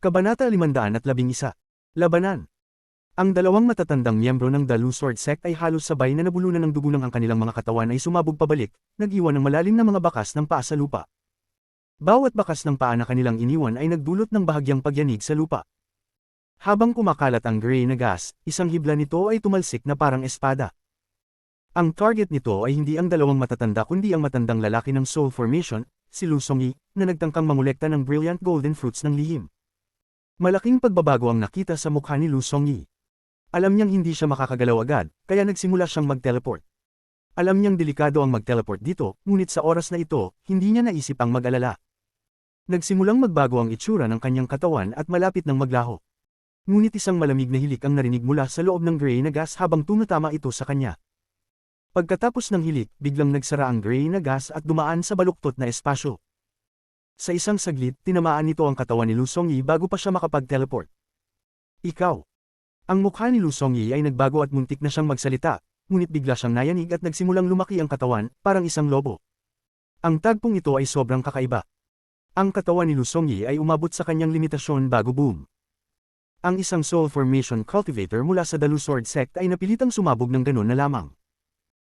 Kabanata 511. Labanan. Ang dalawang matatandang miyembro ng The Loose Sword Sect ay halos sabay na nabulunan ng dugo ng ang kanilang mga katawan ay sumabog pabalik, nag-iwan ng malalim na mga bakas ng paa sa lupa. Bawat bakas ng paa na kanilang iniwan ay nagdulot ng bahagyang pagyanig sa lupa. Habang kumakalat ang gray na gas, isang hibla nito ay tumalsik na parang espada. Ang target nito ay hindi ang dalawang matatanda kundi ang matandang lalaki ng Soul Formation, si Lu Songyi, na nagtangkang mangolekta ng brilliant golden fruits ng lihim. Malaking pagbabago ang nakita sa mukha ni Lu Songyi. Alam niyang hindi siya makakagalaw agad, kaya nagsimula siyang mag-teleport. Alam niyang delikado ang mag-teleport dito, ngunit sa oras na ito, hindi niya naisip ang mag-alala. Nagsimulang magbago ang itsura ng kanyang katawan at malapit ng maglaho. Ngunit isang malamig na hilik ang narinig mula sa loob ng gray na gas habang tumatama ito sa kanya. Pagkatapos ng hilik, biglang nagsara ang gray na gas at dumaan sa baluktot na espasyo. Sa isang saglit, tinamaan nito ang katawan ni Lu Songyi bago pa siya makapag-teleport. Ikaw. Ang mukha ni Lu Songyi ay nagbago at muntik na siyang magsalita, ngunit bigla siyang nayanig at nagsimulang lumaki ang katawan, parang isang lobo. Ang tagpong ito ay sobrang kakaiba. Ang katawan ni Lu Songyi ay umabot sa kanyang limitasyon bago boom. Ang isang Soul Formation Cultivator mula sa The Loose Sword Sect ay napilitang sumabog ng ganon na lamang.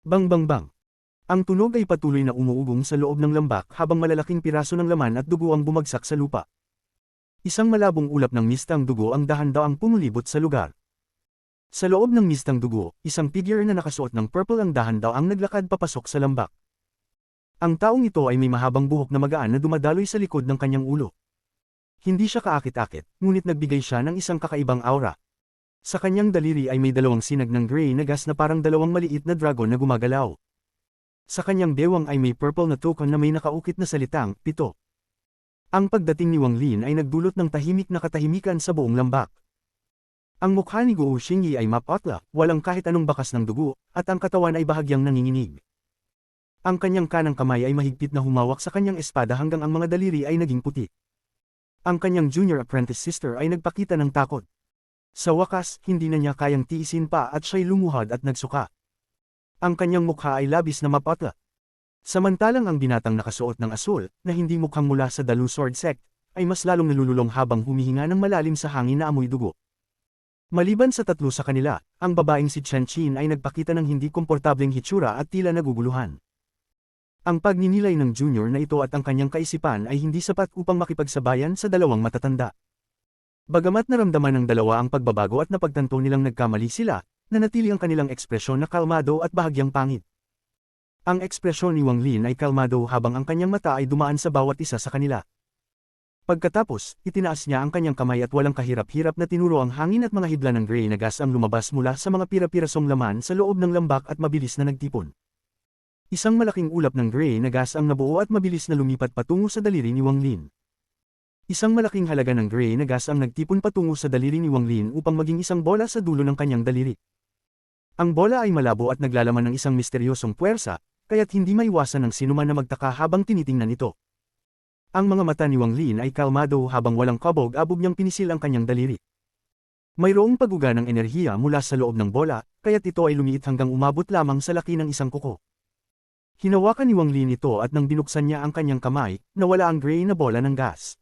Bang bang bang. Ang tunog ay patuloy na umuugong sa loob ng lambak habang malalaking piraso ng laman at dugo ang bumagsak sa lupa. Isang malabong ulap ng mistang dugo ang dahan-daang pumulibot sa lugar. Sa loob ng mistang dugo, isang figure na nakasuot ng purple ang dahan-daang naglakad papasok sa lambak. Ang taong ito ay may mahabang buhok na magaan na dumadaloy sa likod ng kanyang ulo. Hindi siya kaakit-akit, ngunit nagbigay siya ng isang kakaibang aura. Sa kanyang daliri ay may dalawang sinag ng gray na gas na parang dalawang maliit na dragon na gumagalaw. Sa kanyang bewang ay may purple na token na may nakaukit na salitang, 7. Ang pagdating ni Wang Lin ay nagdulot ng tahimik na katahimikan sa buong lambak. Ang mukha ni Guo Xingyi ay mapotla, walang kahit anong bakas ng dugo, at ang katawan ay bahagyang nanginginig. Ang kanyang kanang kamay ay mahigpit na humawak sa kanyang espada hanggang ang mga daliri ay naging puti. Ang kanyang junior apprentice sister ay nagpakita ng takot. Sa wakas, hindi na niya kayang tiisin pa at siya'y lumuhad at nagsuka. Ang kanyang mukha ay labis na mapotla. Samantalang ang binatang nakasuot ng asul, na hindi mukhang mula sa The Loose Sword Sect, ay mas lalong nalululong habang humihinga ng malalim sa hangin na amoy dugo. Maliban sa tatlo sa kanila, ang babaeng si Chen Qin ay nagpakita ng hindi komportableng hitsura at tila naguguluhan. Ang pagninilay ng junior na ito at ang kanyang kaisipan ay hindi sapat upang makipagsabayan sa dalawang matatanda. Bagamat naramdaman ng dalawa ang pagbabago at napagtanto nilang nagkamali sila, nanatili ang kanilang ekspresyon na kalmado at bahagyang pangit. Ang ekspresyon ni Wang Lin ay kalmado habang ang kanyang mata ay dumaan sa bawat isa sa kanila. Pagkatapos, itinaas niya ang kanyang kamay at walang kahirap-hirap na tinuro ang hangin at mga hibla ng gray na gas ang lumabas mula sa mga pira-pirasong laman sa loob ng lambak at mabilis na nagtipon. Isang malaking ulap ng gray na gas ang nabuo at mabilis na lumipat patungo sa daliri ni Wang Lin. Isang malaking halaga ng gray na gas ang nagtipon patungo sa daliri ni Wang Lin upang maging isang bola sa dulo ng kanyang daliri. Ang bola ay malabo at naglalaman ng isang misteryosong puwersa, kaya't hindi maiwasan ng sinuman na magtaka habang tinitingnan ito. Ang mga mata ni Wang Lin ay kalmado habang walang kabog-abog niyang pinisil ang kanyang daliri. Mayroong paguga ng enerhiya mula sa loob ng bola, kaya't ito ay lumiit hanggang umabot lamang sa laki ng isang kuko. Hinawakan ni Wang Lin ito at nang binuksan niya ang kanyang kamay, nawala ang gray na bola ng gas.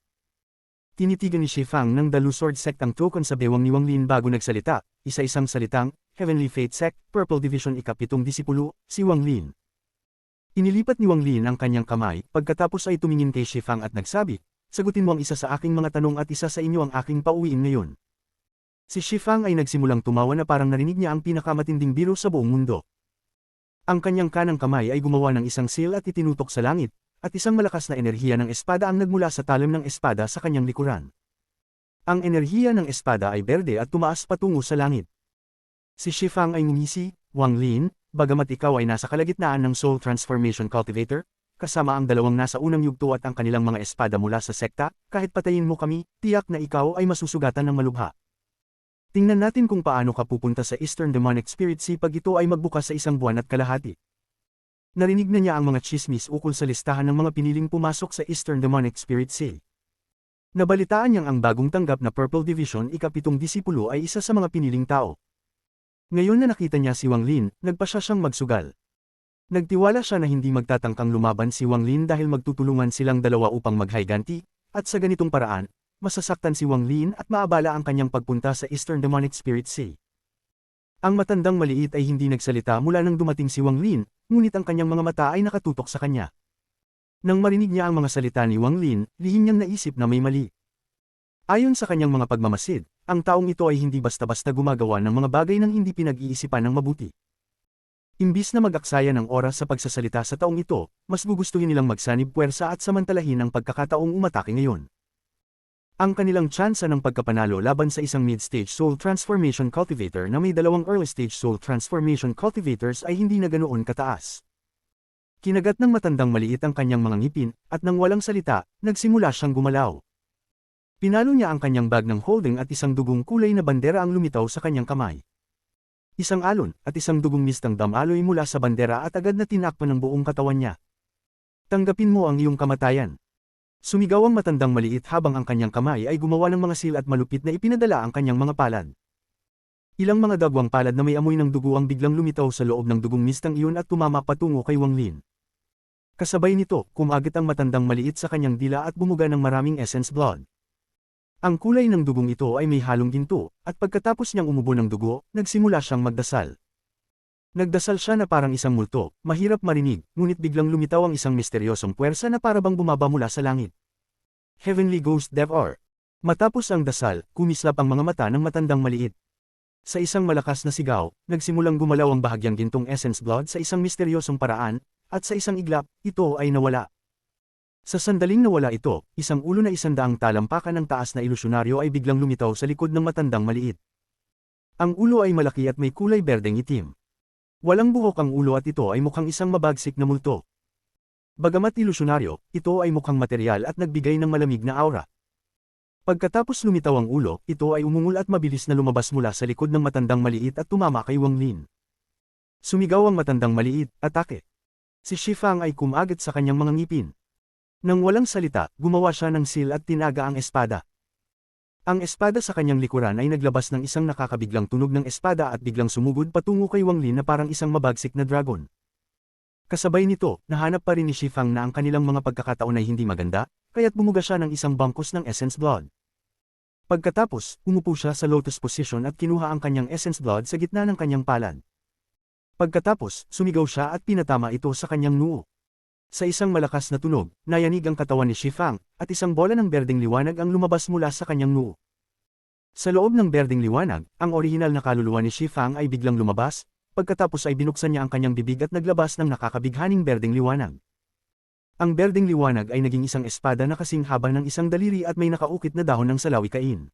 Tinitigan ni Shifang ng The Loose Sword Sect ang token sa bewang ni Wang Lin bago nagsalita, isa-isang salitang, Heavenly Fate Sect, Purple Division ika-7 disipulo, si Wang Lin. Inilipat ni Wang Lin ang kanyang kamay, pagkatapos ay tumingin kay Shifang at nagsabi, sagutin mo ang isa sa aking mga tanong at isa sa inyo ang aking pauwiin ngayon. Si Shifang ay nagsimulang tumawa na parang narinig niya ang pinakamatinding biro sa buong mundo. Ang kanyang kanang kamay ay gumawa ng isang seal at itinutok sa langit, at isang malakas na enerhiya ng espada ang nagmula sa talim ng espada sa kanyang likuran. Ang enerhiya ng espada ay berde at tumaas patungo sa langit. Si Shifang ay ngumisi, Wang Lin, bagamat ikaw ay nasa kalagitnaan ng Soul Transformation Cultivator, kasama ang dalawang nasa unang yugto at ang kanilang mga espada mula sa sekta, kahit patayin mo kami, tiyak na ikaw ay masusugatan ng malubha. Tingnan natin kung paano ka pupunta sa Eastern Demonic Spirit Sea pag ito ay magbukas sa 1 buwan at kalahati. Narinig na niya ang mga chismis ukol sa listahan ng mga piniling pumasok sa Eastern Demonic Spirit Sea. Nabalitaan niyang ang bagong tanggap na Purple Division ika-7 disipulo ay isa sa mga piniling tao. Ngayon na nakita niya si Wang Lin, nagpasya siyang magsugal. Nagtiwala siya na hindi magtatangkang lumaban si Wang Lin dahil magtutulungan silang dalawa upang maghayganti, at sa ganitong paraan, masasaktan si Wang Lin at maabala ang kanyang pagpunta sa Eastern Demonic Spirit Sea. Ang matandang maliit ay hindi nagsalita mula nang dumating si Wang Lin, ngunit ang kanyang mga mata ay nakatutok sa kanya. Nang marinig niya ang mga salita ni Wang Lin, lihim niyang naisip na may mali. Ayon sa kanyang mga pagmamasid, ang taong ito ay hindi basta-basta gumagawa ng mga bagay nang hindi pinag-iisipan ng mabuti. Imbis na mag-aksaya ng oras sa pagsasalita sa taong ito, mas gugustuhin nilang magsanib puwersa at samantalahin ang pagkakataong umatake ngayon. Ang kanilang tsansa ng pagkapanalo laban sa isang mid-stage Soul Transformation Cultivator na may dalawang early-stage Soul Transformation Cultivators ay hindi na ganoon kataas. Kinagat ng matandang maliit ang kanyang mga ngipin, at nang walang salita, nagsimula siyang gumalaw. Pinalo niya ang kanyang bag ng holding at isang dugong kulay na bandera ang lumitaw sa kanyang kamay. Isang alon, at isang dugong mistang damaloy mula sa bandera at agad na tinakpan ng buong katawan niya. Tanggapin mo ang iyong kamatayan. Sumigaw ang matandang maliit habang ang kanyang kamay ay gumawa ng mga seal at malupit na ipinadala ang kanyang mga palad. Ilang mga dagwang palad na may amoy ng dugo ang biglang lumitaw sa loob ng dugong mistang iyon at tumama patungo kay Wang Lin. Kasabay nito, kumagit ang matandang maliit sa kanyang dila at bumuga ng maraming essence blood. Ang kulay ng dugong ito ay may halong ginto, at pagkatapos niyang umubo ng dugo, nagsimula siyang magdasal. Nagdasal siya na parang isang multo, mahirap marinig, ngunit biglang lumitaw ang isang misteryosong puwersa na parabang bumaba mula sa langit. Heavenly Ghost Dev Or. Matapos ang dasal, kumislap ang mga mata ng matandang maliit. Sa isang malakas na sigaw, nagsimulang gumalaw ang bahagyang gintong essence blood sa isang misteryosong paraan, at sa isang iglap, ito ay nawala. Sa sandaling nawala ito, isang ulo na 100 talampakan ng taas na ilusyonaryo ay biglang lumitaw sa likod ng matandang maliit. Ang ulo ay malaki at may kulay berdeng itim. Walang buhok ang ulo at ito ay mukhang isang mabagsik na multo. Bagamat ilusyonaryo, ito ay mukhang materyal at nagbigay ng malamig na aura. Pagkatapos lumitaw ang ulo, ito ay umungol at mabilis na lumabas mula sa likod ng matandang maliit at tumama kay Wang Lin. Sumigaw ang matandang maliit, atake. Si Shifang ay kumagit sa kanyang mga ngipin. Nang walang salita, gumawa siya ng seal at tinaga ang espada. Ang espada sa kanyang likuran ay naglabas ng isang nakakabiglang tunog ng espada at biglang sumugod patungo kay Wang Lin na parang isang mabagsik na dragon. Kasabay nito, nahanap pa rin ni Shifang na ang kanilang mga pagkakataon ay hindi maganda, kaya't bumuga siya ng isang bangkos ng essence blood. Pagkatapos, umupo siya sa lotus position at kinuha ang kanyang essence blood sa gitna ng kanyang palad. Pagkatapos, sumigaw siya at pinatama ito sa kanyang noo. Sa isang malakas na tunog, nayanig ang katawan ni Shifang, at isang bola ng berdeng liwanag ang lumabas mula sa kanyang noo. Sa loob ng berdeng liwanag, ang orihinal na kaluluwa ni Shifang ay biglang lumabas, pagkatapos ay binuksan niya ang kanyang bibig at naglabas ng nakakabighaning berdeng liwanag. Ang berdeng liwanag ay naging isang espada na kasing haba ng isang daliri at may nakaukit na dahon ng salawikain.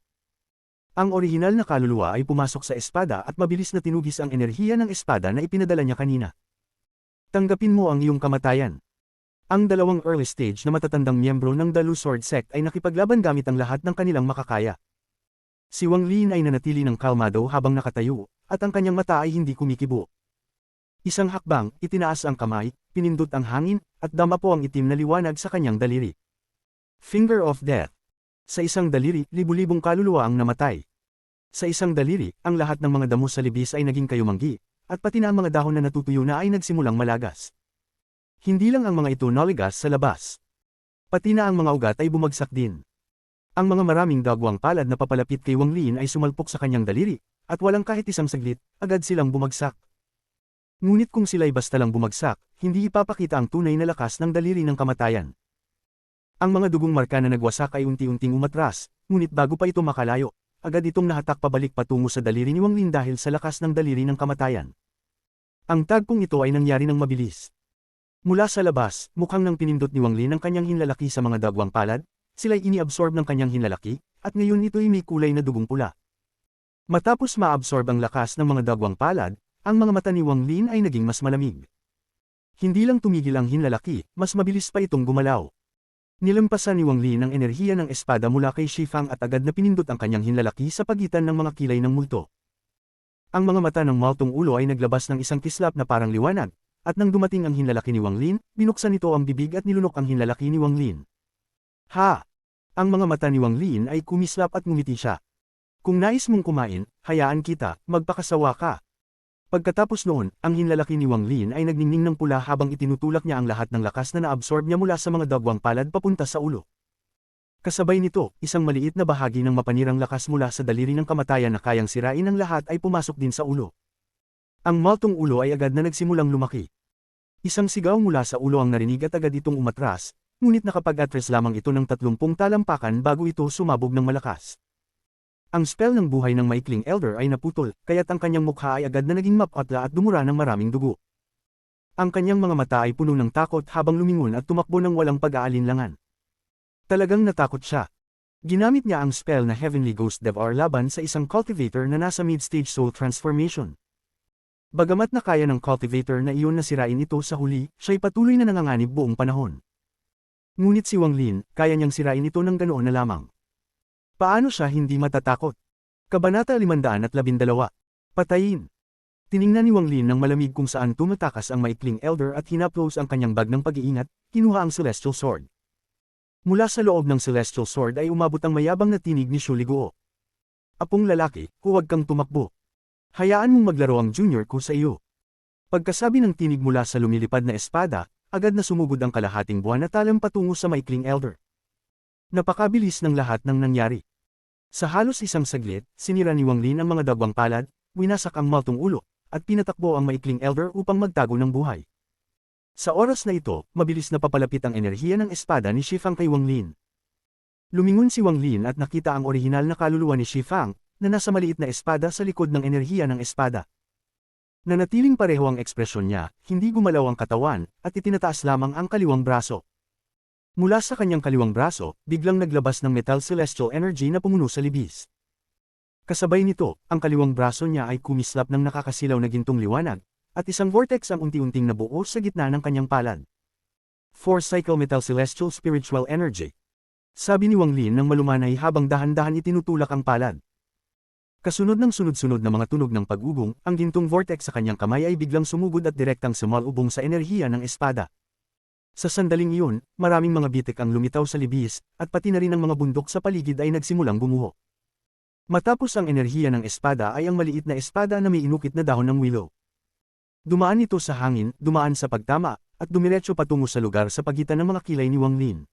Ang orihinal na kaluluwa ay pumasok sa espada at mabilis na tinugis ang enerhiya ng espada na ipinadala niya kanina. Tanggapin mo ang iyong kamatayan. Ang dalawang early stage na matatandang miyembro ng Dalu Sword Sect ay nakipaglaban gamit ang lahat ng kanilang makakaya. Si Wang Lin ay nanatili ng kalmado habang nakatayo, at ang kanyang mata ay hindi kumikibo. Isang hakbang, itinaas ang kamay, pinindot ang hangin, at dama po ang itim na liwanag sa kanyang daliri. Finger of Death. Sa isang daliri, libu-libong kaluluwa ang namatay. Sa isang daliri, ang lahat ng mga damo sa libis ay naging kayumanggi, at pati na ang mga dahon na natutuyo na ay nagsimulang malagas. Hindi lang ang mga ito naligas sa labas. Pati na ang mga ugat ay bumagsak din. Ang mga maraming dagwang palad na papalapit kay Wang Lin ay sumalpok sa kanyang daliri, at walang kahit isang saglit, agad silang bumagsak. Ngunit kung sila'y basta lang bumagsak, hindi ipapakita ang tunay na lakas ng daliri ng kamatayan. Ang mga dugong marka na nagwasak ay unti-unting umatras, ngunit bago pa ito makalayo, agad itong nahatak pabalik patungo sa daliri ni Wang Lin dahil sa lakas ng daliri ng kamatayan. Ang tagpong ito ay nangyari ng mabilis. Mula sa labas, mukhang nang pinindot ni Wang Lin ang kanyang hinlalaki sa mga dagwang palad, sila'y iniabsorb ng kanyang hinlalaki, at ngayon ito'y may kulay na dugong pula. Matapos maabsorb ang lakas ng mga dagwang palad, ang mga mata ni Wang Lin ay naging mas malamig. Hindi lang tumigil ang hinlalaki, mas mabilis pa itong gumalaw. Nilampasan ni Wang Lin ang enerhiya ng espada mula kay Shifang at agad na pinindot ang kanyang hinlalaki sa pagitan ng mga kilay ng multo. Ang mga mata ng maltong ulo ay naglabas ng isang kislap na parang liwanag, at nang dumating ang hinlalaki ni Wang Lin, binuksan nito ang bibig at nilunok ang hinlalaki ni Wang Lin. Ha! Ang mga mata ni Wang Lin ay kumislap at ngumiti siya. Kung nais mong kumain, hayaan kita, magpakasawa ka. Pagkatapos noon, ang hinlalaki ni Wang Lin ay nagningning ng pula habang itinutulak niya ang lahat ng lakas na naabsorb niya mula sa mga dagwang palad papunta sa ulo. Kasabay nito, isang maliit na bahagi ng mapanirang lakas mula sa daliri ng kamatayan na kayang sirain ang lahat ay pumasok din sa ulo. Ang maltong ulo ay agad na nagsimulang lumaki. Isang sigaw mula sa ulo ang narinig at agad itong umatras, ngunit nakapag-atres lamang ito ng 30 talampakan bago ito sumabog ng malakas. Ang spell ng buhay ng maikling elder ay naputol, kaya't ang kanyang mukha ay agad na naging mapatla at dumura ng maraming dugo. Ang kanyang mga mata ay puno ng takot habang lumingon at tumakbo ng walang pag-aalinlangan. Talagang natakot siya. Ginamit niya ang spell na Heavenly Ghost Devour laban sa isang cultivator na nasa mid-stage soul transformation. Bagamat na kaya ng cultivator na iyon na sirain ito sa huli, siya'y patuloy na nanganganib buong panahon. Ngunit si Wang Lin, kaya niyang sirain ito ng ganoon na lamang. Paano siya hindi matatakot? Kabanata 512. Patayin. Tiningnan ni Wang Lin ng malamig kung saan tumatakas ang maikling elder at hinaplos ang kanyang bag ng pag-iingat, kinuha ang Celestial Sword. Mula sa loob ng Celestial Sword ay umabot ang mayabang na tinig ni Shu Liguo. Apong lalaki, huwag kang tumakbo. Hayaan mong maglaro ang junior ko sa iyo. Pagkasabi ng tinig mula sa lumilipad na espada, agad na sumugod ang kalahating buwan na talam patungo sa maikling elder. Napakabilis ng lahat ng nangyari. Sa halos isang saglit, sinira ni Wang Lin ang mga dagwang palad, winasak ang maltong ulo, at pinatakbo ang maikling elder upang magtago ng buhay. Sa oras na ito, mabilis na papalapit ang enerhiya ng espada ni Shifang kay Wang Lin. Lumingon si Wang Lin at nakita ang orihinal na kaluluwa ni Shifang, na nasa maliit na espada sa likod ng enerhiya ng espada. Nanatiling pareho ang ekspresyon niya, hindi gumalaw ang katawan, at itinataas lamang ang kaliwang braso. Mula sa kanyang kaliwang braso, biglang naglabas ng metal celestial energy na pumuno sa libis. Kasabay nito, ang kaliwang braso niya ay kumislap ng nakakasilaw na gintong liwanag, at isang vortex ang unti-unting nabuo sa gitna ng kanyang palad. 4-cycle metal celestial spiritual energy. Sabi ni Wang Lin nang malumanay habang dahan-dahan itinutulak ang palad. Kasunod ng sunod-sunod na mga tunog ng pag-ubong, ang gintong vortex sa kanyang kamay ay biglang sumugod at direktang sumalubong sa enerhiya ng espada. Sa sandaling iyon, maraming mga bitik ang lumitaw sa libis, at pati na rin ang mga bundok sa paligid ay nagsimulang gumuho. Matapos ang enerhiya ng espada ay ang maliit na espada na may inukit na dahon ng willow. Dumaan ito sa hangin, dumaan sa pagtama, at dumiretso patungo sa lugar sa pagitan ng mga kilay ni Wang Lin.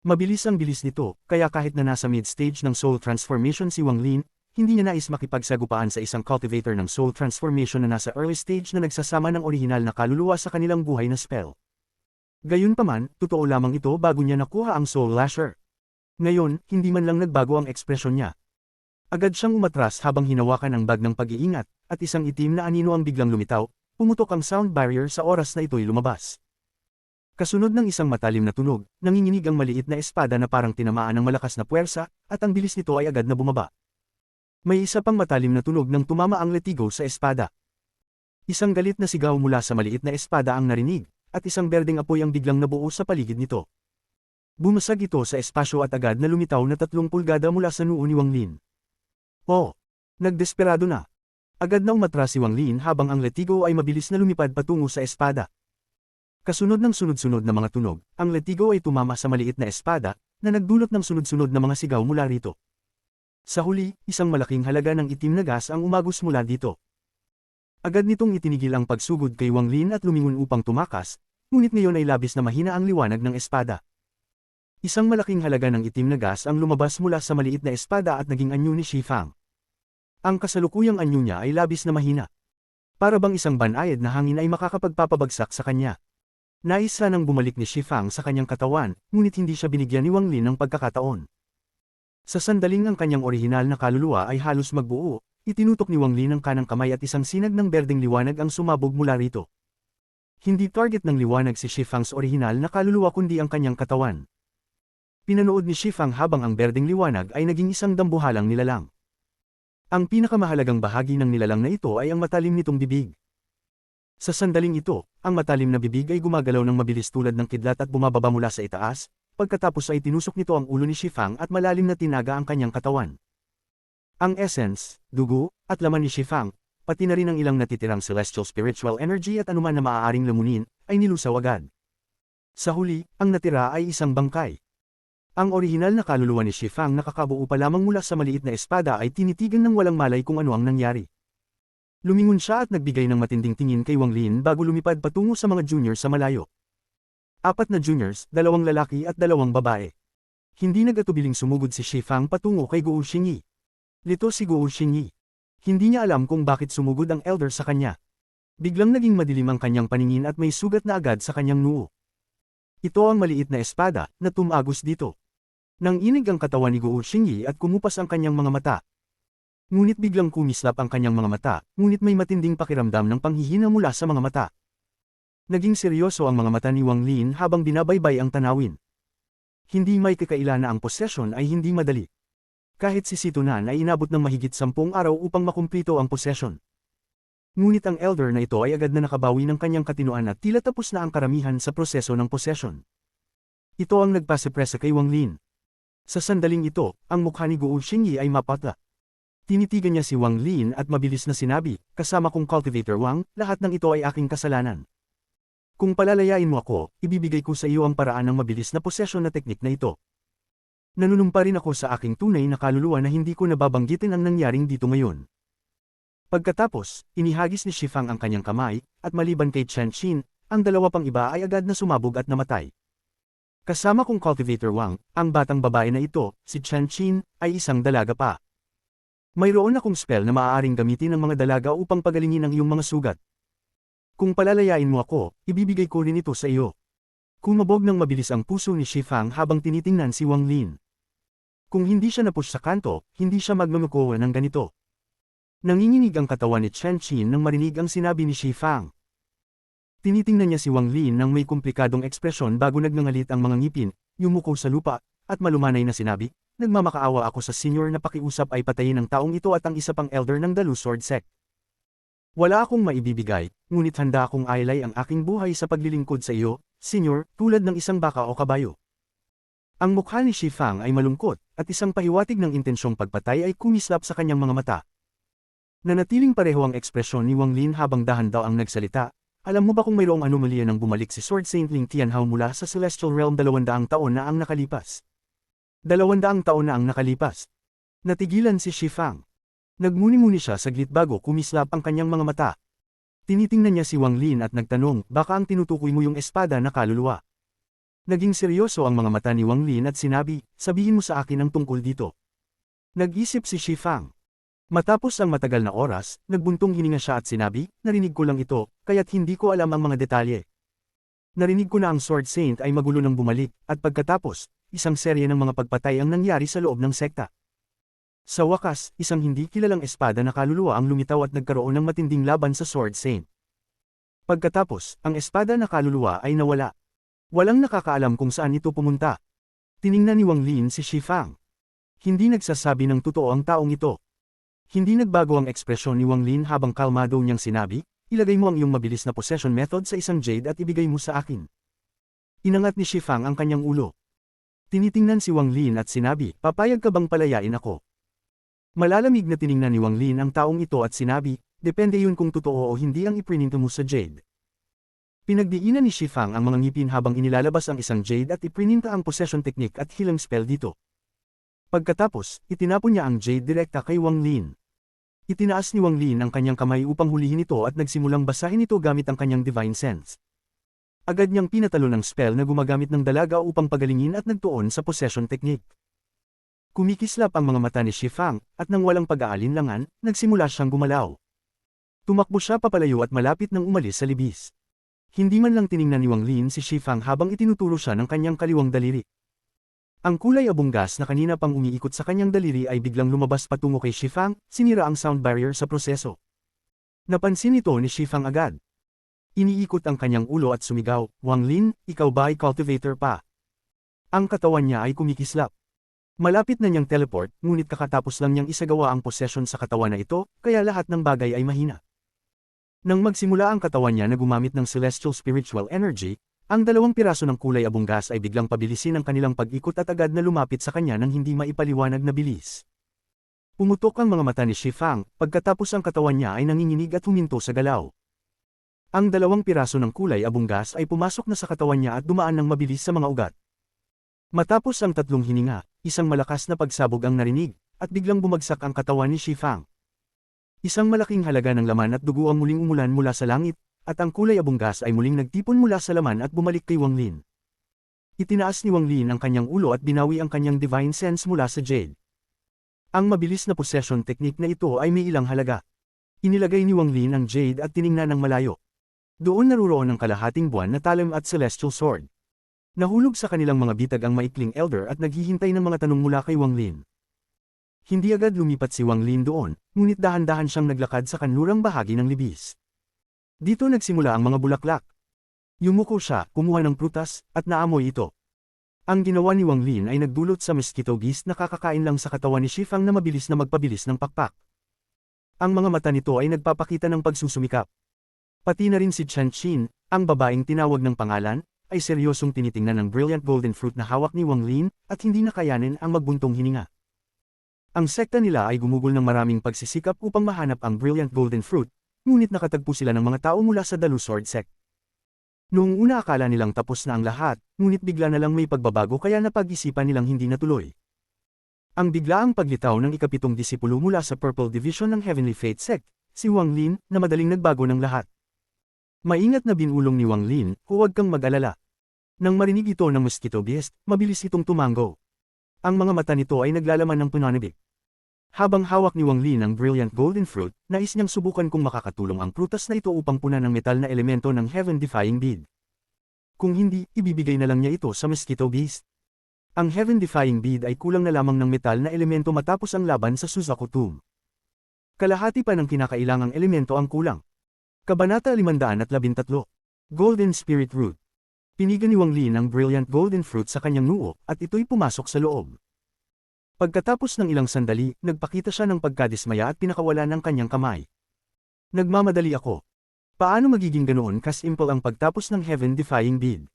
Mabilis ang bilis nito, kaya kahit na nasa mid-stage ng soul transformation si Wang Lin, hindi niya nais makipagsagupaan sa isang cultivator ng soul transformation na nasa early stage na nagsasama ng orihinal na kaluluwa sa kanilang buhay na spell. Gayunpaman, totoo lamang ito bago niya nakuha ang Soul Lasher. Ngayon, hindi man lang nagbago ang ekspresyon niya. Agad siyang umatras habang hinawakan ang bag ng pag-iingat, at isang itim na anino ang biglang lumitaw, pumutok ang sound barrier sa oras na ito'y lumabas. Kasunod ng isang matalim na tunog, nanginginig ang maliit na espada na parang tinamaan ng malakas na puwersa, at ang bilis nito ay agad na bumaba. May isa pang matalim na tunog nang tumama ang letigo sa espada. Isang galit na sigaw mula sa maliit na espada ang narinig, at isang berdeng apoy ang biglang nabuo sa paligid nito. Bumasag ito sa espasyo at agad na lumitaw na 3 pulgada mula sa noo ni Wang Lin. Oh! Nagdesperado na. Agad na umatras si Wang Lin habang ang letigo ay mabilis na lumipad patungo sa espada. Kasunod ng sunod-sunod na mga tunog, ang letigo ay tumama sa maliit na espada, na nagdulot ng sunod-sunod na mga sigaw mula rito. Sa huli, isang malaking halaga ng itim na gas ang umagos mula dito. Agad nitong itinigil ang pagsugod kay Wang Lin at lumingon upang tumakas, ngunit ngayon ay labis na mahina ang liwanag ng espada. Isang malaking halaga ng itim na gas ang lumabas mula sa maliit na espada at naging anyo ni Shifang. Ang kasalukuyang anyo niya ay labis na mahina. Para bang isang banayad na hangin ay makakapagpapabagsak sa kanya. Nais sanang bumalik ni Shifang sa kanyang katawan, ngunit hindi siya binigyan ni Wang Lin ng pagkakataon. Sa sandaling ang kanyang orihinal na kaluluwa ay halos magbuo, itinutok ni Wang Lin ang kanang kamay at isang sinag ng berdeng liwanag ang sumabog mula rito. Hindi target ng liwanag si Shifang's orihinal na kaluluwa kundi ang kanyang katawan. Pinanood ni Shifang habang ang berdeng liwanag ay naging isang dambuhalang nilalang. Ang pinakamahalagang bahagi ng nilalang na ito ay ang matalim nitong bibig. Sa sandaling ito, ang matalim na bibig ay gumagalaw ng mabilis tulad ng kidlat at bumababa mula sa itaas, pagkatapos ay tinusok nito ang ulo ni Shifang at malalim na tinaga ang kanyang katawan. Ang essence, dugo, at laman ni Shifang, pati na rin ang ilang natitirang celestial spiritual energy at anuman na maaaring lamunin, ay nilusaw agad. Sa huli, ang natira ay isang bangkay. Ang orihinal na kaluluwa ni Shifang nakakabuo pa lamang mula sa maliit na espada ay tinitigan ng walang malay kung ano ang nangyari. Lumingon siya at nagbigay ng matinding tingin kay Wang Lin bago lumipad patungo sa mga junior sa malayo. 4 na juniors, 2 lalaki at 2 babae. Hindi nag-atubiling sumugod si Shifang patungo kay Guo Xingyi. Lito si Guo Xingyi. Hindi niya alam kung bakit sumugod ang elder sa kanya. Biglang naging madilim ang kanyang paningin at may sugat na agad sa kanyang noo. Ito ang maliit na espada na tumagos dito. Nang inig ang katawan ni Guo Xingyi at kumupas ang kanyang mga mata. Ngunit biglang kumislap ang kanyang mga mata, ngunit may matinding pakiramdam ng panghihina mula sa mga mata. Naging seryoso ang mga mata ni Wang Lin habang binabaybay ang tanawin. Hindi may kakaila na ang posesyon ay hindi madali. Kahit si Situnan ay inabot ng mahigit 10 araw upang makumplito ang posesyon. Ngunit ang elder na ito ay agad na nakabawi ng kanyang katinoan at tila tapos na ang karamihan sa proseso ng posesyon. Ito ang nagpasepresa kay Wang Lin. Sa sandaling ito, ang mukha ni Guo Xingyi ay mapatla. Tinitigan niya si Wang Lin at mabilis na sinabi, kasama kong Cultivator Wang, lahat ng ito ay aking kasalanan. Kung palalayain mo ako, ibibigay ko sa iyo ang paraan ng mabilis na posesyon na teknik na ito. Nanunumpa rin ako sa aking tunay na kaluluwa na hindi ko nababanggitin ang nangyaring dito ngayon. Pagkatapos, inihagis ni Shifang ang kanyang kamay, at maliban kay Chen Xin, ang dalawa pang iba ay agad na sumabog at namatay. Kasama kong Cultivator Wang, ang batang babae na ito, si Chen Xin, ay isang dalaga pa. Mayroon akong spell na maaaring gamitin ng mga dalaga upang pagalingin ang iyong mga sugat. Kung palalayain mo ako, ibibigay ko rin ito sa iyo. Kumabog ng mabilis ang puso ni Shifang habang tinitingnan si Wang Lin. Kung hindi siya napush sa kanto, hindi siya magmamakuha ng ganito. Nanginginig ang katawan ni Chen Xin nang marinig ang sinabi ni Shifang. Tinitingnan niya si Wang Lin nang may komplikadong ekspresyon bago nagngangalit ang mga ngipin, yumuko sa lupa, at malumanay na sinabi, nagmamakaawa ako sa senior na pakiusap ay patayin ang taong ito at ang isa pang elder ng Dalu Sword Sect. Wala akong maibibigay, ngunit handa akong ailay ang aking buhay sa paglilingkod sa iyo, senior, tulad ng isang baka o kabayo. Ang mukha ni Shifang ay malungkot, at isang pahiwatig ng intensyong pagpatay ay kumislap sa kanyang mga mata. Nanatiling pareho ang ekspresyon ni Wang Lin habang dahan daw ang nagsalita. Alam mo ba kung mayroong anomalya nang bumalik si Sword Saint Ling Tianhao mula sa Celestial Realm 200 taon na ang nakalipas? 200 taon na ang nakalipas. Natigilan si Shifang. Nagmuni-muni siya saglit bago kumislap ang kanyang mga mata. Tinitingnan niya si Wang Lin at nagtanong, baka ang tinutukoy mo yung espada na kaluluwa. Naging seryoso ang mga mata ni Wang Lin at sinabi, sabihin mo sa akin ang tungkol dito. Nag-isip si Shifang. Matapos ang matagal na oras, nagbuntong hininga siya at sinabi, narinig ko lang ito, kaya't hindi ko alam ang mga detalye. Narinig ko na ang Sword Saint ay magulo nang bumalik, at pagkatapos, isang serye ng mga pagpatay ang nangyari sa loob ng sekta. Sa wakas, isang hindi kilalang espada na kaluluwa ang lumitaw at nagkaroon ng matinding laban sa Sword Saint. Pagkatapos, ang espada na kaluluwa ay nawala. Walang nakakaalam kung saan ito pumunta. Tiningnan ni Wang Lin si Shifang. Hindi nagsasabi ng totoo ang taong ito. Hindi nagbago ang ekspresyon ni Wang Lin habang kalmado niyang sinabi, ilagay mo ang iyong mabilis na possession method sa isang jade at ibigay mo sa akin. Inangat ni Shifang ang kanyang ulo. Tinitingnan si Wang Lin at sinabi, papayag ka bang palayain ako? Malalamig na tiningnan ni Wang Lin ang taong ito at sinabi, depende yun kung totoo o hindi ang iprininto mo sa jade. Pinagdiinan ni Shifang ang mga ngipin habang inilalabas ang isang jade at iprininta ang possession technique at healing spell dito. Pagkatapos, itinapon niya ang jade direkta kay Wang Lin. Itinaas ni Wang Lin ang kanyang kamay upang hulihin ito at nagsimulang basahin ito gamit ang kanyang divine sense. Agad niyang pinatalo ng spell na gumagamit ng dalaga upang pagalingin at nagtuon sa possession technique. Kumikislap ang mga mata ni Shifang, at nang walang pag-aalinlangan, nagsimula siyang gumalaw. Tumakbo siya papalayo at malapit nang umalis sa libis. Hindi man lang tiningnan ni Wang Lin si Shifang habang itinuturo siya ng kanyang kaliwang daliri. Ang kulay abong gas na kanina pang umiikot sa kanyang daliri ay biglang lumabas patungo kay Shifang, sinira ang sound barrier sa proseso. Napansin ito ni Shifang agad. Iniikot ang kanyang ulo at sumigaw, Wang Lin, ikaw ba ay cultivator pa? Ang katawan niya ay kumikislap. Malapit na niyang teleport, ngunit kakatapos lang niyang isagawa ang possession sa katawan na ito, kaya lahat ng bagay ay mahina. Nang magsimula ang katawan niya na gumamit ng celestial spiritual energy, ang 2 piraso ng kulay abong gas ay biglang pabilisin ang kanilang pag-ikot at agad na lumapit sa kanya ng hindi maipaliwanag na bilis. Pumutok ang mga mata ni Shifang, pagkatapos ang katawan niya ay nanginginig at huminto sa galaw. Ang 2 piraso ng kulay abong gas ay pumasok na sa katawan niya at dumaan ng mabilis sa mga ugat. Matapos ang 3 hininga, isang malakas na pagsabog ang narinig, at biglang bumagsak ang katawan ni Shifang. Isang malaking halaga ng laman at dugo ang muling umulan mula sa langit, at ang kulay abong gas ay muling nagtipon mula sa laman at bumalik kay Wang Lin. Itinaas ni Wang Lin ang kanyang ulo at binawi ang kanyang divine sense mula sa jade. Ang mabilis na possession technique na ito ay may ilang halaga. Inilagay ni Wang Lin ang jade at tiningnan ng malayo. Doon naruroon ang kalahating buwan na talim at celestial sword. Nahulog sa kanilang mga bitag ang maikling elder at naghihintay ng mga tanong mula kay Wang Lin. Hindi agad lumipat si Wang Lin doon, ngunit dahan-dahan siyang naglakad sa kanlurang bahagi ng libis. Dito nagsimula ang mga bulaklak. Yumuko siya, kumuha ng prutas, at naamoy ito. Ang ginawa ni Wang Lin ay nagdulot sa mosquito beast na kakakain lang sa katawan ni Shifang na mabilis na magpabilis ng pakpak. Ang mga mata nito ay nagpapakita ng pagsusumikap. Pati na rin si Chen Qin, ang babaeng tinawag ng pangalan, ay seryosong tinitingnan ng brilliant golden fruit na hawak ni Wang Lin at hindi nakayanin ang magbuntong hininga. Ang sekta nila ay gumugol ng maraming pagsisikap upang mahanap ang brilliant golden fruit, ngunit nakatagpo sila ng mga tao mula sa Dalu Sword Sect. Noong una akala nilang tapos na ang lahat, ngunit bigla na lang may pagbabago kaya napag-isipan nilang hindi natuloy. Ang biglaang paglitaw ng ikapitong disipulo mula sa Purple Division ng Heavenly Fate Sect, si Wang Lin, na madaling nagbago ng lahat. Maingat na binulong ni Wang Lin, huwag kang mag-alala. Nang marinig ito ng mosquito beast, mabilis itong tumango. Ang mga mata nito ay naglalaman ng pananabik. Habang hawak ni Wang Lin ang brilliant golden fruit, nais niyang subukan kung makakatulong ang prutas na ito upang punan ng metal na elemento ng heaven-defying bead. Kung hindi, ibibigay na lang niya ito sa mosquito beast. Ang heaven-defying bead ay kulang na lamang ng metal na elemento matapos ang laban sa Suzaku Tomb. Kalahati pa ng kinakailangang elemento ang kulang. Kabanata 513. Golden Spirit Root. Pinigan ni Wang Lin ang brilliant golden fruit sa kanyang noo, at ito'y pumasok sa loob. Pagkatapos ng ilang sandali, nagpakita siya ng pagkadismaya at pinakawalan ng kanyang kamay. Nagmamadali ako. Paano magiging ganoon kasimple ang pagtapos ng heaven-defying bead?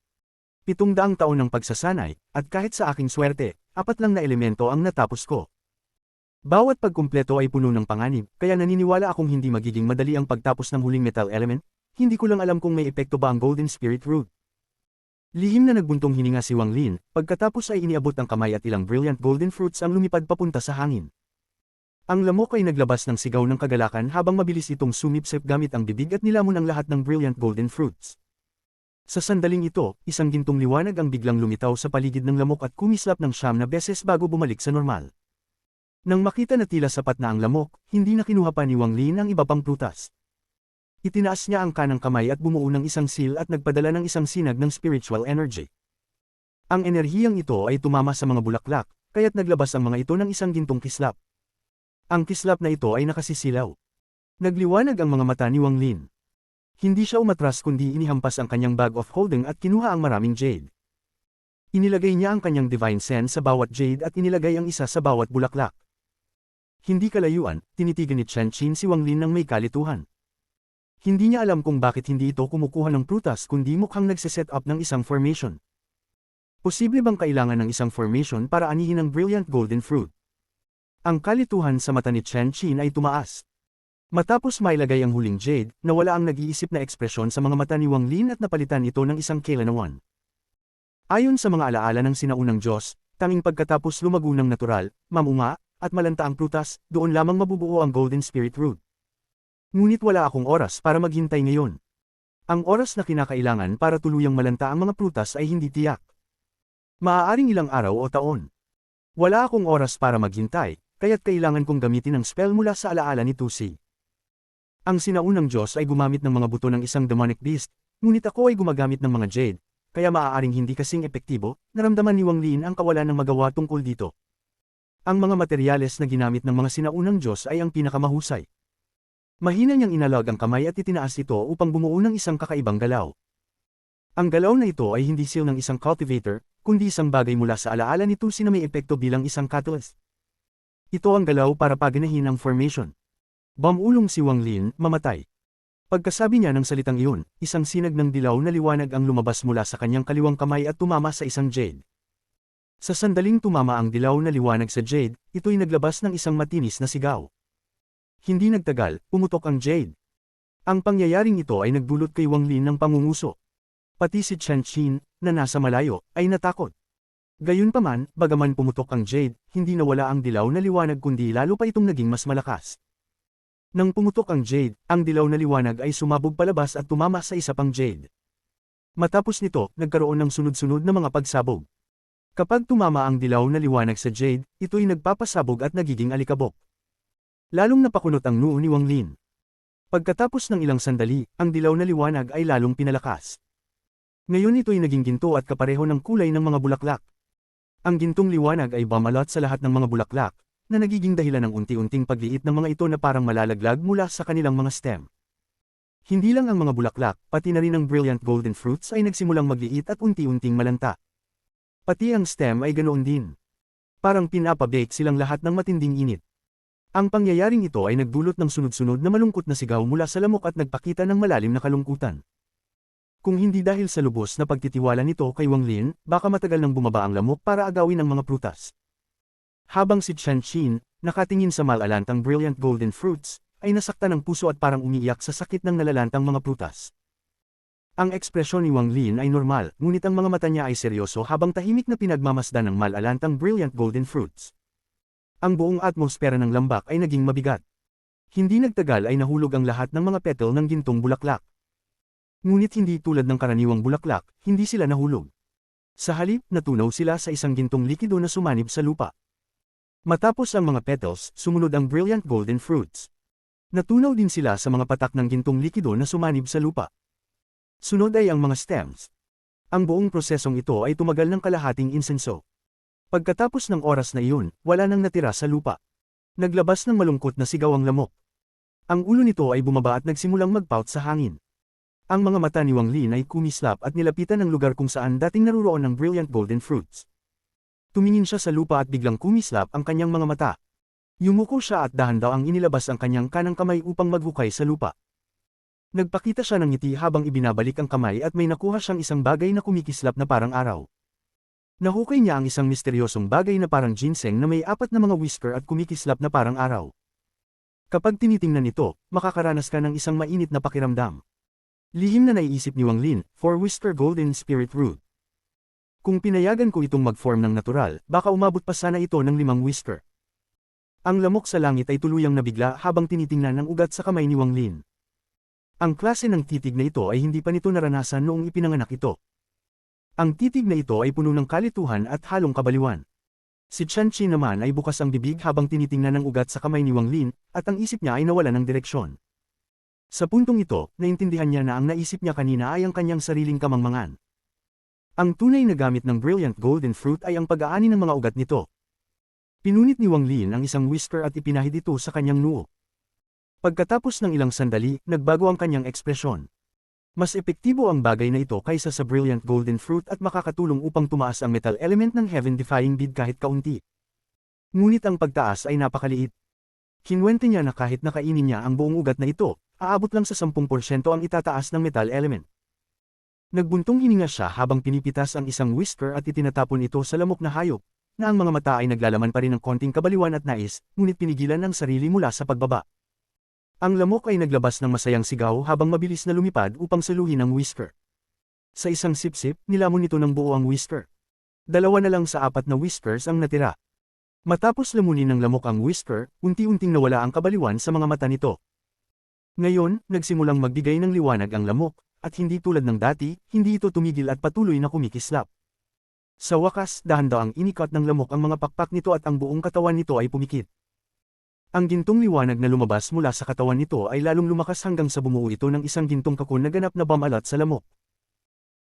700 taon ng pagsasanay, at kahit sa aking swerte, 4 lang na elemento ang natapos ko. Bawat pagkumpleto ay puno ng panganib, kaya naniniwala akong hindi magiging madali ang pagtapos ng huling metal element, hindi ko lang alam kung may epekto ba ang Golden Spirit Root. Lihim na nagbuntong hininga si Wang Lin, pagkatapos ay iniabot ang kamay at ilang brilliant golden fruits ang lumipad papunta sa hangin. Ang lamok ay naglabas ng sigaw ng kagalakan habang mabilis itong sumipsip gamit ang bibig at nilamon ang lahat ng brilliant golden fruits. Sa sandaling ito, isang gintong liwanag ang biglang lumitaw sa paligid ng lamok at kumislap ng 9 na beses bago bumalik sa normal. Nang makita na tila sapat na ang lamok, hindi na kinuha pa ni Wang Lin ang iba pang prutas. Itinaas niya ang kanang kamay at bumuo ng isang seal at nagpadala ng isang sinag ng spiritual energy. Ang enerhiyang ito ay tumama sa mga bulaklak, kaya't naglabas ang mga ito ng isang gintong kislap. Ang kislap na ito ay nakasisilaw. Nagliwanag ang mga mata ni Wang Lin. Hindi siya umatras kundi inihampas ang kanyang bag of holding at kinuha ang maraming jade. Inilagay niya ang kanyang divine sense sa bawat jade at inilagay ang isa sa bawat bulaklak. Hindi kalayuan, tinitigan ni Chen Qin si Wang Lin ng may kalituhan. Hindi niya alam kung bakit hindi ito kumukuha ng prutas kundi mukhang nagsiset up ng isang formation. Posible bang kailangan ng isang formation para anihin ang brilliant golden fruit? Ang kalituhan sa mata ni Chen Qin ay tumaas. Matapos mailagay ang huling jade, nawala ang nag-iisip na ekspresyon sa mga mata ni Wang Lin at napalitan ito ng isang kailanawan. Ayon sa mga alaala ng sinaunang Diyos, tanging pagkatapos lumago ng natural, mamunga, at malanta ang prutas, doon lamang mabubuo ang golden spirit root. Ngunit wala akong oras para maghintay ngayon. Ang oras na kinakailangan para tuluyang malanta ang mga prutas ay hindi tiyak. Maaaring ilang araw o taon. Wala akong oras para maghintay, kaya't kailangan kong gamitin ang spell mula sa alaala ni Tusi. Ang sinaunang Diyos ay gumamit ng mga buto ng isang demonic beast, ngunit ako ay gumagamit ng mga jade, kaya maaaring hindi kasing epektibo. Naramdaman ni Wang Lin ang kawalan ng magawa tungkol dito. Ang mga materyales na ginamit ng mga sinaunang Diyos ay ang pinakamahusay. Mahina niyang inalag ang kamay at itinaas ito upang bumuo ng isang kakaibang galaw. Ang galaw na ito ay hindi seal ng isang cultivator, kundi isang bagay mula sa alaala ni Tusi na may epekto bilang isang catalyst. Ito ang galaw para paganahin ang formation. Bumulong si Wang Lin, mamatay. Pagkasabi niya ng salitang iyon, isang sinag ng dilaw na liwanag ang lumabas mula sa kanyang kaliwang kamay at tumama sa isang jade. Sa sandaling tumama ang dilaw na liwanag sa jade, ito'y naglabas ng isang matinis na sigaw. Hindi nagtagal, pumutok ang jade. Ang pangyayaring ito ay nagdulot kay Wang Lin ng pangunguso. Pati si Chen Qin, na nasa malayo, ay natakot. Gayunpaman, bagaman pumutok ang jade, hindi nawala ang dilaw na liwanag kundi lalo pa itong naging mas malakas. Nang pumutok ang jade, ang dilaw na liwanag ay sumabog palabas at tumama sa isa pang jade. Matapos nito, nagkaroon ng sunod-sunod na mga pagsabog. Kapag tumama ang dilaw na liwanag sa jade, ito'y nagpapasabog at nagiging alikabok. Lalong napakunot ang noo ni Wang Lin. Pagkatapos ng ilang sandali, ang dilaw na liwanag ay lalong pinalakas. Ngayon ito'y naging ginto at kapareho ng kulay ng mga bulaklak. Ang gintong liwanag ay bumalot sa lahat ng mga bulaklak, na nagiging dahilan ng unti-unting pagliit ng mga ito na parang malalaglag mula sa kanilang mga stem. Hindi lang ang mga bulaklak, pati na rin ang brilliant golden fruits ay nagsimulang magliit at unti-unting malanta. Pati ang stem ay ganoon din. Parang pinapabake silang lahat ng matinding init. Ang pangyayaring ito ay nagdulot ng sunod-sunod na malungkot na sigaw mula sa lamok at nagpakita ng malalim na kalungkutan. Kung hindi dahil sa lubos na pagtitiwala nito kay Wang Lin, baka matagal nang bumaba ang lamok para agawin ang mga prutas. Habang si Chen Xin, nakatingin sa malalantang brilliant golden fruits, ay nasaktan ng puso at parang umiiyak sa sakit ng nalalantang mga prutas. Ang ekspresyon ni Wang Lin ay normal, ngunit ang mga mata niya ay seryoso habang tahimik na pinagmamasdan ng malalantang brilliant golden fruits. Ang buong atmosfera ng lambak ay naging mabigat. Hindi nagtagal ay nahulog ang lahat ng mga petal ng gintong bulaklak. Ngunit hindi tulad ng karaniwang bulaklak, hindi sila nahulog. Sa halip, natunaw sila sa isang gintong likido na sumanib sa lupa. Matapos ang mga petals, sumunod ang brilliant golden fruits. Natunaw din sila sa mga patak ng gintong likido na sumanib sa lupa. Sunod ay ang mga stems. Ang buong prosesong ito ay tumagal ng kalahating insenso. Pagkatapos ng oras na iyon, wala nang natira sa lupa. Naglabas ng malungkot na sigaw ang lamok. Ang ulo nito ay bumaba at nagsimulang magpout sa hangin. Ang mga mata ni Wang Lin ay kumislap at nilapitan ng lugar kung saan dating naruroon ng brilliant golden fruits. Tumingin siya sa lupa at biglang kumislap ang kanyang mga mata. Yumuko siya at dahan-dahang inilabas ang kanyang kanang kamay upang maghukay sa lupa. Nagpakita siya ng ngiti habang ibinabalik ang kamay at may nakuha siyang isang bagay na kumikislap na parang araw. Nahukay niya ang isang misteryosong bagay na parang ginseng na may 4 na mga whisker at kumikislap na parang araw. Kapag tinitingnan ito, makakaranas ka ng isang mainit na pakiramdam. Lihim na naiisip ni Wang Lin, 4 whisker golden spirit root. Kung pinayagan ko itong mag-form ng natural, baka umabot pa sana ito ng 5 whisker. Ang lamok sa langit ay tuluyang nabigla habang tinitingnan ng ugat sa kamay ni Wang Lin. Ang klase ng titig na ito ay hindi pa nito naranasan noong ipinanganak ito. Ang titig na ito ay puno ng kalituhan at halong kabaliwan. Si Chen Qi naman ay bukas ang bibig habang tinitingnan ng ugat sa kamay ni Wang Lin, at ang isip niya ay nawala ng direksyon. Sa puntong ito, naintindihan niya na ang naisip niya kanina ay ang kanyang sariling kamangmangan. Ang tunay na gamit ng brilliant golden fruit ay ang pag-aani ng mga ugat nito. Pinunit ni Wang Lin ang isang whisker at ipinahid ito sa kanyang noo. Pagkatapos ng ilang sandali, nagbago ang kanyang ekspresyon. Mas epektibo ang bagay na ito kaysa sa brilliant golden fruit at makakatulong upang tumaas ang metal element ng heaven-defying bid kahit kaunti. Ngunit ang pagtaas ay napakaliit. Kinwente niya na kahit nakainin niya ang buong ugat na ito, aabot lang sa 10% ang itataas ng metal element. Nagbuntong hininga siya habang pinipitas ang isang whisker at itinatapon ito sa lamok na hayop, na ang mga mata ay naglalaman pa rin ng konting kabaliwan at nais, ngunit pinigilan ang sarili mula sa pagbaba. Ang lamok ay naglabas ng masayang sigaw habang mabilis na lumipad upang saluhin ang whisker. Sa isang sip-sip, nilamon nito ng buo ang whisker. 2 na lang sa 4 na whiskers ang natira. Matapos lamunin ng lamok ang whisker, unti-unting nawala ang kabaliwan sa mga mata nito. Ngayon, nagsimulang magbigay ng liwanag ang lamok, at hindi tulad ng dati, hindi ito tumigil at patuloy na kumikislap. Sa wakas, dahan-dahang inikat ng lamok ang mga pakpak nito at ang buong katawan nito ay pumikit. Ang gintong liwanag na lumabas mula sa katawan nito ay lalong lumakas hanggang sa bumuo ito ng isang gintong kakon na ganap na bumalot sa lamok.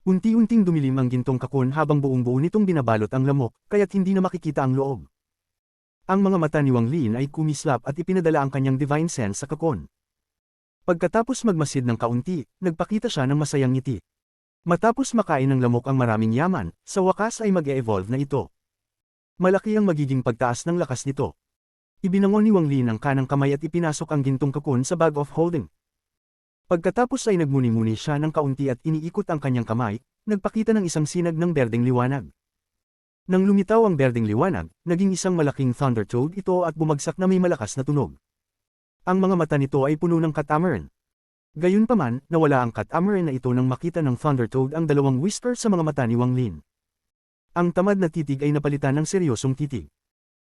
Unti-unting dumilim ang gintong kakon habang buong-buo nitong binabalot ang lamok, kaya't hindi na makikita ang loob. Ang mga mata ni Wang Lin ay kumislap at ipinadala ang kanyang divine sense sa kakon. Pagkatapos magmasid ng kaunti, nagpakita siya ng masayang ngiti. Matapos makain ng lamok ang maraming yaman, sa wakas ay mag-e-evolve na ito. Malaki ang magiging pagtaas ng lakas nito. Ibinangon ni Wang Lin ang kanang kamay at ipinasok ang gintong kakon sa bag of holding. Pagkatapos ay nagmuni-muni siya ng kaunti at iniikot ang kanyang kamay, nagpakita ng isang sinag ng berdeng liwanag. Nang lumitaw ang berdeng liwanag, naging isang malaking thunder toad ito at bumagsak na may malakas na tunog. Ang mga mata nito ay puno ng catamaran. Gayunpaman, nawala ang catamaran na ito nang makita ng thunder toad ang 2 whisker sa mga mata ni Wang Lin. Ang tamad na titig ay napalitan ng seryosong titig.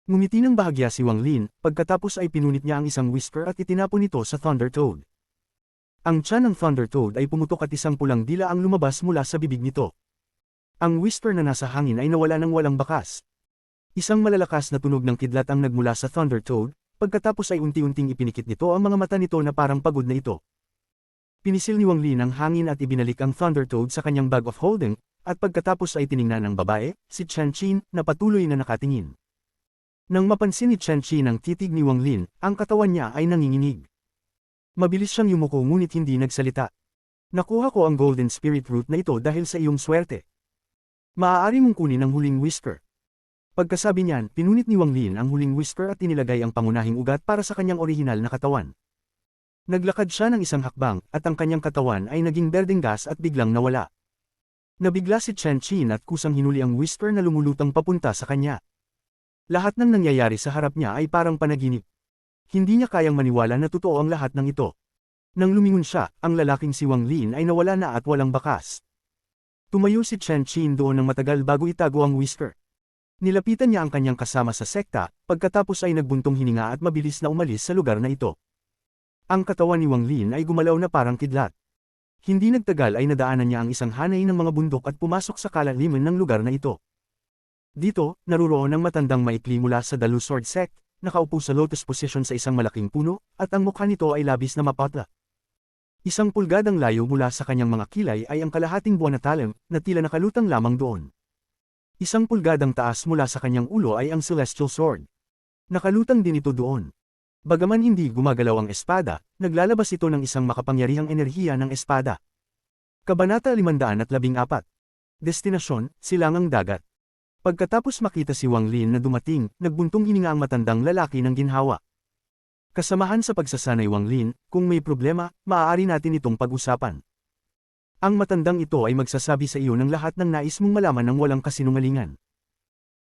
Ngumiti ng bahagya si Wang Lin, pagkatapos ay pinunit niya ang isang whisker at itinapon ito sa thunder toad. Ang tiyan ng Thunder Toad ay pumutok at isang pulang dila ang lumabas mula sa bibig nito. Ang whisper na nasa hangin ay nawala ng walang bakas. Isang malalakas na tunog ng kidlat ang nagmula sa Thunder Toad, pagkatapos ay unti-unting ipinikit nito ang mga mata nito na parang pagod na ito. Pinisil ni Wang Lin ang hangin at ibinalik ang Thunder Toad sa kanyang bag of holding, at pagkatapos ay tiningnan ng babae, si Chen Qin, na patuloy na nakatingin. Nang mapansin ni Chen Qin ang titig ni Wang Lin, ang katawan niya ay nanginginig. Mabilis siyang yumuko ngunit hindi nagsalita. Nakuha ko ang Golden Spirit Root na ito dahil sa iyong swerte. Maaari mong kunin ang huling whisper. Pagkasabi niyan, pinunit ni Wang Lin ang huling whisper at inilagay ang pangunahing ugat para sa kanyang orihinal na katawan. Naglakad siya ng isang hakbang, at ang kanyang katawan ay naging berdeng gas at biglang nawala. Nabigla si Chen Qin at kusang hinuli ang whisper na lumulutang papunta sa kanya. Lahat ng nangyayari sa harap niya ay parang panaginip. Hindi niya kayang maniwala na totoo ang lahat ng ito. Nang lumingon siya, ang lalaking si Wang Lin ay nawala na at walang bakas. Tumayo si Chen Qin doon ng matagal bago itago ang whisper. Nilapitan niya ang kanyang kasama sa sekta, pagkatapos ay nagbuntong hininga at mabilis na umalis sa lugar na ito. Ang katawan ni Wang Lin ay gumalaw na parang kidlat. Hindi nagtagal ay nadaanan niya ang isang hanay ng mga bundok at pumasok sa kalaliman ng lugar na ito. Dito, naruroon ang matandang maikli mula sa Dalu Sword Sect, nakaupo sa lotus position sa isang malaking puno, at ang mukha nito ay labis na mapatla. Isang pulgadang layo mula sa kanyang mga kilay ay ang kalahating buwan na talem, na tila nakalutang lamang doon. Isang pulgadang taas mula sa kanyang ulo ay ang Celestial Sword. Nakalutang din ito doon. Bagaman hindi gumagalaw ang espada, naglalabas ito ng isang makapangyarihang enerhiya ng espada. Kabanata 514. Destinasyon, Silangang Dagat. Pagkatapos makita si Wang Lin na dumating, nagbuntong hininga ang matandang lalaki ng ginhawa. Kasamahan sa pagsasanay Wang Lin, kung may problema, maaari natin itong pag-usapan. Ang matandang ito ay magsasabi sa iyo ng lahat ng nais mong malaman ng walang kasinungalingan.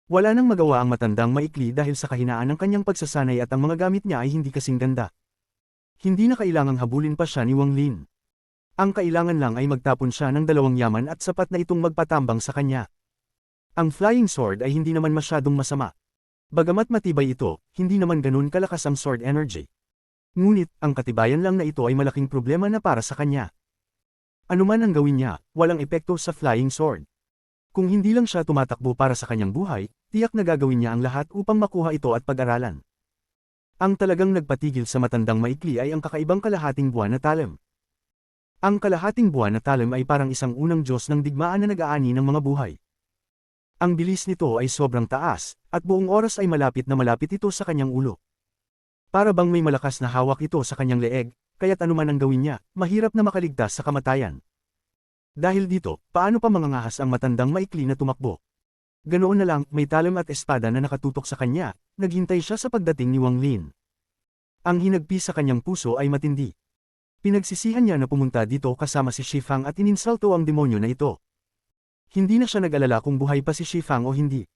Wala nang magawa ang matandang maikli dahil sa kahinaan ng kanyang pagsasanay at ang mga gamit niya ay hindi kasing ganda. Hindi na kailangang habulin pa siya ni Wang Lin. Ang kailangan lang ay magtapon siya ng 2 yaman at sapat na itong magpatambang sa kanya. Ang flying sword ay hindi naman masyadong masama. Bagamat matibay ito, hindi naman ganun kalakas ang sword energy. Ngunit, ang katibayan lang na ito ay malaking problema na para sa kanya. Ano man ang gawin niya, walang epekto sa flying sword. Kung hindi lang siya tumatakbo para sa kanyang buhay, tiyak na gagawin niya ang lahat upang makuha ito at pag-aralan. Ang talagang nagpatigil sa matandang maikli ay ang kakaibang kalahating buwan na talem. Ang kalahating buwan na talem ay parang isang unang Diyos ng digmaan na nag-aani ng mga buhay. Ang bilis nito ay sobrang taas, at buong oras ay malapit na malapit ito sa kanyang ulo. Para bang may malakas na hawak ito sa kanyang leeg, kaya't anuman ang gawin niya, mahirap na makaligtas sa kamatayan. Dahil dito, paano pa mangangahas ang matandang maikli na tumakbo? Ganoon na lang, may talem at espada na nakatutok sa kanya, naghintay siya sa pagdating ni Wang Lin. Ang hinagpi sa kanyang puso ay matindi. Pinagsisihan niya na pumunta dito kasama si Shifang at ininsulto ang demonyo na ito. Hindi na siya nag-alala kung buhay pa si Shifang o hindi.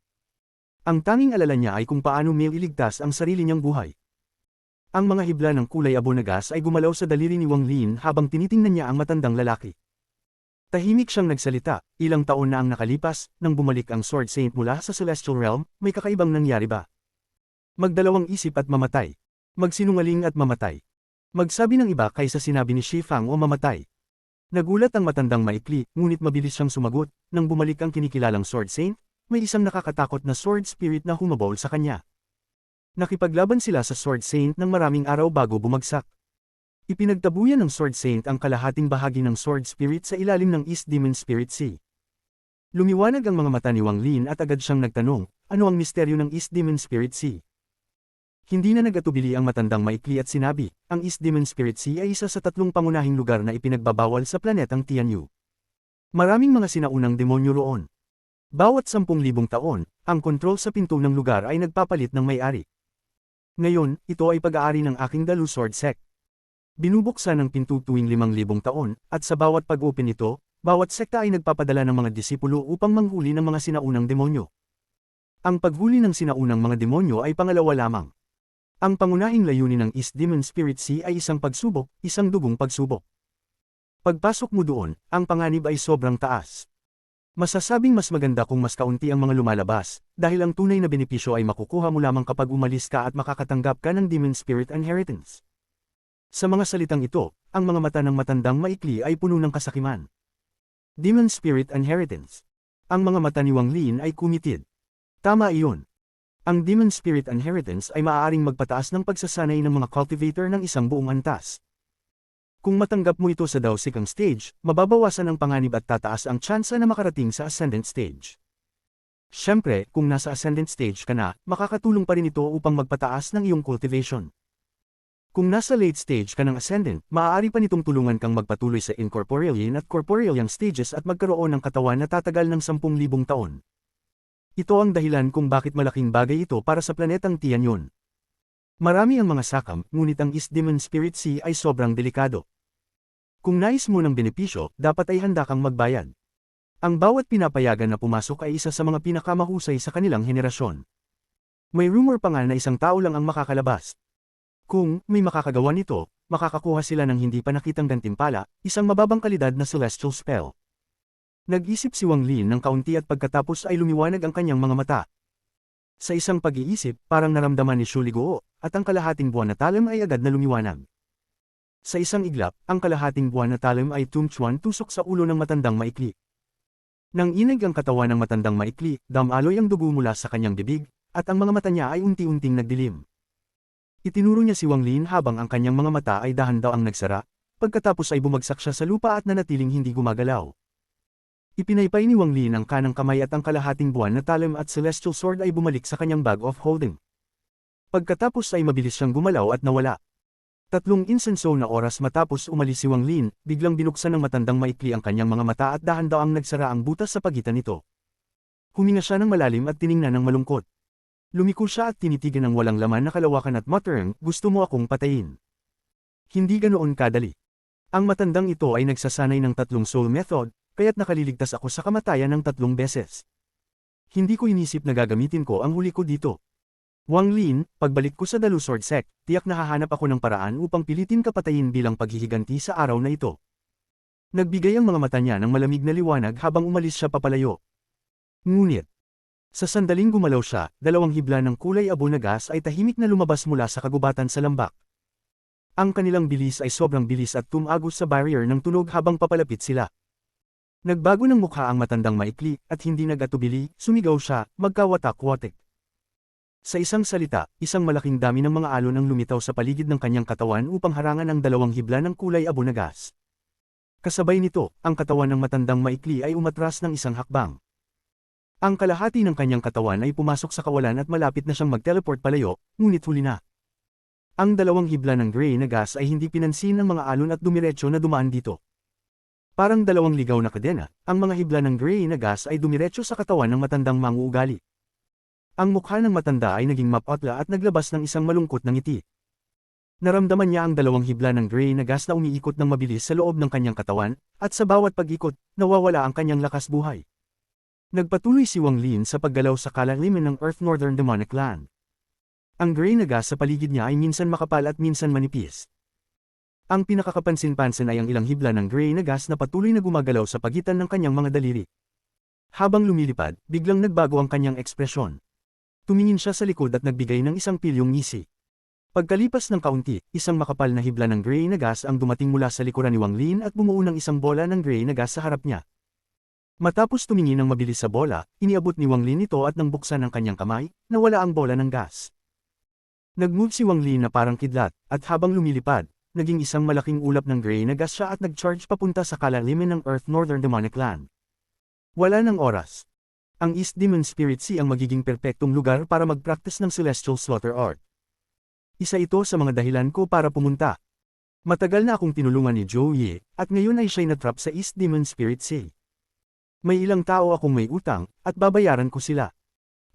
Ang tanging alala niya ay kung paano may iligtas ang sarili niyang buhay. Ang mga hibla ng kulay abo na gas ay gumalaw sa daliri ni Wang Lin habang tinitingnan niya ang matandang lalaki. Tahimik siyang nagsalita, ilang taon na ang nakalipas, nang bumalik ang Sword Saint mula sa Celestial Realm, may kakaibang nangyari ba? Magdalawang isip at mamatay. Magsinungaling at mamatay. Magsabi ng iba kaysa sinabi ni Shifang o mamatay. Nagulat ang matandang maikli, ngunit mabilis siyang sumagot, nang bumalik ang kinikilalang Sword Saint, may isang nakakatakot na Sword Spirit na humabol sa kanya. Nakipaglaban sila sa Sword Saint ng maraming araw bago bumagsak. Ipinagtabuyan ng Sword Saint ang kalahating bahagi ng Sword Spirit sa ilalim ng East Demon Spirit Sea. Lumiwanag ang mga mata ni Wang Lin at agad siyang nagtanong, ano ang misteryo ng East Demon Spirit Sea? Hindi na nagatubili ang matandang maikli at sinabi, ang East Demon Spirit Sea ay isa sa 3 pangunahing lugar na ipinagbabawal sa planetang Tianyu. Maraming mga sinaunang demonyo roon. Bawat 10,000 taon, ang kontrol sa pinto ng lugar ay nagpapalit ng may-ari. Ngayon, ito ay pag-aari ng aking Dalu Sword Sect. Binubuksan ng pinto tuwing 5,000 taon, at sa bawat pag-open nito, bawat sekta ay nagpapadala ng mga disipulo upang manghuli ng mga sinaunang demonyo. Ang paghuli ng sinaunang mga demonyo ay pangalawa lamang. Ang pangunahing layunin ng East Demon Spirit Sea ay isang pagsubok, isang dugong pagsubok. Pagpasok mo doon, ang panganib ay sobrang taas. Masasabing mas maganda kung mas kaunti ang mga lumalabas, dahil ang tunay na benepisyo ay makukuha mo lamang kapag umalis ka at makakatanggap ka ng Demon Spirit Inheritance. Sa mga salitang ito, ang mga mata ng matandang maikli ay puno ng kasakiman. Demon Spirit Inheritance. Ang mga mata ni Wang Lin ay kumitid. Tama iyon. Ang Demon Spirit Inheritance ay maaaring magpataas ng pagsasanay ng mga cultivator ng isang buong antas. Kung matanggap mo ito sa Daosikang stage, mababawasan ang panganib at tataas ang tsansa na makarating sa Ascendant stage. Siyempre, kung nasa Ascendant stage ka na, makakatulong pa rin ito upang magpataas ng iyong cultivation. Kung nasa late stage ka ng Ascendant, maaari pa nitong tulungan kang magpatuloy sa Incorporeal Yin at Corporeal Yang stages at magkaroon ng katawan na tatagal ng 10,000 taon. Ito ang dahilan kung bakit malaking bagay ito para sa planetang Tianyon. Marami ang mga sakam, ngunit ang East Demon Spirit Sea ay sobrang delikado. Kung nais mo ng benepisyo, dapat ay handa kang magbayad. Ang bawat pinapayagan na pumasok ay isa sa mga pinakamahusay sa kanilang henerasyon. May rumor pa nga na isang tao lang ang makakalabas. Kung may makakagawa nito, makakakuha sila ng hindi pa nakitang gantimpala, isang mababang kalidad na celestial spell. Nag-isip si Wang Lin ng kaunti at pagkatapos ay lumiwanag ang kanyang mga mata. Sa isang pag-iisip, parang naramdaman ni Shu Liguo, at ang kalahating buwan na talim ay agad na lumiwanag. Sa isang iglap, ang kalahating buwan na talim ay tumchuan tusok sa ulo ng matandang maikli. Nang inig ang katawan ng matandang maikli, damaloy ang dugo mula sa kanyang bibig, at ang mga mata niya ay unti-unting nagdilim. Itinuro niya si Wang Lin habang ang kanyang mga mata ay dahan-daang nagsara, pagkatapos ay bumagsak siya sa lupa at nanatiling hindi gumagalaw. Ipinaypay ni Wang Lin ang kanang kamay at ang kalahating buwan na talim at celestial sword ay bumalik sa kanyang bag of holding. Pagkatapos ay mabilis siyang gumalaw at nawala. 3 insenso na oras matapos umalis si Wang Lin, biglang binuksan ng matandang maikli ang kanyang mga mata at dahan-daang nagsara ang butas sa pagitan nito. Huminga siya ng malalim at tiningnan ng malungkot. Lumiko siya at tinitigan ng walang laman na kalawakan at muttering, "Gusto mo akong patayin?" Hindi ganoon kadali. Ang matandang ito ay nagsasanay ng 3 soul method, kaya't nakaliligtas ako sa kamatayan ng 3 beses. Hindi ko inisip na gagamitin ko ang huli ko dito. Wang Lin, pagbalik ko sa Dalusword Sect, tiyak na hahanap ako ng paraan upang pilitin ka patayin bilang paghihiganti sa araw na ito. Nagbigay ang mga mata niya ng malamig na liwanag habang umalis siya papalayo. Ngunit, sa sandaling gumalaw siya, 2 hibla ng kulay abo na gas ay tahimik na lumabas mula sa kagubatan sa lambak. Ang kanilang bilis ay sobrang bilis at tumagos sa barrier ng tunog habang papalapit sila. Nagbago ng mukha ang matandang maikli, at hindi nag-atubili, sumigaw siya, magkawatak-watik. Sa isang salita, isang malaking dami ng mga alon ang lumitaw sa paligid ng kanyang katawan upang harangan ang 2 hibla ng kulay abo na gas. Kasabay nito, ang katawan ng matandang maikli ay umatras ng isang hakbang. Ang kalahati ng kanyang katawan ay pumasok sa kawalan at malapit na siyang mag-teleport palayo, ngunit huli na. Ang 2 hibla ng gray na gas ay hindi pinansin ng mga alon at dumiretso na dumaan dito. Parang 2 ligaw na kadena, ang mga hibla ng gray na gas ay dumiretso sa katawan ng matandang manguugali. Ang mukha ng matanda ay naging mapotla at naglabas ng isang malungkot na ngiti. Naramdaman niya ang 2 hibla ng gray na gas na umiikot ng mabilis sa loob ng kanyang katawan, at sa bawat pag-ikot, nawawala ang kanyang lakas buhay. Nagpatuloy si Wang Lin sa paggalaw sa kalaliman ng Earth Northern Demonic Land. Ang gray na gas sa paligid niya ay minsan makapal at minsan manipis. Ang pinakakapansin-pansin ay ang ilang hibla ng gray na gas na patuloy na gumagalaw sa pagitan ng kanyang mga daliri. Habang lumilipad, biglang nagbago ang kanyang ekspresyon. Tumingin siya sa likod at nagbigay ng isang pilyong ngisi. Pagkalipas ng kaunti, isang makapal na hibla ng gray na gas ang dumating mula sa likuran ni Wang Lin at bumuo ng isang bola ng gray na gas sa harap niya. Matapos tumingin ng mabilis sa bola, iniabot ni Wang Lin ito at nang buksan ang kanyang kamay, nawala ang bola ng gas. Nag-move si Wang Lin na parang kidlat, at habang lumilipad, naging isang malaking ulap ng gray na gas siya at nag-charge papunta sa kalaliman ng Earth Northern Demonic Land. Wala ng oras. Ang East Demon Spirit Sea ang magiging perpektong lugar para mag-practice ng Celestial Slaughter Art. Isa ito sa mga dahilan ko para pumunta. Matagal na akong tinulungan ni Zhou Ye, at ngayon ay siya'y natrap sa East Demon Spirit Sea. May ilang tao akong may utang, at babayaran ko sila.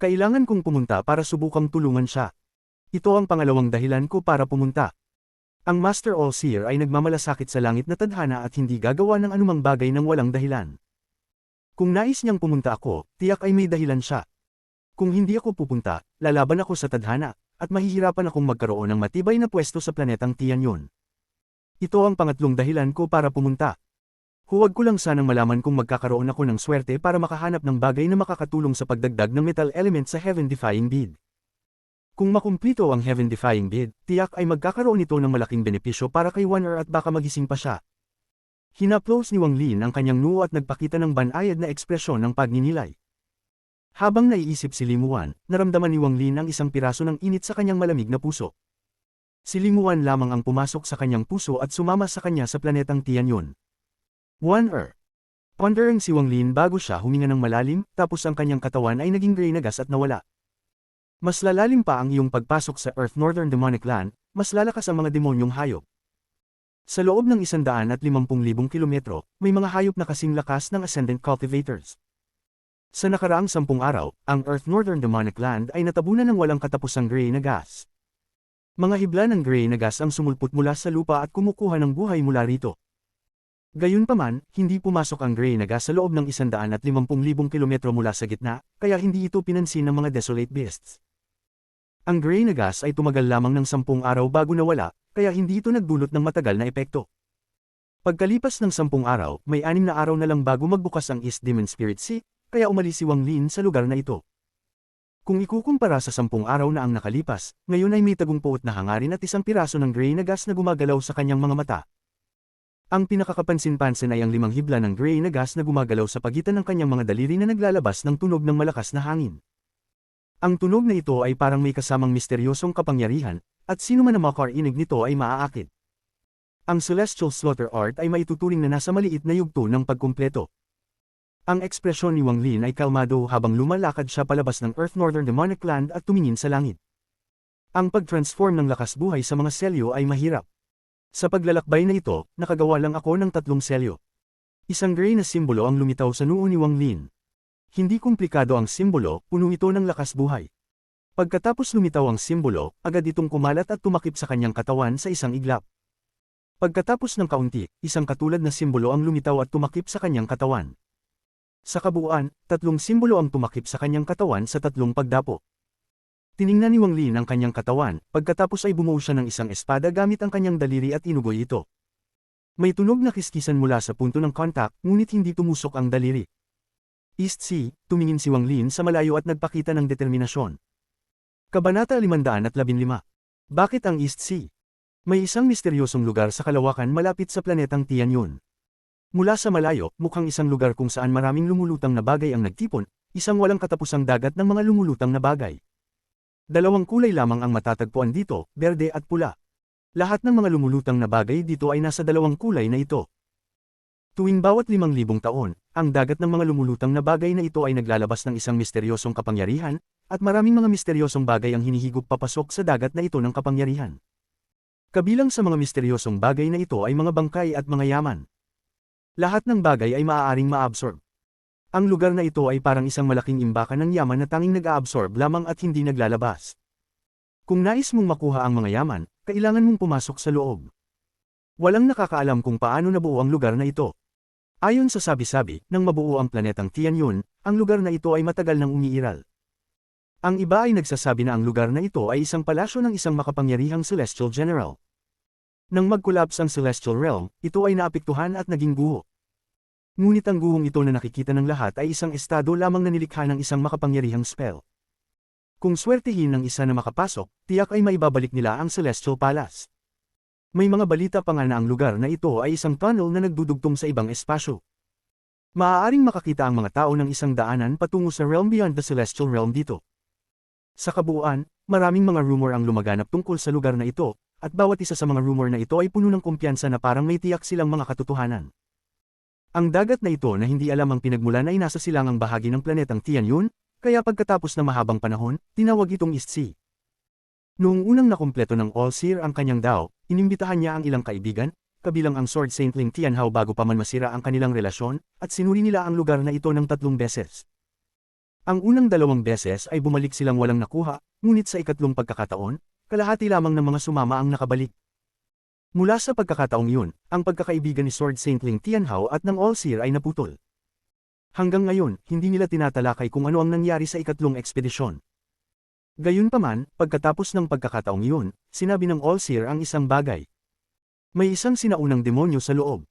Kailangan kong pumunta para subukang tulungan siya. Ito ang pangalawang dahilan ko para pumunta. Ang Master All-Seer ay nagmamalasakit sa langit na tadhana at hindi gagawa ng anumang bagay ng walang dahilan. Kung nais niyang pumunta ako, tiyak ay may dahilan siya. Kung hindi ako pupunta, lalaban ako sa tadhana, at mahihirapan akong magkaroon ng matibay na pwesto sa planetang Tianyon. Ito ang pangatlong dahilan ko para pumunta. Huwag ko lang sanang malaman kung magkakaroon ako ng swerte para makahanap ng bagay na makakatulong sa pagdagdag ng metal element sa heaven-defying bead. Kung makumplito ang heaven-defying bid, tiyak ay magkakaroon ito ng malaking benepisyo para kay Wan'er at baka magising pa siya. Hinaplos ni Wang Lin ang kanyang noo at nagpakita ng banayad na ekspresyon ng pagninilay. Habang naiisip si Linguan, naramdaman ni Wang Lin ang isang piraso ng init sa kanyang malamig na puso. Si Linguan lamang ang pumasok sa kanyang puso at sumama sa kanya sa planetang Tianyun. Wan'er. Pondering si Wang Lin bago siya huminga ng malalim, tapos ang kanyang katawan ay naging gray na gas at nawala. Mas lalalim pa ang iyong pagpasok sa Earth Northern Demonic Land, mas lalakas ang mga demonyong hayop. Sa loob ng 150,000 kilometro, may mga hayop na kasing lakas ng Ascendant Cultivators. Sa nakaraang 10 araw, ang Earth Northern Demonic Land ay natabunan ng walang katapusang gray na gas. Mga hibla ng gray na gas ang sumulpot mula sa lupa at kumukuha ng buhay mula rito. Gayunpaman, hindi pumasok ang gray na gas sa loob ng 150,000 kilometro mula sa gitna, kaya hindi ito pinansin ng mga desolate beasts. Ang gray na gas ay tumagal lamang ng 10 araw bago nawala, kaya hindi ito nagdulot ng matagal na epekto. Pagkalipas ng 10 araw, may 6 na araw na lang bago magbukas ang East Demon Spirit Sea, kaya umalis si Wang Lin sa lugar na ito. Kung ikukumpara sa 10 araw na ang nakalipas, ngayon ay may tagumpuot na hangarin at isang piraso ng gray na gas na gumagalaw sa kanyang mga mata. Ang pinakakapansin-pansin ay ang 5 hibla ng gray na gas na gumagalaw sa pagitan ng kanyang mga daliri na naglalabas ng tunog ng malakas na hangin. Ang tunog na ito ay parang may kasamang misteryosong kapangyarihan, at sino man ang makarinig nito ay maaakit. Ang Celestial Slaughter Art ay maituturing na nasa maliit na yugto ng pagkumpleto. Ang ekspresyon ni Wang Lin ay kalmado habang lumalakad siya palabas ng Earth Northern Demonic Land at tumingin sa langit. Ang pag-transform ng lakas buhay sa mga selyo ay mahirap. Sa paglalakbay na ito, nakagawa lang ako ng 3 selyo. Isang gray na simbolo ang lumitaw sa noo ni Wang Lin. Hindi komplikado ang simbolo, puno ito ng lakas buhay. Pagkatapos lumitaw ang simbolo, agad itong kumalat at tumakip sa kanyang katawan sa isang iglap. Pagkatapos ng kaunti, isang katulad na simbolo ang lumitaw at tumakip sa kanyang katawan. Sa kabuuan, 3 simbolo ang tumakip sa kanyang katawan sa 3 pagdapo. Tiningnan ni Wang Lin ang kanyang katawan, pagkatapos ay bumuo siya ng isang espada gamit ang kanyang daliri at inugoy ito. May tunog na kiskisan mula sa punto ng contact, ngunit hindi tumusok ang daliri. East Sea, tumingin si Wang Lin sa malayo at nagpakita ng determinasyon. Kabanata 515. Bakit ang East Sea? May isang misteryosong lugar sa kalawakan malapit sa planetang Tianyun. Mula sa malayo, mukhang isang lugar kung saan maraming lumulutang na bagay ang nagtipon, isang walang katapusang dagat ng mga lumulutang na bagay. 2 kulay lamang ang matatagpuan dito, berde at pula. Lahat ng mga lumulutang na bagay dito ay nasa 2 kulay na ito. Tuwing bawat 5,000 taon, ang dagat ng mga lumulutang na bagay na ito ay naglalabas ng isang misteryosong kapangyarihan, at maraming mga misteryosong bagay ang hinihigop papasok sa dagat na ito ng kapangyarihan. Kabilang sa mga misteryosong bagay na ito ay mga bangkay at mga yaman. Lahat ng bagay ay maaaring maabsorb. Ang lugar na ito ay parang isang malaking imbakan ng yaman na tanging nag-aabsorb lamang at hindi naglalabas. Kung nais mong makuha ang mga yaman, kailangan mong pumasok sa loob. Walang nakakaalam kung paano nabuo ang lugar na ito. Ayon sa sabi-sabi, nang mabuo ang planetang Tianyun, ang lugar na ito ay matagal nang umiiral. Ang iba ay nagsasabi na ang lugar na ito ay isang palasyo ng isang makapangyarihang Celestial General. Nang mag-collapse ang Celestial Realm, ito ay naapektuhan at naging guho. Ngunit ang guhong ito na nakikita ng lahat ay isang estado lamang na nilikha ng isang makapangyarihang spell. Kung swertihin ng isa na makapasok, tiyak ay maibabalik nila ang Celestial Palace. May mga balita pa nga na ang lugar na ito ay isang tunnel na nagdudugtong sa ibang espasyo. Maaaring makakita ang mga tao ng isang daanan patungo sa realm beyond the Celestial Realm dito. Sa kabuuan, maraming mga rumor ang lumaganap tungkol sa lugar na ito, at bawat isa sa mga rumor na ito ay puno ng kumpiyansa na parang may tiyak silang mga katotohanan. Ang dagat na ito na hindi alam ang pinagmulan ay nasa silangang bahagi ng planetang Tianyun, kaya pagkatapos ng mahabang panahon, tinawag itong East Sea. Noong unang nakumpleto ng All-Seer ang kanyang dao, inimbitahan niya ang ilang kaibigan, kabilang ang Sword Saintling Tianhao bago pa man masira ang kanilang relasyon, at sinuri nila ang lugar na ito ng 3 beses. Ang unang 2 beses ay bumalik silang walang nakuha, ngunit sa ikatlong pagkakataon, kalahati lamang ng mga sumama ang nakabalik. Mula sa pagkakataong iyon, ang pagkakaibigan ni Sword Saintling Tianhao at ng All-Seer ay naputol. Hanggang ngayon, hindi nila tinatalakay kung ano ang nangyari sa ikatlong ekspedisyon. Gayunpaman, pagkatapos ng pagkakataong iyon, sinabi ng All-Seer ang isang bagay. May isang sinaunang demonyo sa loob.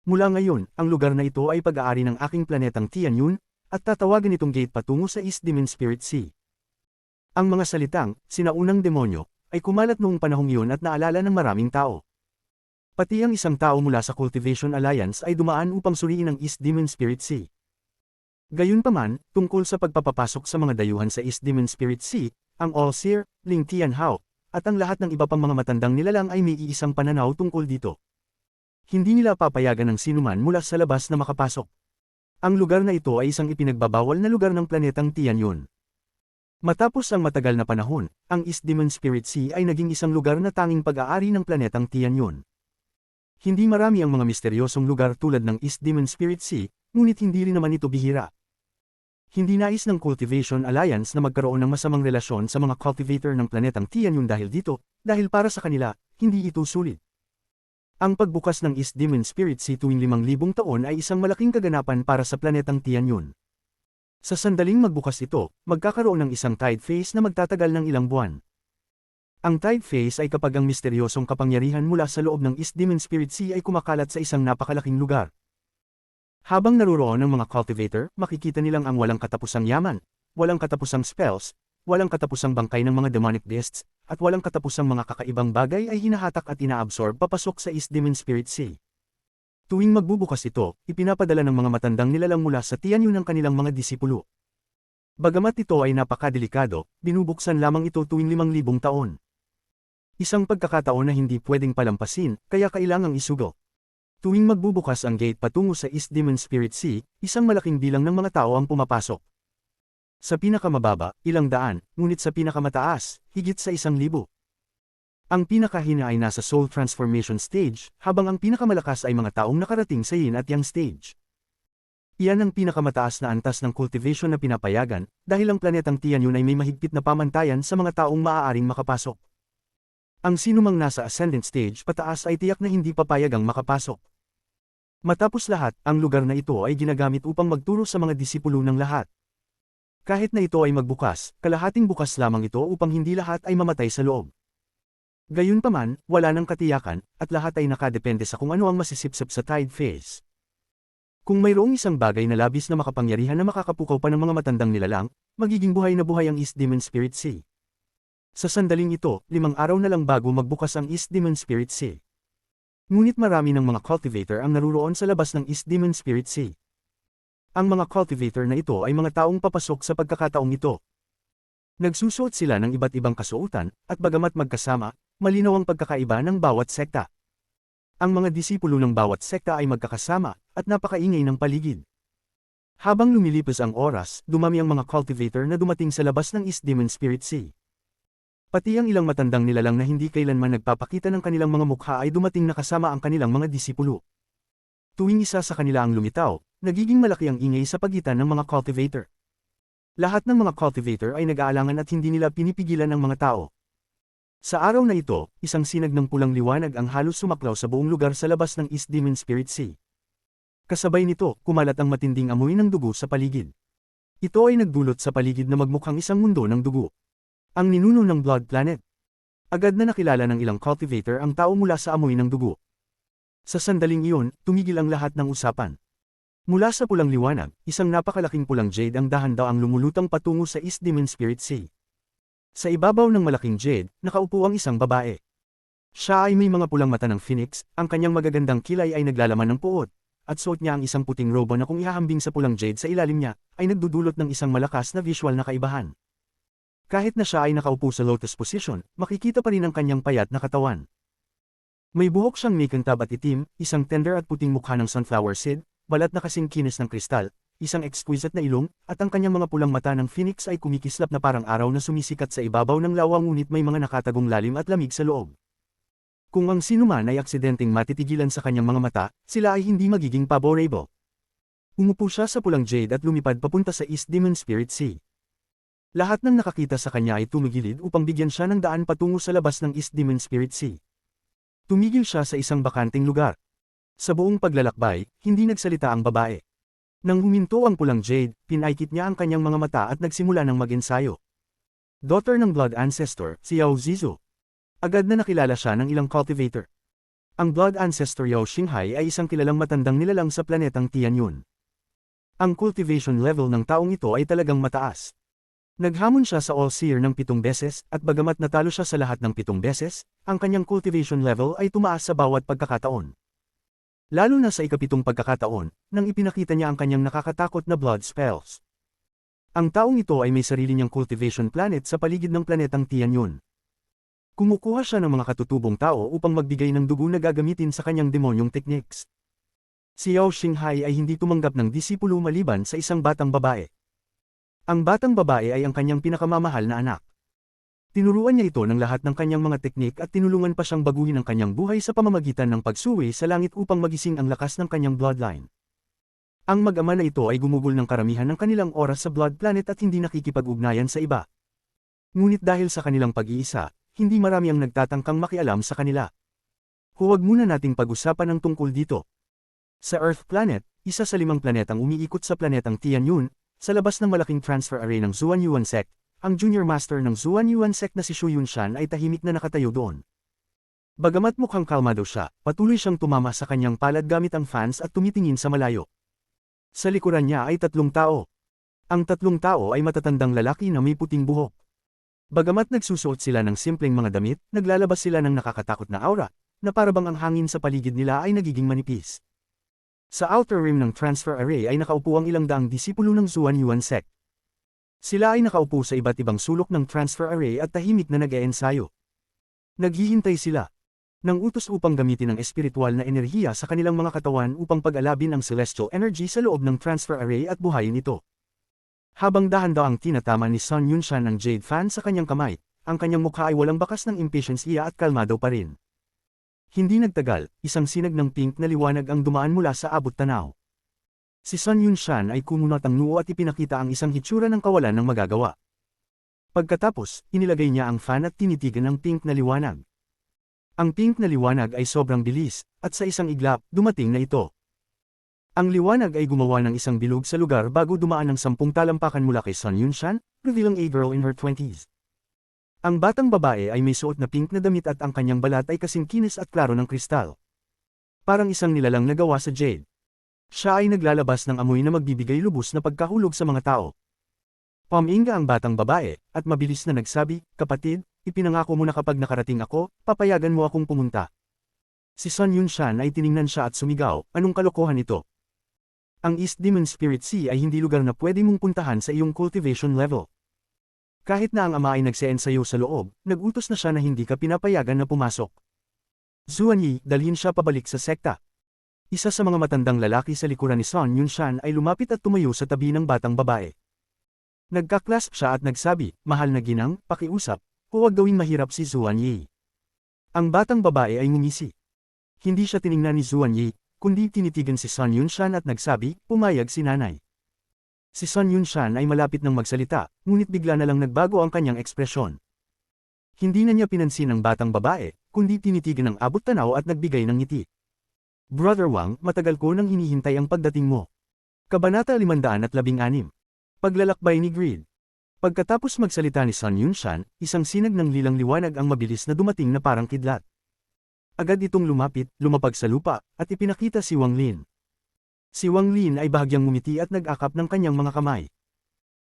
Mula ngayon, ang lugar na ito ay pag-aari ng aking planetang Tianyun, at tatawagan itong gate patungo sa East Demon Spirit Sea. Ang mga salitang, sinaunang demonyo, ay kumalat noong panahong iyon at naalala ng maraming tao. Pati ang isang tao mula sa Cultivation Alliance ay dumaan upang suriin ang East Demon Spirit Sea. Gayunpaman, tungkol sa pagpapapasok sa mga dayuhan sa East Demon Spirit Sea, ang All-Seer, Ling Tianhao, at ang lahat ng iba pang mga matandang nilalang ay may iisang pananaw tungkol dito. Hindi nila papayagan ng sinuman mula sa labas na makapasok. Ang lugar na ito ay isang ipinagbabawal na lugar ng planetang Tianyun. Matapos ang matagal na panahon, ang East Demon Spirit Sea ay naging isang lugar na tanging pag-aari ng planetang Tianyun. Hindi marami ang mga misteryosong lugar tulad ng East Demon Spirit Sea, ngunit hindi rin naman ito bihira. Hindi nais ng Cultivation Alliance na magkaroon ng masamang relasyon sa mga cultivator ng planetang Tianyun dahil para sa kanila, hindi ito sulit. Ang pagbukas ng East Demon Spirit Sea tuwing 5,000 taon ay isang malaking kaganapan para sa planetang Tianyun. Sa sandaling magbukas ito, magkakaroon ng isang tide phase na magtatagal ng ilang buwan. Ang tide phase ay kapag ang misteryosong kapangyarihan mula sa loob ng East Demon Spirit Sea ay kumakalat sa isang napakalaking lugar. Habang naruroon ng mga cultivator, makikita nilang ang walang katapusang yaman, walang katapusang spells, walang katapusang bangkay ng mga demonic beasts, at walang katapusang mga kakaibang bagay ay hinahatak at inaabsorb papasok sa East Demon Spirit Sea. Tuwing magbubukas ito, ipinapadala ng mga matandang nilalang mula sa Tianyun ng kanilang mga disipulo. Bagamat ito ay napakadelikado, binubuksan lamang ito tuwing 5,000 taon. Isang pagkakataon na hindi pwedeng palampasin, kaya kailangang isugo. Tuwing magbubukas ang gate patungo sa East Demon Spirit Sea, isang malaking bilang ng mga tao ang pumapasok. Sa pinakamababa, ilang daan, ngunit sa pinakamataas, higit sa 1,000. Ang pinakahina ay nasa Soul Transformation Stage, habang ang pinakamalakas ay mga taong nakarating sa Yin at Yang Stage. Iyan ang pinakamataas na antas ng cultivation na pinapayagan, dahil ang planetang Tianyun ay may mahigpit na pamantayan sa mga taong maaaring makapasok. Ang sinumang nasa Ascendant Stage pataas ay tiyak na hindi papayagang makapasok. Matapos lahat, ang lugar na ito ay ginagamit upang magturo sa mga disipulo ng lahat. Kahit na ito ay magbukas, kalahating bukas lamang ito upang hindi lahat ay mamatay sa loob. Gayunpaman, wala nang katiyakan, at lahat ay nakadepende sa kung ano ang masisipsip sa tide phase. Kung mayroong isang bagay na labis na makapangyarihan na makakapukaw pa ng mga matandang nilalang, magiging buhay na buhay ang East Demon Spirit Sea. Sa sandaling ito, 5 araw na lang bago magbukas ang East Demon Spirit Sea. Ngunit marami ng mga cultivator ang naruroon sa labas ng East Demon Spirit Sea. Ang mga cultivator na ito ay mga taong papasok sa pagkakataong ito. Nagsusuot sila ng iba't ibang kasuotan, at bagamat magkasama, malinaw ang pagkakaiba ng bawat sekta. Ang mga disipulo ng bawat sekta ay magkakasama, at napakaingay ng paligid. Habang lumilipas ang oras, dumami ang mga cultivator na dumating sa labas ng East Demon Spirit Sea. Pati ang ilang matandang nilalang na hindi kailanman nagpapakita ng kanilang mga mukha ay dumating na kasama ang kanilang mga disipulo. Tuwing isa sa kanila ang lumitaw, nagiging malaki ang ingay sa pagitan ng mga cultivator. Lahat ng mga cultivator ay nag-aalangan at hindi nila pinipigilan ng mga tao. Sa araw na ito, isang sinag ng pulang liwanag ang halos sumaklaw sa buong lugar sa labas ng East Demon Spirit Sea. Kasabay nito, kumalat ang matinding amoy ng dugo sa paligid. Ito ay nagdulot sa paligid na magmukhang isang mundo ng dugo. Ang ninuno ng Blood Planet. Agad na nakilala ng ilang cultivator ang tao mula sa amoy ng dugo. Sa sandaling iyon, tumigil ang lahat ng usapan. Mula sa pulang liwanag, isang napakalaking pulang jade ang dahan-daang lumulutang patungo sa East Demon Spirit Sea. Sa ibabaw ng malaking jade, nakaupo ang isang babae. Siya ay may mga pulang mata ng phoenix, ang kanyang magagandang kilay ay naglalaman ng puot, at suot niya ang isang puting robo na kung ihahambing sa pulang jade sa ilalim niya, ay nagdudulot ng isang malakas na visual na kaibahan. Kahit na siya ay nakaupo sa lotus position, makikita pa rin ang kanyang payat na katawan. May buhok siyang mikantab at itim, isang tender at puting mukha ng sunflower seed, balat na kasing kinis ng kristal, isang exquisite na ilong, at ang kanyang mga pulang mata ng phoenix ay kumikislap na parang araw na sumisikat sa ibabaw ng lawa ngunit may mga nakatagong lalim at lamig sa loob. Kung ang sinuman ay aksidenteng matitigilan sa kanyang mga mata, sila ay hindi magiging paborable. Umupo siya sa pulang jade at lumipad papunta sa East Demon Spirit Sea. Lahat ng nakakita sa kanya ay tumigilid upang bigyan siya ng daan patungo sa labas ng East Demon Spirit Sea. Tumigil siya sa isang bakanting lugar. Sa buong paglalakbay, hindi nagsalita ang babae. Nang huminto ang pulang jade, pinaikit niya ang kanyang mga mata at nagsimula ng mag-ensayo. Daughter ng Blood Ancestor, si Yao Zizu. Agad na nakilala siya ng ilang cultivator. Ang Blood Ancestor Yao Xinghai ay isang kilalang matandang nilalang sa planetang Tianyun. Ang cultivation level ng taong ito ay talagang mataas. Naghamon siya sa All-Seer ng 7 beses, at bagamat natalo siya sa lahat ng 7 beses, ang kanyang cultivation level ay tumaas sa bawat pagkakataon. Lalo na sa ikapitong pagkakataon, nang ipinakita niya ang kanyang nakakatakot na blood spells. Ang taong ito ay may sarili niyang cultivation planet sa paligid ng planetang Tianyun. Kumukuha siya ng mga katutubong tao upang magbigay ng dugo na gagamitin sa kanyang demonyong techniques. Si Yao Xinghai ay hindi tumanggap ng disipulo maliban sa isang batang babae. Ang batang babae ay ang kanyang pinakamamahal na anak. Tinuruan niya ito ng lahat ng kanyang mga teknik at tinulungan pa siyang baguhin ang kanyang buhay sa pamamagitan ng pagsuwi sa langit upang magising ang lakas ng kanyang bloodline. Ang mag-ama na ito ay gumugol ng karamihan ng kanilang oras sa Blood Planet at hindi nakikipag-ugnayan sa iba. Ngunit dahil sa kanilang pag-iisa, hindi marami ang nagtatangkang makialam sa kanila. Huwag muna nating pag-usapan ang tungkol dito. Sa Earth Planet, isa sa 5 planetang umiikot sa planetang Tianyun, sa labas ng malaking transfer array ng Zuan Yuan Sect, ang junior master ng Zuan Yuan Sect na si Shu Yunshan ay tahimik na nakatayo doon. Bagamat mukhang kalmado siya, patuloy siyang tumama sa kanyang palad gamit ang fans at tumitingin sa malayo. Sa likuran niya ay 3 tao. Ang 3 tao ay matatandang lalaki na may puting buhok. Bagamat nagsusuot sila ng simpleng mga damit, naglalabas sila ng nakakatakot na aura, na parabang ang hangin sa paligid nila ay nagiging manipis. Sa outer rim ng transfer array ay nakaupo ang ilang daang disipulo ng Zuan Yuan Sect. Sila ay nakaupo sa iba't ibang sulok ng transfer array at tahimik na nag-eensayo. Naghihintay sila ng utos upang gamitin ang espiritual na enerhiya sa kanilang mga katawan upang pag-alabin ang celestial energy sa loob ng transfer array at buhayin ito. Habang dahan-dahang tinatama ni Sun Yunshan ang jade fan sa kanyang kamay, ang kanyang mukha ay walang bakas ng impatience at kalmado pa rin. Hindi nagtagal, isang sinag ng pink na liwanag ang dumaan mula sa abot tanaw. Si Sun Yunshan ay kumunat ang noo at ipinakita ang isang hitsura ng kawalan ng magagawa. Pagkatapos, inilagay niya ang fan at tinitigan ang pink na liwanag. Ang pink na liwanag ay sobrang bilis, at sa isang iglap, dumating na ito. Ang liwanag ay gumawa ng isang bilog sa lugar bago dumaan ng 10 talampakan mula kay Sun Yunshan, revealing a girl in her 20s. Ang batang babae ay may suot na pink na damit at ang kanyang balat ay kasing kinis at klaro ng kristal. Parang isang nilalang na gawa sa jade. Siya ay naglalabas ng amoy na magbibigay lubos na pagkahulog sa mga tao. Paminga ang batang babae, at mabilis na nagsabi, "Kapatid, ipinangako mo na kapag nakarating ako, papayagan mo akong pumunta." Si Sun Yunshan ay tiningnan siya at sumigaw, "Anong kalokohan ito? Ang East Demon Spirit Sea ay hindi lugar na pwede mong puntahan sa iyong cultivation level." Kahit na ang ama ay nagse-ensayo sa loob, nag-utos na siya na hindi ka pinapayagan na pumasok. Zuan Yi, dalhin siya pabalik sa sekta. Isa sa mga matandang lalaki sa likuran ni Sun Yunshan ay lumapit at tumayo sa tabi ng batang babae. Nagkaklasp siya at nagsabi, "Mahal na ginang, pakiusap, huwag gawing mahirap si Zuan Yi." Ang batang babae ay ngumisi. Hindi siya tiningnan ni Zuan Yi, kundi tinitigan si Sun Yunshan at nagsabi, "Pumayag si nanay." Si Sun Yunshan ay malapit ng magsalita, ngunit bigla na lang nagbago ang kanyang ekspresyon. Hindi na niya pinansin ang batang babae, kundi tinitigan ang abot tanaw at nagbigay ng ngiti. "Brother Wang, matagal ko nang hinihintay ang pagdating mo." Kabanata 516. Paglalakbay ni Greed. Pagkatapos magsalita ni Sun Yunshan, isang sinag ng lilang liwanag ang mabilis na dumating na parang kidlat. Agad itong lumapit, lumapag sa lupa, at ipinakita si Wang Lin. Si Wang Lin ay bahagyang ngumiti at nag-akap ng kanyang mga kamay.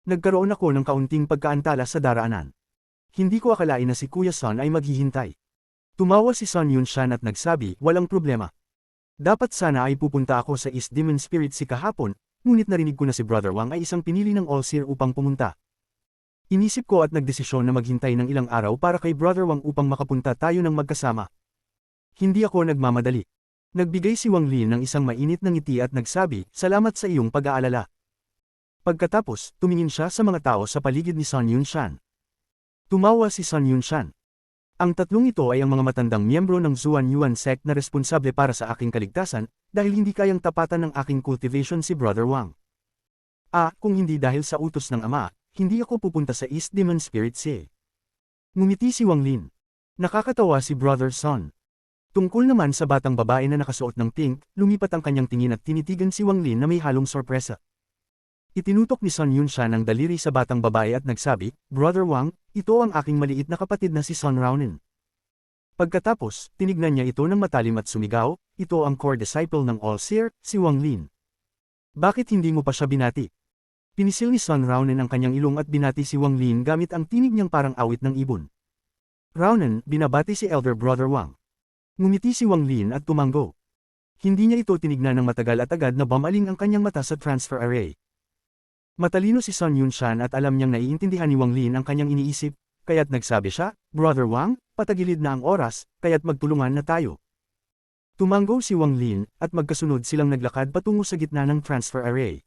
"Nagkaroon ako ng kaunting pagkaantala sa daraanan. Hindi ko akalain na si Kuya Sun ay maghihintay." Tumawa si Sun Yunshan at nagsabi, "Walang problema. Dapat sana ay pupunta ako sa East Demon Spirit Sea kahapon, ngunit narinig ko na si Brother Wang ay isang pinili ng All-Seer upang pumunta. Inisip ko at nagdesisyon na maghintay ng ilang araw para kay Brother Wang upang makapunta tayo ng magkasama. Hindi ako nagmamadali." Nagbigay si Wang Lin ng isang mainit na ngiti at nagsabi, "Salamat sa iyong pag-aalala." Pagkatapos, tumingin siya sa mga tao sa paligid ni Sun Yunshan. Tumawa si Sun Yunshan. "Ang tatlong ito ay ang mga matandang miyembro ng Zuan Yuan Sect na responsable para sa aking kaligtasan, dahil hindi kayang tapatan ng aking cultivation si Brother Wang. Kung hindi dahil sa utos ng ama, hindi ako pupunta sa East Demon Spirit Sea." Ngumiti si Wang Lin. Nakakatawa si Brother Sun. Tungkol naman sa batang babae na nakasuot ng pink, lumipat ang kanyang tingin at tinitigan si Wang Lin na may halong sorpresa. Itinutok ni Sun Yunshan ang daliri sa batang babae at nagsabi, "Brother Wang, ito ang aking maliit na kapatid na si Sun Raonin." Pagkatapos, tinignan niya ito ng matalim at sumigaw, "Ito ang core disciple ng All-Seer, si Wang Lin. Bakit hindi mo pa siya binati?" Pinisil ni Sun Raunen ang kanyang ilong at binati si Wang Lin gamit ang tinig niyang parang awit ng ibon. Raunen, binabati si Elder Brother Wang. Ngumiti si Wang Lin at tumango. Hindi niya ito tinignan ng matagal at agad na bumaling ang kanyang mata sa transfer array. Matalino si Sun Yunshan at alam niyang naiintindihan ni Wang Lin ang kanyang iniisip, kaya't nagsabi siya, Brother Wang, patagilid na ang oras, kaya't magtulungan na tayo. Tumango si Wang Lin, at magkasunod silang naglakad patungo sa gitna ng transfer array.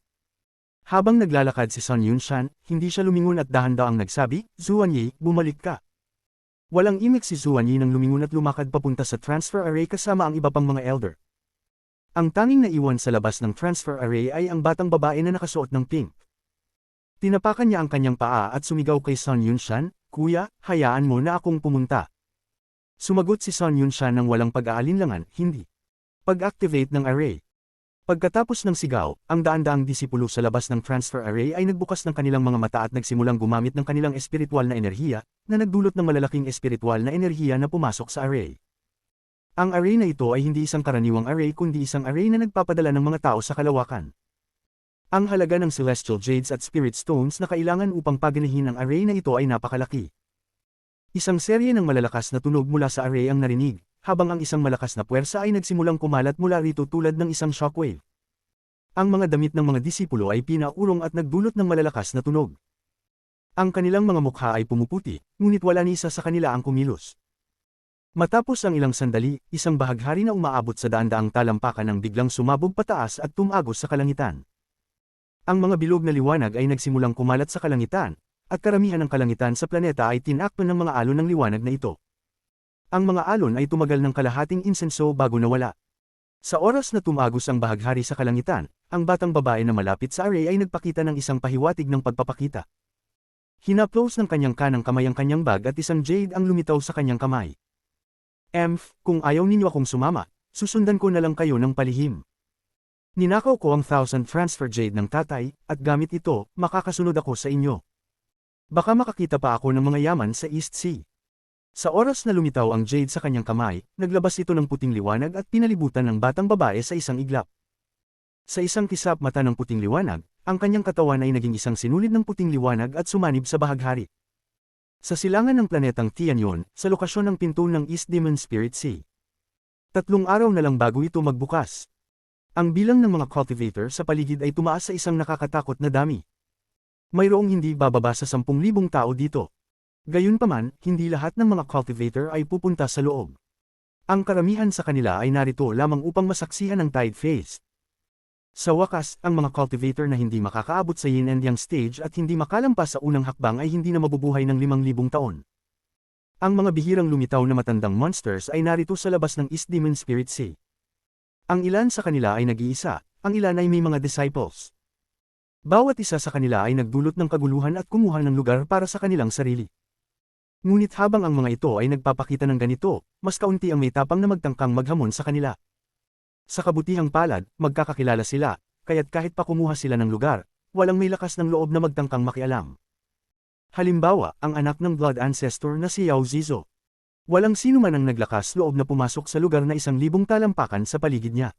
Habang naglalakad si Sun Yunshan, hindi siya lumingon at dahan-daang nagsabi, Zuanyi, bumalik ka. Walang imik si Zuanyi nang lumingon at lumakad papunta sa transfer array kasama ang iba pang mga elder. Ang tanging naiwan sa labas ng transfer array ay ang batang babae na nakasuot ng pink. Tinapakan niya ang kanyang paa at sumigaw kay Sun Yunshan, Kuya, hayaan mo na akong pumunta. Sumagot si Sun Yunshan ng walang pag-aalinlangan, hindi. Pag-activate ng array. Pagkatapos ng sigaw, ang daan-daang disipulo sa labas ng transfer array ay nagbukas ng kanilang mga mata at nagsimulang gumamit ng kanilang espiritual na enerhiya, na nagdulot ng malalaking espiritual na enerhiya na pumasok sa array. Ang array na ito ay hindi isang karaniwang array kundi isang array na nagpapadala ng mga tao sa kalawakan. Ang halaga ng celestial jades at spirit stones na kailangan upang paganahin ang array na ito ay napakalaki. Isang serye ng malalakas na tunog mula sa array ang narinig, habang ang isang malakas na puwersa ay nagsimulang kumalat mula rito tulad ng isang shockwave. Ang mga damit ng mga disipulo ay pinaurong at nagdulot ng malalakas na tunog. Ang kanilang mga mukha ay pumuputi, ngunit wala ni isa sa kanila ang kumilos. Matapos ang ilang sandali, isang bahaghari na umaabot sa daan-daang talampakan ang biglang sumabog pataas at tumagos sa kalangitan. Ang mga bilog na liwanag ay nagsimulang kumalat sa kalangitan, at karamihan ng kalangitan sa planeta ay tinakpan ng mga alon ng liwanag na ito. Ang mga alon ay tumagal ng kalahating insenso bago nawala. Sa oras na tumagos ang bahaghari sa kalangitan, ang batang babae na malapit sa array ay nagpakita ng isang pahiwatig ng pagpapakita. Hinaplos ng kanyang kanang kamay ang kanyang bag at isang jade ang lumitaw sa kanyang kamay. Kung ayaw ninyo akong sumama, susundan ko na lang kayo ng palihim. Ninakaw ko ang 1,000 transfer jade ng tatay, at gamit ito, makakasunod ako sa inyo. Baka makakita pa ako ng mga yaman sa East Sea. Sa oras na lumitaw ang jade sa kanyang kamay, naglabas ito ng puting liwanag at pinalibutan ng batang babae sa isang iglap. Sa isang kisap mata ng puting liwanag, ang kanyang katawan ay naging isang sinulid ng puting liwanag at sumanib sa bahaghari. Sa silangan ng planetang Tianyon, sa lokasyon ng pinto ng East Demon Spirit Sea. 3 araw na lang bago ito magbukas. Ang bilang ng mga cultivator sa paligid ay tumaas sa isang nakakatakot na dami. Mayroong hindi bababa sa 10,000 tao dito. Gayunpaman, hindi lahat ng mga cultivator ay pupunta sa loob. Ang karamihan sa kanila ay narito lamang upang masaksihan ang tide phase. Sa wakas, ang mga cultivator na hindi makakaabot sa yin and yang stage at hindi makalampas sa unang hakbang ay hindi na mabubuhay ng 5,000 taon. Ang mga bihirang lumitaw na matandang monsters ay narito sa labas ng East Demon Spirit Sea. Ang ilan sa kanila ay nag-iisa, ang ilan ay may mga disciples. Bawat isa sa kanila ay nagdulot ng kaguluhan at kumuha ng lugar para sa kanilang sarili. Ngunit habang ang mga ito ay nagpapakita ng ganito, mas kaunti ang may tapang na magtangkang maghamon sa kanila. Sa kabutihang palad, magkakakilala sila, kaya't kahit pa kumuha sila ng lugar, walang may lakas ng loob na magtangkang makialam. Halimbawa, ang anak ng blood ancestor na si Yao Zizo. Walang sino man ang naglakas loob na pumasok sa lugar na 1,000 talampakan sa paligid niya.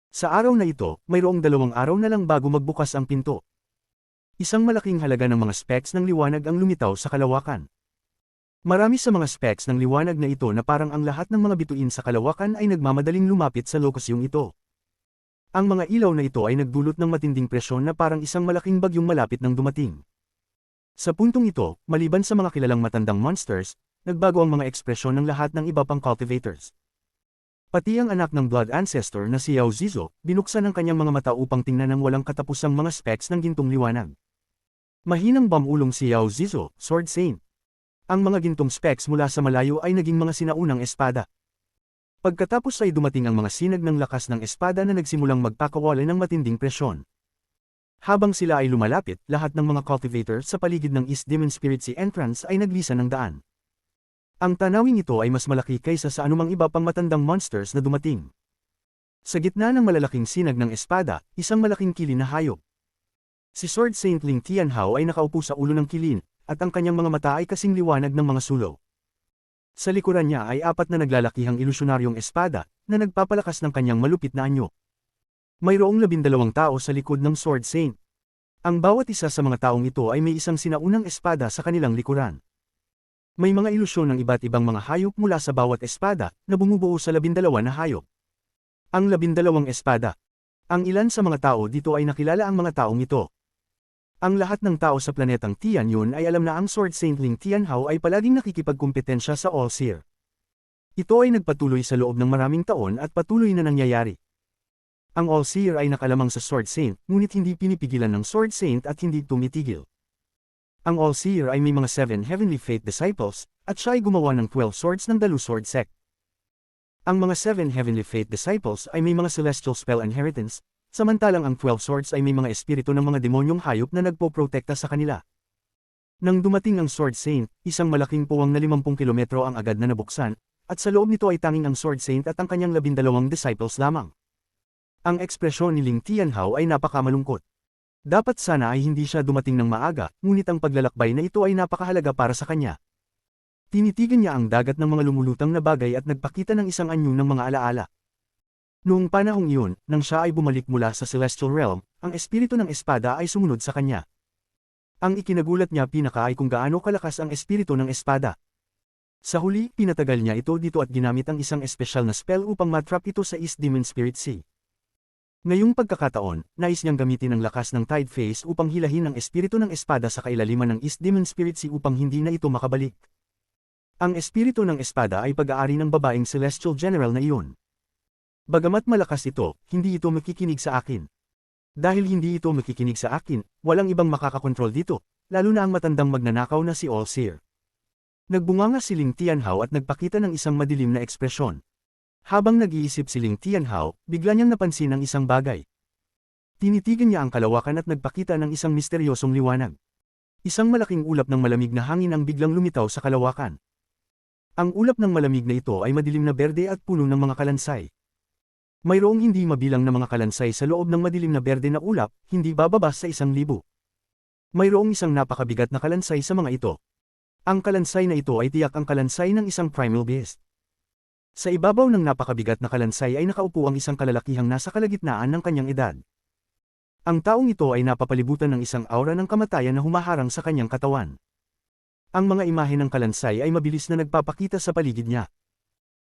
Sa araw na ito, mayroong 2 araw na lang bago magbukas ang pinto. Isang malaking halaga ng mga specks ng liwanag ang lumitaw sa kalawakan. Marami sa mga specks ng liwanag na ito na parang ang lahat ng mga bituin sa kalawakan ay nagmamadaling lumapit sa lokasyong ito. Ang mga ilaw na ito ay nagdulot ng matinding presyon na parang isang malaking bagyong malapit ng dumating. Sa puntong ito, maliban sa mga kilalang matandang monsters, nagbago ang mga ekspresyon ng lahat ng iba pang cultivators. Pati ang anak ng blood ancestor na si Yao Zizo, binuksan ang kanyang mga mata upang tingnan ang walang katapusang mga specks ng gintong liwanag. Mahinang bamulong si Yao Zizo, Sword Saint. Ang mga gintong specks mula sa malayo ay naging mga sinaunang espada. Pagkatapos ay dumating ang mga sinag ng lakas ng espada na nagsimulang magpakawala ng matinding presyon. Habang sila ay lumalapit, lahat ng mga cultivator sa paligid ng East Demon Spirit Sea entrance ay naglisan ng daan. Ang tanawing ito ay mas malaki kaysa sa anumang iba pang matandang monsters na dumating. Sa gitna ng malalaking sinag ng espada, isang malaking kilin na hayop. Si Sword Saint Ling Tianhao ay nakaupo sa ulo ng kilin, at ang kanyang mga mata ay kasing liwanag ng mga sulong. Sa likuran niya ay 4 na naglalakihang ilusionaryong espada, na nagpapalakas ng kanyang malupit na anyo. Mayroong 12 tao sa likod ng Sword Saint. Ang bawat isa sa mga taong ito ay may isang sinaunang espada sa kanilang likuran. May mga ilusyon ng iba't ibang mga hayop mula sa bawat espada, na bumubuo sa 12 na hayop. Ang 12 espada. Ang ilan sa mga tao dito ay nakilala ang mga taong ito. Ang lahat ng tao sa planetang Tianyun ay alam na ang Sword Saintling Tianhao ay palaging nakikipagkumpetensya sa All-Seer. Ito ay nagpatuloy sa loob ng maraming taon at patuloy na nangyayari. Ang All-Seer ay nakalamang sa Sword Saint, ngunit hindi pinipigilan ng Sword Saint at hindi tumitigil. Ang All-Seer ay may mga 7 Heavenly Faith Disciples, at siya ay gumawa ng 12 swords ng Dalu Sword Sect. Ang mga 7 Heavenly Faith Disciples ay may mga Celestial Spell Inheritance, samantalang ang 12 swords ay may mga espiritu ng mga demonyong hayop na nagpoprotekta sa kanila. Nang dumating ang Sword Saint, isang malaking puwang na 50 kilometro ang agad na nabuksan, at sa loob nito ay tanging ang Sword Saint at ang kanyang 12 disciples lamang. Ang ekspresyon ni Ling Tianhao ay napakamalungkot. Dapat sana ay hindi siya dumating ng maaga, ngunit ang paglalakbay na ito ay napakahalaga para sa kanya. Tinitigan niya ang dagat ng mga lumulutang na bagay at nagpakita ng isang anyo ng mga alaala. Noong panahong iyon, nang siya ay bumalik mula sa Celestial Realm, ang espiritu ng espada ay sumunod sa kanya. Ang ikinagulat niya pinaka ay kung gaano kalakas ang espiritu ng espada. Sa huli, pinatagal niya ito dito at ginamit ang isang espesyal na spell upang matrap ito sa East Demon Spirit Sea. Ngayong pagkakataon, nais niyang gamitin ang lakas ng Tide Phase upang hilahin ang espiritu ng espada sa kailaliman ng East Demon Spirit Sea upang hindi na ito makabalik. Ang espiritu ng espada ay pag-aari ng babaeng Celestial General na iyon. Bagamat malakas ito, hindi ito makikinig sa akin. Dahil hindi ito makikinig sa akin, walang ibang makakakontrol dito, lalo na ang matandang magnanakaw na si All-Seer. Nagbunganga si Ling Tianhao at nagpakita ng isang madilim na ekspresyon. Habang nag-iisip si Ling Tianhao, bigla niyang napansin ang isang bagay. Tinitigan niya ang kalawakan at nagpakita ng isang misteryosong liwanag. Isang malaking ulap ng malamig na hangin ang biglang lumitaw sa kalawakan. Ang ulap ng malamig na ito ay madilim na berde at puno ng mga kalansay. Mayroong hindi mabilang na mga kalansay sa loob ng madilim na berde na ulap, hindi bababa sa 1,000. Mayroong isang napakabigat na kalansay sa mga ito. Ang kalansay na ito ay tiyak ang kalansay ng isang primal beast. Sa ibabaw ng napakabigat na kalansay ay nakaupo ang isang kalalakihang nasa kalagitnaan ng kanyang edad. Ang taong ito ay napapalibutan ng isang aura ng kamatayan na humaharang sa kanyang katawan. Ang mga imahe ng kalansay ay mabilis na nagpapakita sa paligid niya.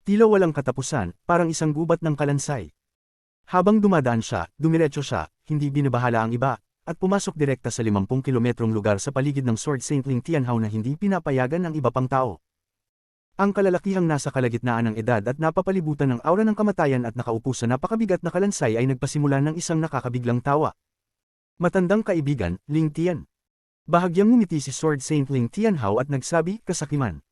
Tila walang katapusan, parang isang gubat ng kalansay. Habang dumadaan siya, dumiretso siya, hindi binabahala ang iba, at pumasok direkta sa 50 kilometrong lugar sa paligid ng Sword Saint Ling Tianhao na hindi pinapayagan ng iba pang tao. Ang kalalakihang nasa kalagitnaan ng edad at napapalibutan ng aura ng kamatayan at nakaupo sa napakabigat na kalansay ay nagpasimula ng isang nakakabiglang tawa. Matandang kaibigan, Ling Tian. Bahagyang ngumiti si Sword Saint Ling Tianhao at nagsabi, kasakiman.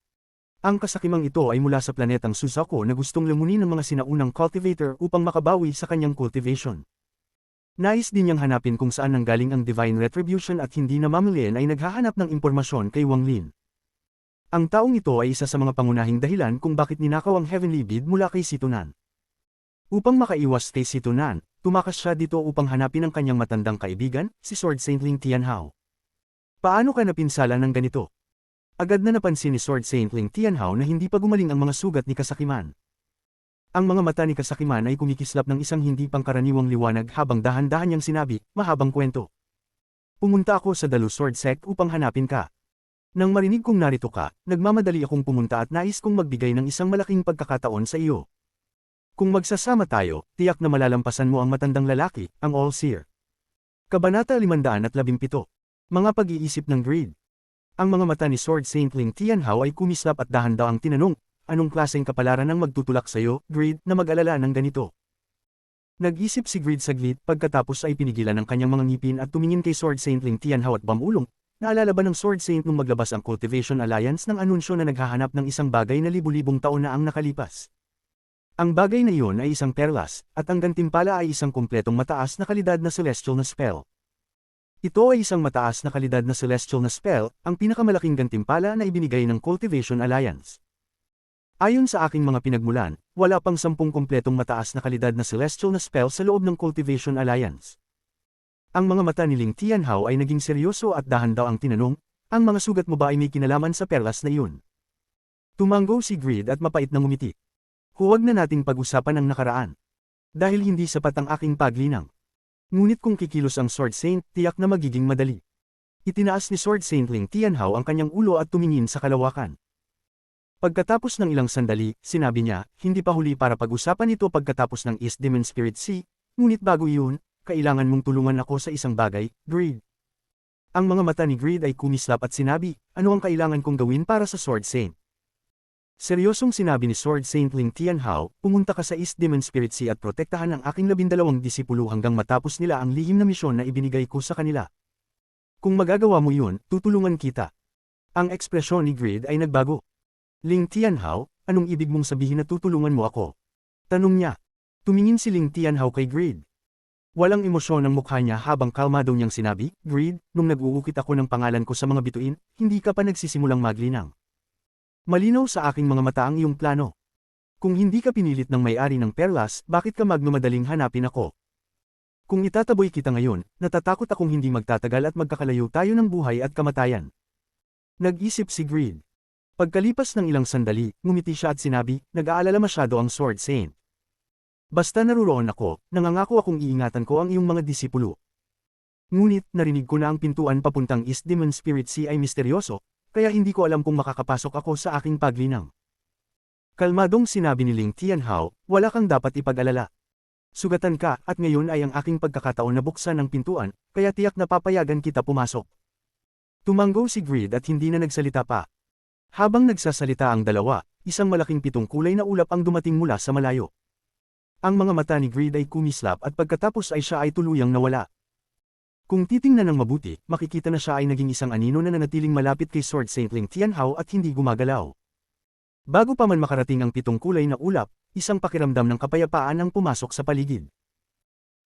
Ang kasakimang ito ay mula sa planetang Suzaku na gustong lamunin ng mga sinaunang cultivator upang makabawi sa kanyang cultivation. Nais din niyang hanapin kung saan nanggaling ang Divine Retribution at hindi na mamilian ay naghahanap ng impormasyon kay Wang Lin. Ang taong ito ay isa sa mga pangunahing dahilan kung bakit ninakaw ang Heavenly Bead mula kay Situnan. Upang makaiwas kay Situnan, tumakas siya dito upang hanapin ang kanyang matandang kaibigan, si Sword Saint Ling Tianhao. Paano ka napinsala ng ganito? Agad na napansin ni Sword Saint Ling Tianhao na hindi pa gumaling ang mga sugat ni Kasakiman. Ang mga mata ni Kasakiman ay kumikislap ng isang hindi pangkaraniwang liwanag habang dahan-dahan niyang sinabi, mahabang kwento. Pumunta ako sa Dalu Sword Sect upang hanapin ka. Nang marinig kong narito ka, nagmamadali akong pumunta at nais kong magbigay ng isang malaking pagkakataon sa iyo. Kung magsasama tayo, tiyak na malalampasan mo ang matandang lalaki, ang All-Seer. Kabanata 517. Mga pag-iisip ng greed. Ang mga mata ni Sword Saint Ling Tianhao ay kumislap at dahan-dahang tinanong, anong klaseng kapalaran ang magtutulak sa iyo, greed, na mag-alala ng ganito? Nag-isip si Greed saglit pagkatapos ay pinigilan ng kanyang mga ngipin at tumingin kay Sword Saint Ling Tianhao at bamulong. Naalala ba ng Sword Saint nung maglabas ang Cultivation Alliance ng anunsyo na naghahanap ng isang bagay na libu-libong taon na ang nakalipas? Ang bagay na iyon ay isang perlas, at ang gantimpala ay isang kumpletong mataas na kalidad na celestial na spell. Ito ay isang mataas na kalidad na celestial na spell, ang pinakamalaking gantimpala na ibinigay ng Cultivation Alliance. Ayon sa aking mga pinagmulan, wala pang 10 kumpletong mataas na kalidad na celestial na spell sa loob ng Cultivation Alliance. Ang mga mata ni Ling Tianhao ay naging seryoso at dahan-daw ang tinanong, ang mga sugat mo ba ay may kinalaman sa perlas na iyon? Tumango si Greed at mapait na ngumiti. Huwag na nating pag-usapan ang nakaraan. Dahil hindi sapat ang aking paglinang. Ngunit kung kikilos ang Sword Saint, tiyak na magiging madali. Itinaas ni Sword Saint Ling Tianhao ang kanyang ulo at tumingin sa kalawakan. Pagkatapos ng ilang sandali, sinabi niya, hindi pa huli para pag-usapan ito pagkatapos ng East Demon Spirit Sea, ngunit bago iyon, kailangan mong tulungan ako sa isang bagay, Greed. Ang mga mata ni Greed ay kumislap at sinabi, ano ang kailangan kong gawin para sa Sword Saint? Seryosong sinabi ni Sword Saint Ling Tianhao, pumunta ka sa East Demon Spirit Sea at protektahan ang aking 12 disipulo hanggang matapos nila ang lihim na misyon na ibinigay ko sa kanila. Kung magagawa mo iyon, tutulungan kita. Ang ekspresyon ni Greed ay nagbago. Ling Tianhao, anong ibig mong sabihin na tutulungan mo ako? Tanong niya. Tumingin si Ling Tianhao kay Greed. Walang emosyon ang mukha niya habang kalmado niyang sinabi, Greed, nung nag-uukit ako ng pangalan ko sa mga bituin, hindi ka pa nagsisimulang maglinang. Malinaw sa aking mga mata ang iyong plano. Kung hindi ka pinilit ng may-ari ng perlas, bakit ka magmamadaling hanapin ako? Kung itataboy kita ngayon, natatakot akong hindi magtatagal at magkakalayo tayo ng buhay at kamatayan. Nag-isip si Greed. Pagkalipas ng ilang sandali, ngumiti siya at sinabi, nag-aalala masyado ang Sword Saint. Basta naruroon ako, nangangako akong iingatan ko ang iyong mga disipulo. Ngunit, narinig ko na ang pintuan papuntang East Demon Spirit Sea ay misteryoso, kaya hindi ko alam kung makakapasok ako sa aking paglinang. Kalmadong sinabi ni Ling Tianhao, wala kang dapat ipag-alala. Sugatan ka, at ngayon ay ang aking pagkakataon na buksan ang pintuan, kaya tiyak na papayagan kita pumasok. Tumanggo si Greed at hindi na nagsalita pa. Habang nagsasalita ang dalawa, isang malaking pitong kulay na ulap ang dumating mula sa malayo. Ang mga mata ni Greed ay kumislap at pagkatapos ay siya ay tuluyang nawala. Kung titingnan ng mabuti, makikita na siya ay naging isang anino na nanatiling malapit kay Sword Saint Ling Tianhao at hindi gumagalaw. Bago pa man makarating ang pitong kulay na ulap, isang pakiramdam ng kapayapaan ang pumasok sa paligid.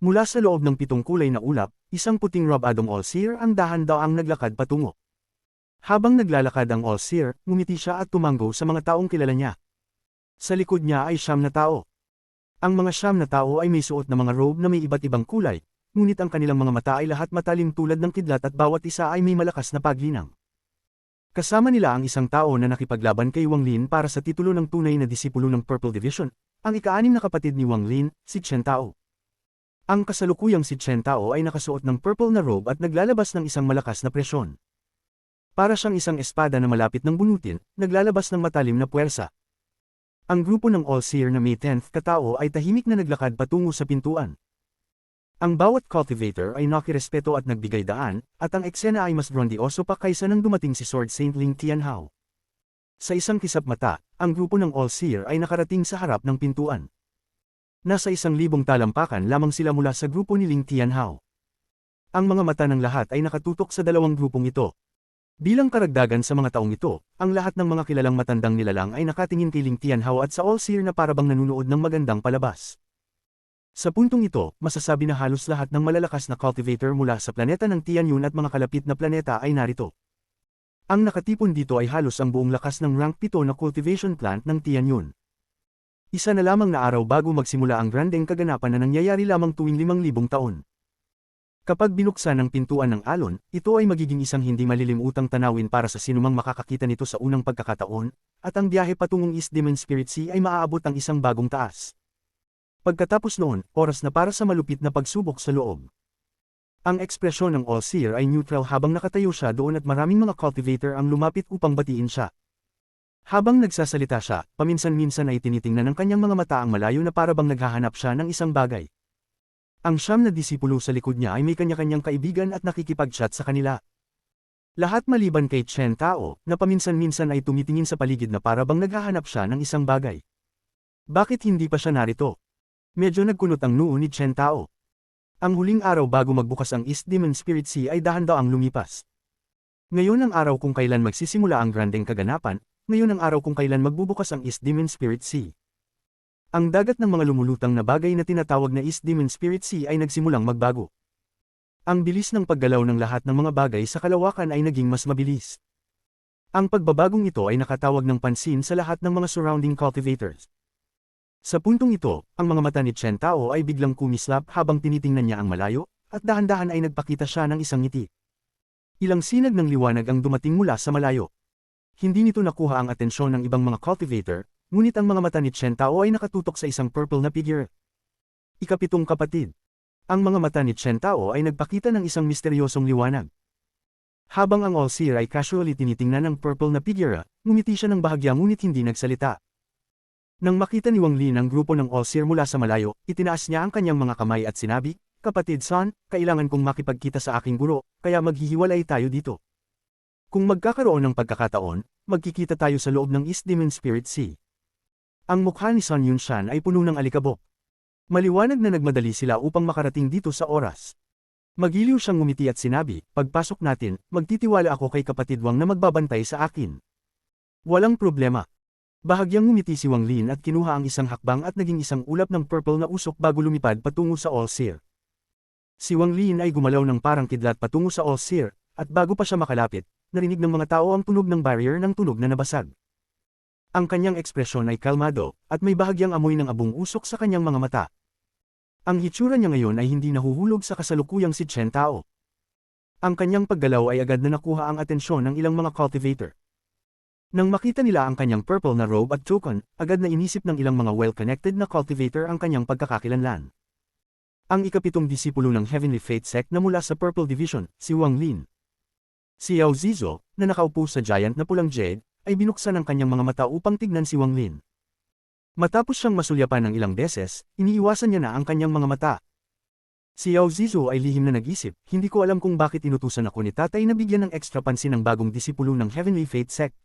Mula sa loob ng pitong kulay na ulap, isang puting Rob Adam All-Seer ang dahan-daang naglakad patungo. Habang naglalakad ang All-Seer, ngumiti siya at tumanggo sa mga taong kilala niya. Sa likod niya ay 9 na tao. Ang mga 9 na tao ay may suot na mga robe na may iba't ibang kulay, ngunit ang kanilang mga mata ay lahat matalim tulad ng kidlat at bawat isa ay may malakas na paglinang. Kasama nila ang isang tao na nakipaglaban kay Wang Lin para sa titulo ng tunay na disipulo ng Purple Division, ang ika-6 na kapatid ni Wang Lin, si Chen Tao. Ang kasalukuyang si Chen Tao ay nakasuot ng purple na robe at naglalabas ng isang malakas na presyon. Para siyang isang espada na malapit ng bunutin, naglalabas ng matalim na puwersa. Ang grupo ng All-Seer na may 10th katao ay tahimik na naglakad patungo sa pintuan. Ang bawat cultivator ay nakirespeto at nagbigay daan, at ang eksena ay mas grandioso pa kaysa nang dumating si Sword Saint Ling Tianhao. Sa isang kisap mata, ang grupo ng All-Seer ay nakarating sa harap ng pintuan. Nasa 1,000 talampakan lamang sila mula sa grupo ni Ling Tianhao. Ang mga mata ng lahat ay nakatutok sa dalawang grupong ito. Bilang karagdagan sa mga taong ito, ang lahat ng mga kilalang matandang nilalang ay nakatingin kay Ling Tianhao at sa All-Seer na parabang nanunood ng magandang palabas. Sa puntong ito, masasabi na halos lahat ng malalakas na cultivator mula sa planeta ng Tianyun at mga kalapit na planeta ay narito. Ang nakatipon dito ay halos ang buong lakas ng rank 7 na cultivation plant ng Tianyun. Isa na lamang na araw bago magsimula ang grandeng kaganapan na nangyayari lamang tuwing 5,000 taon. Kapag binuksan ang pintuan ng alon, ito ay magiging isang hindi malilimutang tanawin para sa sinumang makakakita nito sa unang pagkakataon, at ang biyahe patungong East Demon Spirit Sea ay maaabot ang isang bagong taas. Pagkatapos noon, oras na para sa malupit na pagsubok sa loob. Ang ekspresyon ng All-Seer ay neutral habang nakatayo siya doon at maraming mga cultivator ang lumapit upang batiin siya. Habang nagsasalita siya, paminsan-minsan ay tinitingnan ng kanyang mga mata ang malayo na parabang naghahanap siya ng isang bagay. Ang 9 na disipulo sa likod niya ay may kanya-kanyang kaibigan at nakikipag-chat sa kanila. Lahat maliban kay Chen Tao, na paminsan-minsan ay tumitingin sa paligid na parabang naghahanap siya ng isang bagay. Bakit hindi pa siya narito? Medyo nagkunot ang noo ni Chen Tao. Ang huling araw bago magbukas ang East Demon Spirit Sea ay dahan-daang lumipas. Ngayon ang araw kung kailan magsisimula ang grandeng kaganapan, ngayon ang araw kung kailan magbubukas ang East Demon Spirit Sea. Ang dagat ng mga lumulutang na bagay na tinatawag na East Demon Spirit Sea ay nagsimulang magbago. Ang bilis ng paggalaw ng lahat ng mga bagay sa kalawakan ay naging mas mabilis. Ang pagbabagong ito ay nakatawag ng pansin sa lahat ng mga surrounding cultivators. Sa puntong ito, ang mga mata ni Chen Tao ay biglang kumislap habang tinitingnan niya ang malayo, at dahan-dahan ay nagpakita siya ng isang ngiti. Ilang sinag ng liwanag ang dumating mula sa malayo. Hindi nito nakuha ang atensyon ng ibang mga cultivator, ngunit ang mga mata ni Chen Tao ay nakatutok sa isang purple na figure. Ika-7 kapatid. Ang mga mata ni Chen Tao ay nagpakita ng isang misteryosong liwanag. Habang ang All-Seer ay casually tinitingnan ang purple na figura, ngumiti siya ng bahagya ngunit hindi nagsalita. Nang makita ni Wang Lin ang grupo ng All-Seer mula sa malayo, itinaas niya ang kanyang mga kamay at sinabi, "Kapatid San, kailangan kong makipagkita sa aking guro, kaya maghihiwalay tayo dito. Kung magkakaroon ng pagkakataon, magkikita tayo sa loob ng East Demon Spirit Sea." Ang mukha ni Sun Yunshan ay puno ng alikabok. Maliwanag na nagmadali sila upang makarating dito sa oras. Magiliw siyang ngumiti at sinabi, "Pagpasok natin, magtitiwala ako kay kapatid Wang na magbabantay sa akin." Walang problema. Bahagyang ngumiti si Wang Lin at kinuha ang isang hakbang at naging isang ulap ng purple na usok bago lumipad patungo sa All-Seer. Si Wang Lin ay gumalaw ng parang kidlat patungo sa All-Seer, at bago pa siya makalapit, narinig ng mga tao ang tunog ng barrier ng tunog na nabasag. Ang kanyang ekspresyon ay kalmado, at may bahagyang amoy ng abong usok sa kanyang mga mata. Ang hitsura niya ngayon ay hindi nahuhulog sa kasalukuyang si Chen Tao. Ang kanyang paggalaw ay agad na nakuha ang atensyon ng ilang mga cultivator. Nang makita nila ang kanyang purple na robe at token, agad na inisip ng ilang mga well-connected na cultivator ang kanyang pagkakakilanlan. Ang ikapitong disipulo ng Heavenly Fate Sect na mula sa Purple Division, si Wang Lin. Si Yao Zizo, na nakaupo sa giant na pulang jade, ay binuksan ang kanyang mga mata upang tignan si Wang Lin. Matapos siyang masulyapan ng ilang beses, iniiwasan niya na ang kanyang mga mata. Si Yao Zizo ay lihim na nag-isip, "Hindi ko alam kung bakit inutusan ako ni tatay na bigyan ng ekstra pansin ng bagong disipulo ng Heavenly Fate Sect."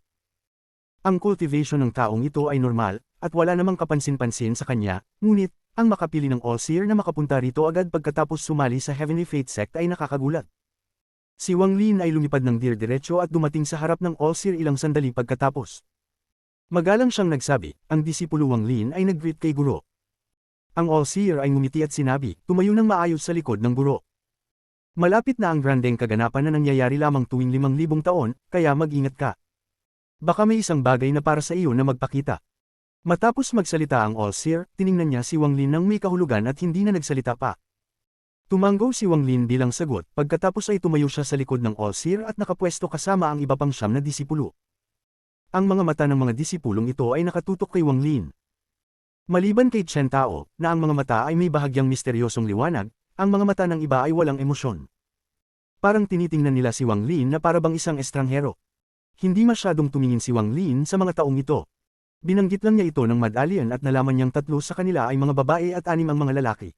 Ang cultivation ng taong ito ay normal, at wala namang kapansin-pansin sa kanya, ngunit, ang makapili ng All-Seer na makapunta rito agad pagkatapos sumali sa Heavenly Fate Sect ay nakakagulat. Si Wang Lin ay lumipad ng dir-diretso at dumating sa harap ng All-Seer ilang sandali pagkatapos. Magalang siyang nagsabi, ang disipulo Wang Lin ay nag-greet kay guro. Ang All-Seer ay ngumiti at sinabi, "Tumayo ng maayos sa likod ng guro. Malapit na ang grandeng kaganapan na nangyayari lamang tuwing 5,000 taon, kaya mag-ingat ka. Baka may isang bagay na para sa iyo na magpakita." Matapos magsalita ang All-Seer, tiningnan niya si Wang Lin ng may kahulugan at hindi na nagsalita pa. Tumanggo si Wang Lin bilang sagot, pagkatapos ay tumayo siya sa likod ng All-Seer at nakapwesto kasama ang iba pang 9 na disipulo. Ang mga mata ng mga disipulong ito ay nakatutok kay Wang Lin. Maliban kay Chen Tao, na ang mga mata ay may bahagyang misteryosong liwanag, ang mga mata ng iba ay walang emosyon. Parang tinitingnan nila si Wang Lin na parabang isang estranghero. Hindi masyadong tumingin si Wang Lin sa mga taong ito. Binanggit lang niya ito ng Mad-Alien at nalaman niyang 3 sa kanila ay mga babae at 6 ang mga lalaki.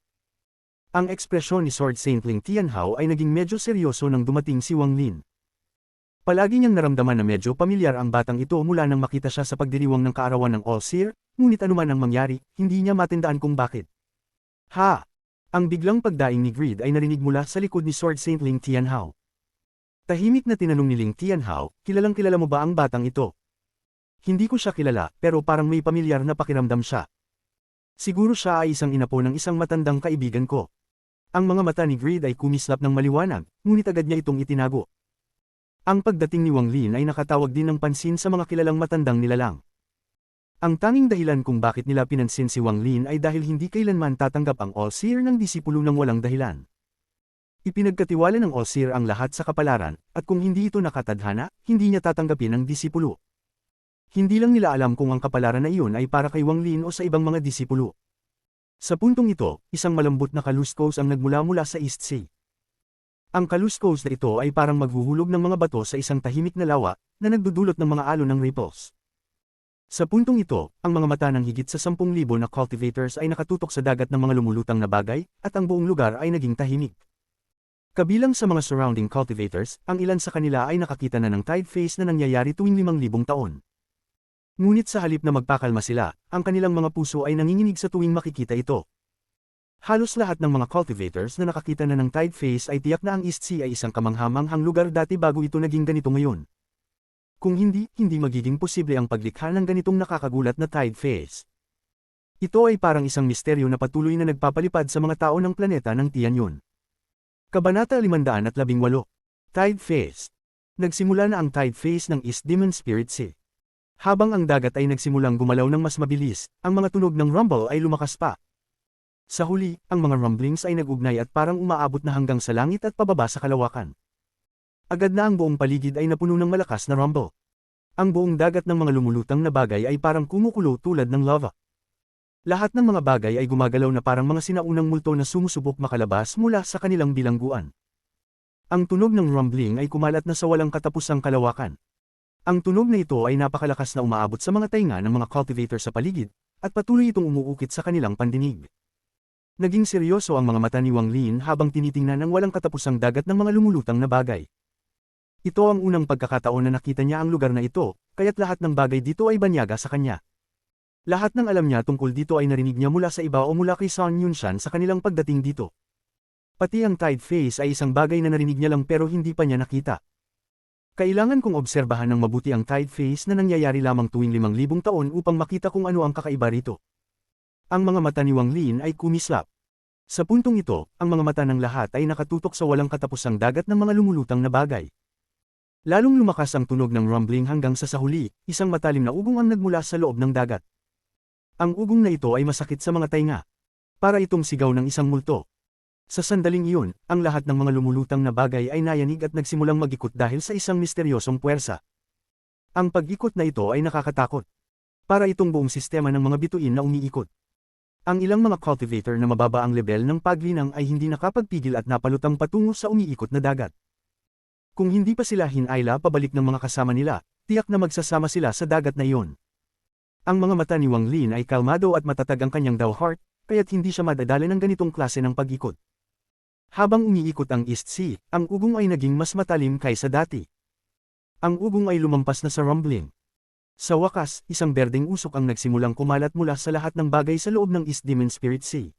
Ang ekspresyon ni Sword Saintling Tianhao ay naging medyo seryoso nang dumating si Wang Lin. Palagi niyang naramdaman na medyo pamilyar ang batang ito mula nang makita siya sa pagdiriwang ng kaarawan ng All-Seer, ngunit anuman ang mangyari, hindi niya matindaan kung bakit. "Ha!" Ang biglang pagdaing ni Greed ay narinig mula sa likod ni Sword Saintling Tianhao. Tahimik na tinanong ni Ling Tianhao, "Kilalang-kilala mo ba ang batang ito?" "Hindi ko siya kilala, pero parang may pamilyar na pakiramdam siya. Siguro siya ay isang inapo ng isang matandang kaibigan ko." Ang mga mata ni Greed ay kumislap ng maliwanag, ngunit agad niya itong itinago. Ang pagdating ni Wang Lin ay nakatawag din ng pansin sa mga kilalang matandang nilalang. Ang tanging dahilan kung bakit nila pinansin si Wang Lin ay dahil hindi kailanman tatanggap ang All-Seer ng disipulo ng walang dahilan. Ipinagkatiwala ng All-Seer ang lahat sa kapalaran, at kung hindi ito nakatadhana, hindi niya tatanggapin ang disipulo. Hindi lang nila alam kung ang kapalaran na iyon ay para kay Wang Lin o sa ibang mga disipulo. Sa puntong ito, isang malambot na kaluskos ang nagmula-mula sa East Sea. Ang kaluskos na ito ay parang maghuhulog ng mga bato sa isang tahimik na lawa, na nagdudulot ng mga alon ng ripples. Sa puntong ito, ang mga mata ng higit sa 10,000 na cultivators ay nakatutok sa dagat ng mga lumulutang na bagay, at ang buong lugar ay naging tahimik. Kabilang sa mga surrounding cultivators, ang ilan sa kanila ay nakakita na ng tide phase na nangyayari tuwing 5,000 taon. Ngunit sa halip na magpakalma sila, ang kanilang mga puso ay nanginginig sa tuwing makikita ito. Halos lahat ng mga cultivators na nakakita na ng tide phase ay tiyak na ang East Sea ay isang kamanghamanghang lugar dati bago ito naging ganito ngayon. Kung hindi magiging posible ang paglikha ng ganitong nakakagulat na tide phase. Ito ay parang isang misteryo na patuloy na nagpapalipad sa mga tao ng planeta ng Tianyun. Kabanata 518. Tide Phase. Nagsimula na ang tide phase ng East Demon Spirit Sea. Habang ang dagat ay nagsimulang gumalaw ng mas mabilis, ang mga tunog ng rumble ay lumakas pa. Sa huli, ang mga rumblings ay nag-ugnay at parang umaabot na hanggang sa langit at pababa sa kalawakan. Agad na ang buong paligid ay napuno ng malakas na rumble. Ang buong dagat ng mga lumulutang na bagay ay parang kumukulo tulad ng lava. Lahat ng mga bagay ay gumagalaw na parang mga sinaunang multo na sumusubok makalabas mula sa kanilang bilangguan. Ang tunog ng rumbling ay kumalat na sa walang katapusang kalawakan. Ang tunog na ito ay napakalakas na umaabot sa mga tainga ng mga cultivator sa paligid, at patuloy itong umuukit sa kanilang pandinig. Naging seryoso ang mga mata ni Wang Lin habang tinitingnan ang walang katapusang dagat ng mga lumulutang na bagay. Ito ang unang pagkakataon na nakita niya ang lugar na ito, kaya't lahat ng bagay dito ay banyaga sa kanya. Lahat ng alam niya tungkol dito ay narinig niya mula sa iba o mula kay Sun Yunshan sa kanilang pagdating dito. Pati ang tide phase ay isang bagay na narinig niya lang pero hindi pa niya nakita. Kailangan kong obserbahan ng mabuti ang tide phase na nangyayari lamang tuwing 5,000 taon upang makita kung ano ang kakaiba rito. Ang mga mata ni Wang Lin ay kumislap. Sa puntong ito, ang mga mata ng lahat ay nakatutok sa walang katapusang dagat ng mga lumulutang na bagay. Lalong lumakas ang tunog ng rumbling hanggang sa huli, isang matalim na ugong ang nagmula sa loob ng dagat. Ang ugong na ito ay masakit sa mga tainga. Para itong sigaw ng isang multo. Sa sandaling iyon, ang lahat ng mga lumulutang na bagay ay nayanig at nagsimulang mag-ikot dahil sa isang misteryosong puwersa. Ang pag-ikot na ito ay nakakatakot. Para itong buong sistema ng mga bituin na umiikot. Ang ilang mga cultivator na mababa ang lebel ng paglinang ay hindi nakapagpigil at napalutang patungo sa umiikot na dagat. Kung hindi pa sila hinayla pabalik ng mga kasama nila, tiyak na magsasama sila sa dagat na iyon. Ang mga mata ni Wang Lin ay kalmado at matatag ang kanyang Dao Heart, kaya't hindi siya madadala ng ganitong klase ng pag-ikot. Habang umiikot ang East Sea, ang ugong ay naging mas matalim kaysa dati. Ang ugong ay lumampas na sa rumbling. Sa wakas, isang berdeng usok ang nagsimulang kumalat mula sa lahat ng bagay sa loob ng East Demon Spirit Sea.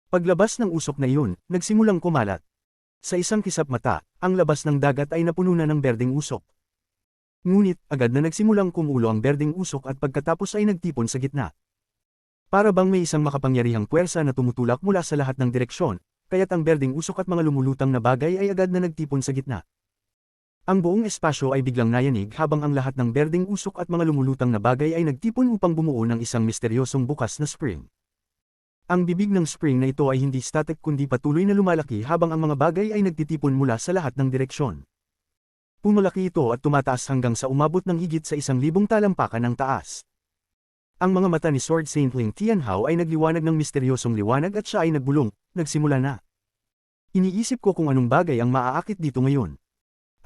Paglabas ng usok na iyon, nagsimulang kumalat. Sa isang kisap mata, ang labas ng dagat ay napuno na ng berdeng usok. Ngunit, agad na nagsimulang kumulo ang berdeng usok at pagkatapos ay nagtipon sa gitna. Para bang may isang makapangyarihang puwersa na tumutulak mula sa lahat ng direksyon, kaya't ang berdeng usok at mga lumulutang na bagay ay agad na nagtipon sa gitna. Ang buong espasyo ay biglang nayanig habang ang lahat ng berdeng usok at mga lumulutang na bagay ay nagtipon upang bumuo ng isang misteryosong bukas na spring. Ang bibig ng spring na ito ay hindi static kundi patuloy na lumalaki habang ang mga bagay ay nagtitipon mula sa lahat ng direksyon. Pumalaki ito at tumataas hanggang sa umabot ng higit sa 1,000 talampakan ng taas. Ang mga mata ni Sword Saintling Tianhao ay nagliwanag ng misteryosong liwanag at siya ay nagbulong, nagsimula na. Iniisip ko kung anong bagay ang maaakit dito ngayon.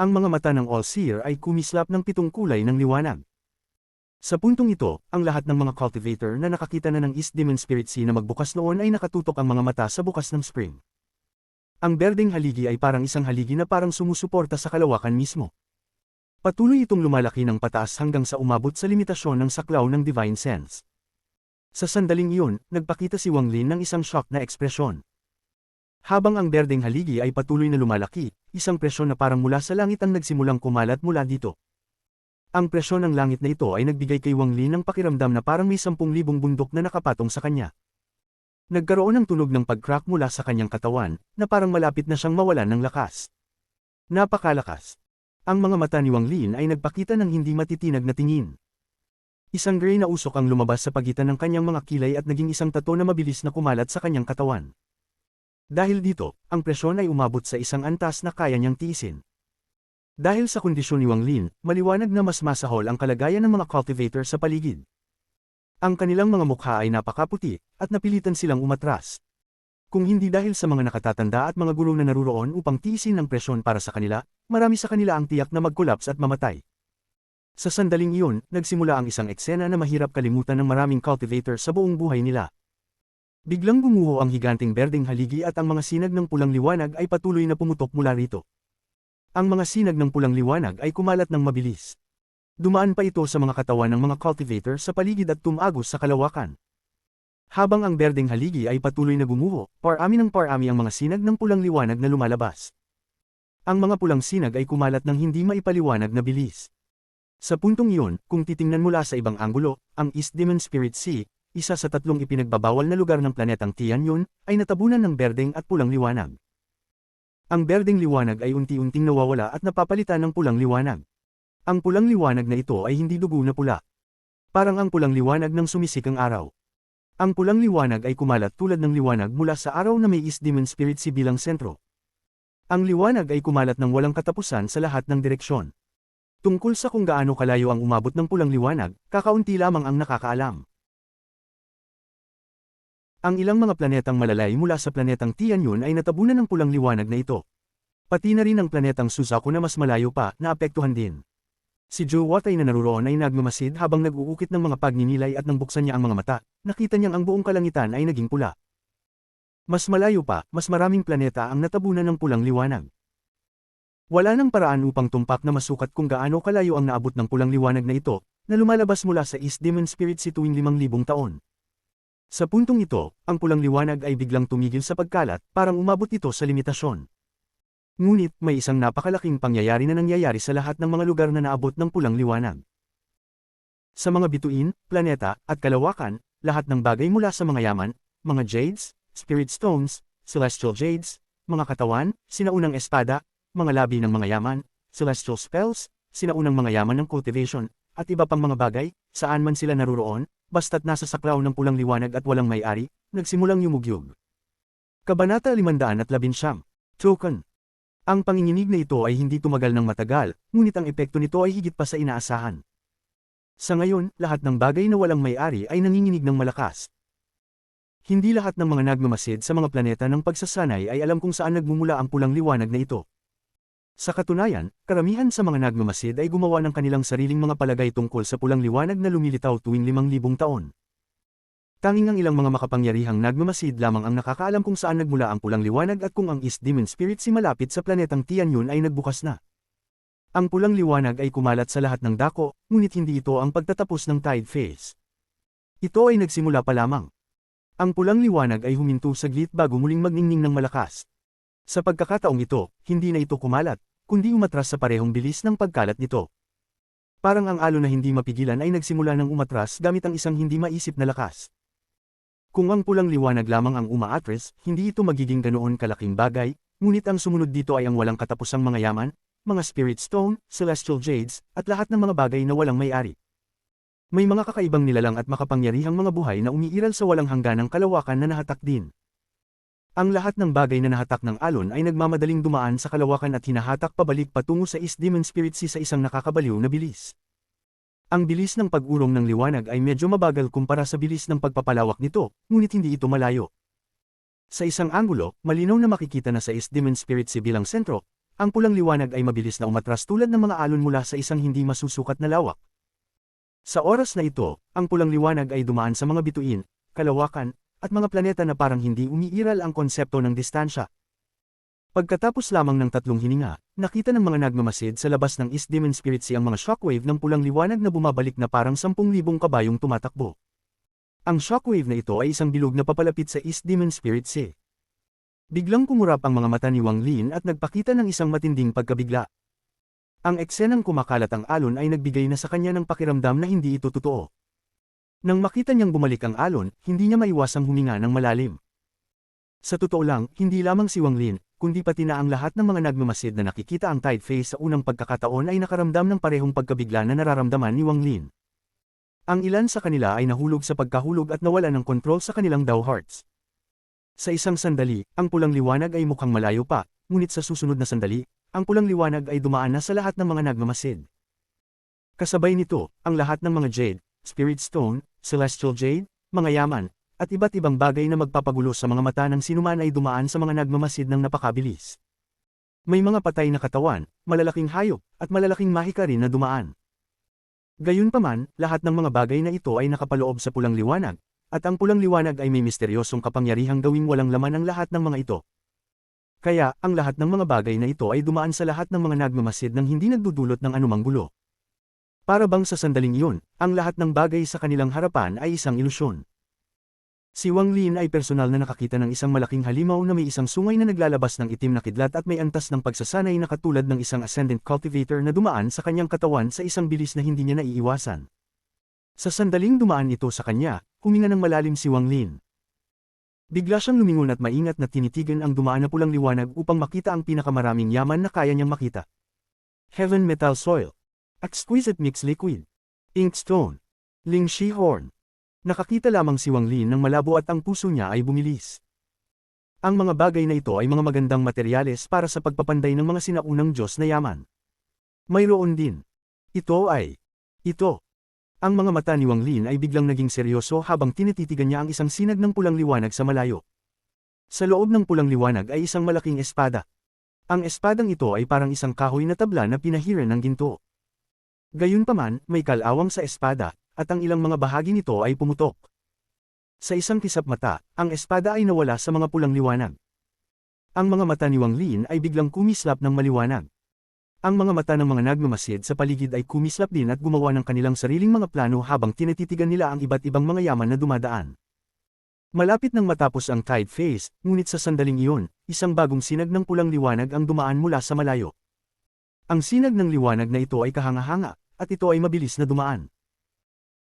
Ang mga mata ng All-Seer ay kumislap ng 7 kulay ng liwanag. Sa puntong ito, ang lahat ng mga cultivator na nakakita na ng East Demon Spirit Sea na magbukas noon ay nakatutok ang mga mata sa bukas ng spring. Ang berdeng haligi ay parang isang haligi na parang sumusuporta sa kalawakan mismo. Patuloy itong lumalaki ng pataas hanggang sa umabot sa limitasyon ng saklaw ng Divine Sense. Sa sandaling iyon, nagpakita si Wang Lin ng isang shock na ekspresyon. Habang ang berdeng haligi ay patuloy na lumalaki, isang presyon na parang mula sa langit ang nagsimulang kumalat mula dito. Ang presyon ng langit na ito ay nagbigay kay Wang Lin ng pakiramdam na parang may 10,000 bundok na nakapatong sa kanya. Nagkaroon ng tunog ng pag-crack mula sa kanyang katawan, na parang malapit na siyang mawalan ng lakas. Napakalakas. Ang mga mata ni Wang Lin ay nagpakita ng hindi matitinag na tingin. Isang gray na usok ang lumabas sa pagitan ng kanyang mga kilay at naging isang tato na mabilis na kumalat sa kanyang katawan. Dahil dito, ang presyon ay umabot sa isang antas na kaya niyang tiisin. Dahil sa kondisyon ni Wang Lin, maliwanag na mas masahol ang kalagayan ng mga cultivator sa paligid. Ang kanilang mga mukha ay napakaputi, at napilitan silang umatras. Kung hindi dahil sa mga nakatatanda at mga gulong na naruroon upang tiisin ang presyon para sa kanila, marami sa kanila ang tiyak na mag-collapse at mamatay. Sa sandaling iyon, nagsimula ang isang eksena na mahirap kalimutan ng maraming cultivator sa buong buhay nila. Biglang gumuho ang higanting berdeng haligi at ang mga sinag ng pulang liwanag ay patuloy na pumutok mula rito. Ang mga sinag ng pulang liwanag ay kumalat ng mabilis. Dumaan pa ito sa mga katawan ng mga cultivator sa paligid at tumagos sa kalawakan. Habang ang berdeng haligi ay patuloy na gumuho, parami ng parami ang mga sinag ng pulang liwanag na lumalabas. Ang mga pulang sinag ay kumalat ng hindi maipaliwanag na bilis. Sa puntong iyon, kung titingnan mula sa ibang anggulo, ang East Demon Spirit Sea, isa sa 3 ipinagbabawal na lugar ng planetang Tianyun, ay natabunan ng berdeng at pulang liwanag. Ang berdeng liwanag ay unti-unting nawawala at napapalitan ng pulang liwanag. Ang pulang liwanag na ito ay hindi dugo na pula. Parang ang pulang liwanag ng sumisikang araw. Ang pulang liwanag ay kumalat tulad ng liwanag mula sa araw na may East Demon Spirit Sea bilang sentro. Ang liwanag ay kumalat ng walang katapusan sa lahat ng direksyon. Tungkol sa kung gaano kalayo ang umabot ng pulang liwanag, kakaunti lamang ang nakakaalam. Ang ilang mga planetang malalay mula sa planetang Tianyun ay natabunan ng pulang liwanag na ito. Pati na rin ang planetang Suzaku na mas malayo pa, naapektuhan din. Si Jowatay na naruroon ay nagmamasid habang nag-uukit ng mga pagninilay at nang buksan niya ang mga mata, nakita niyang ang buong kalangitan ay naging pula. Mas malayo pa, mas maraming planeta ang natabunan ng pulang liwanag. Wala nang paraan upang tumpak na masukat kung gaano kalayo ang naabot ng pulang liwanag na ito, na lumalabas mula sa East Demon Spirit Sea tuwing 5,000 taon. Sa puntong ito, ang pulang liwanag ay biglang tumigil sa pagkalat, parang umabot ito sa limitasyon. Ngunit, may isang napakalaking pangyayari na nangyayari sa lahat ng mga lugar na naabot ng pulang liwanag. Sa mga bituin, planeta, at kalawakan, lahat ng bagay mula sa mga yaman, mga jades, spirit stones, celestial jades, mga katawan, sinaunang espada, mga labi ng mga yaman, celestial spells, sinaunang mga yaman ng cultivation, at iba pang mga bagay, saan man sila naruroon, basta't nasa saklaw ng pulang liwanag at walang may-ari, nagsimulang yumugyug. Kabanata 519. Token. Ang panginginig na ito ay hindi tumagal ng matagal, ngunit ang epekto nito ay higit pa sa inaasahan. Sa ngayon, lahat ng bagay na walang may-ari ay nanginginig ng malakas. Hindi lahat ng mga nagmamasid sa mga planeta ng pagsasanay ay alam kung saan nagmumula ang pulang liwanag na ito. Sa katunayan, karamihan sa mga nagmamasid ay gumawa ng kanilang sariling mga palagay tungkol sa pulang liwanag na lumilitaw tuwing 5,000 taon. Tanging ang ilang mga makapangyarihang nagmamasid lamang ang nakakaalam kung saan nagmula ang pulang liwanag at kung ang East Demon Spirit Sea malapit sa planetang Tianyun ay nagbukas na. Ang pulang liwanag ay kumalat sa lahat ng dako, ngunit hindi ito ang pagtatapos ng tide phase. Ito ay nagsimula pa lamang. Ang pulang liwanag ay huminto saglit bago muling magningning ng malakas. Sa pagkakataong ito, hindi na ito kumalat, kundi umatras sa parehong bilis ng pagkalat nito. Parang ang alon na hindi mapigilan ay nagsimula ng umatras gamit ang isang hindi maisip na lakas. Kung ang pulang liwanag lamang ang umaatras, hindi ito magiging ganoon kalaking bagay, ngunit ang sumunod dito ay ang walang katapusang mga yaman, mga spirit stone, celestial jades, at lahat ng mga bagay na walang may-ari. May mga kakaibang nilalang at makapangyarihang mga buhay na umiiral sa walang hangganang kalawakan na nahatak din. Ang lahat ng bagay na nahatak ng alon ay nagmamadaling dumaan sa kalawakan at hinahatak pabalik patungo sa East Demon Spirit Sea sa isang nakakabaliw na bilis. Ang bilis ng pag-urong ng liwanag ay medyo mabagal kumpara sa bilis ng pagpapalawak nito, ngunit hindi ito malayo. Sa isang anggulo, malinaw na makikita na sa East Demon Spirit Sea bilang sentro, ang pulang liwanag ay mabilis na umatras tulad ng mga alon mula sa isang hindi masusukat na lawak. Sa oras na ito, ang pulang liwanag ay dumaan sa mga bituin, kalawakan, at mga planeta na parang hindi umiiral ang konsepto ng distansya. Pagkatapos lamang ng 3 hininga, nakita ng mga nagmamasid sa labas ng East Demon Spirit Sea ang mga shockwave ng pulang liwanag na bumabalik na parang 10,000 kabayong tumatakbo. Ang shockwave na ito ay isang bilog na papalapit sa East Demon Spirit Sea. Biglang kumurap ang mga mata ni Wang Lin at nagpakita ng isang matinding pagkabigla. Ang eksenang kumakalat ang alon ay nagbigay na sa kanya ng pakiramdam na hindi ito totoo. Nang makita niyang bumalik ang alon, hindi niya maiwasang huminga ng malalim. Sa totoo lang, hindi lamang si Wang Lin, kundi pati na ang lahat ng mga nagmamasid na nakikita ang tide phase sa unang pagkakataon ay nakaramdam ng parehong pagkabigla na nararamdaman ni Wang Lin. Ang ilan sa kanila ay nahulog sa pagkahulog at nawala ng kontrol sa kanilang Dao Hearts. Sa isang sandali, ang pulang liwanag ay mukhang malayo pa, ngunit sa susunod na sandali, ang pulang liwanag ay dumaan na sa lahat ng mga nagmamasid. Kasabay nito, ang lahat ng mga jade, spirit stone, celestial jade, mga yaman, at iba't ibang bagay na magpapagulo sa mga mata ng sinuman ay dumaan sa mga nagmamasid ng napakabilis. May mga patay na katawan, malalaking hayop, at malalaking mahika rin na dumaan. Gayunpaman, lahat ng mga bagay na ito ay nakapaloob sa pulang liwanag, at ang pulang liwanag ay may misteryosong kapangyarihang gawing walang laman ang lahat ng mga ito. Kaya, ang lahat ng mga bagay na ito ay dumaan sa lahat ng mga nagmamasid nang hindi nagdudulot ng anumang gulo. Para bang sa sandaling iyon, ang lahat ng bagay sa kanilang harapan ay isang ilusyon. Si Wang Lin ay personal na nakakita ng isang malaking halimaw na may isang sungay na naglalabas ng itim na kidlat at may antas ng pagsasanay na katulad ng isang ascendant cultivator na dumaan sa kanyang katawan sa isang bilis na hindi niya naiiwasan. Sa sandaling dumaan ito sa kanya, huminga ng malalim si Wang Lin. Bigla siyang lumingon at maingat na tinitigan ang dumaan na pulang liwanag upang makita ang pinakamaraming yaman na kaya niyang makita. Heaven Metal Soil, Exquisite Mixed Liquid, Inkstone, Lingxi Horn. Nakakita lamang si Wang Lin ng malabo at ang puso niya ay bumilis. Ang mga bagay na ito ay mga magandang materyales para sa pagpapanday ng mga sinaunang Diyos na yaman. Mayroon din. Ito. Ang mga mata ni Wang Lin ay biglang naging seryoso habang tinititigan niya ang isang sinag ng pulang liwanag sa malayo. Sa loob ng pulang liwanag ay isang malaking espada. Ang espadang ito ay parang isang kahoy na tabla na pinahiran ng ginto. Gayunpaman, may kalawang sa espada, at ang ilang mga bahagi nito ay pumutok. Sa isang kisap mata, ang espada ay nawala sa mga pulang liwanag. Ang mga mata ni Wang Lin ay biglang kumislap ng maliwanag. Ang mga mata ng mga nagmamasid sa paligid ay kumislap din at gumawa ng kanilang sariling mga plano habang tinititigan nila ang iba't ibang mga yaman na dumadaan. Malapit nang matapos ang tide phase, ngunit sa sandaling iyon, isang bagong sinag ng pulang liwanag ang dumaan mula sa malayo. Ang sinag ng liwanag na ito ay kahanga-hanga, at ito ay mabilis na dumaan.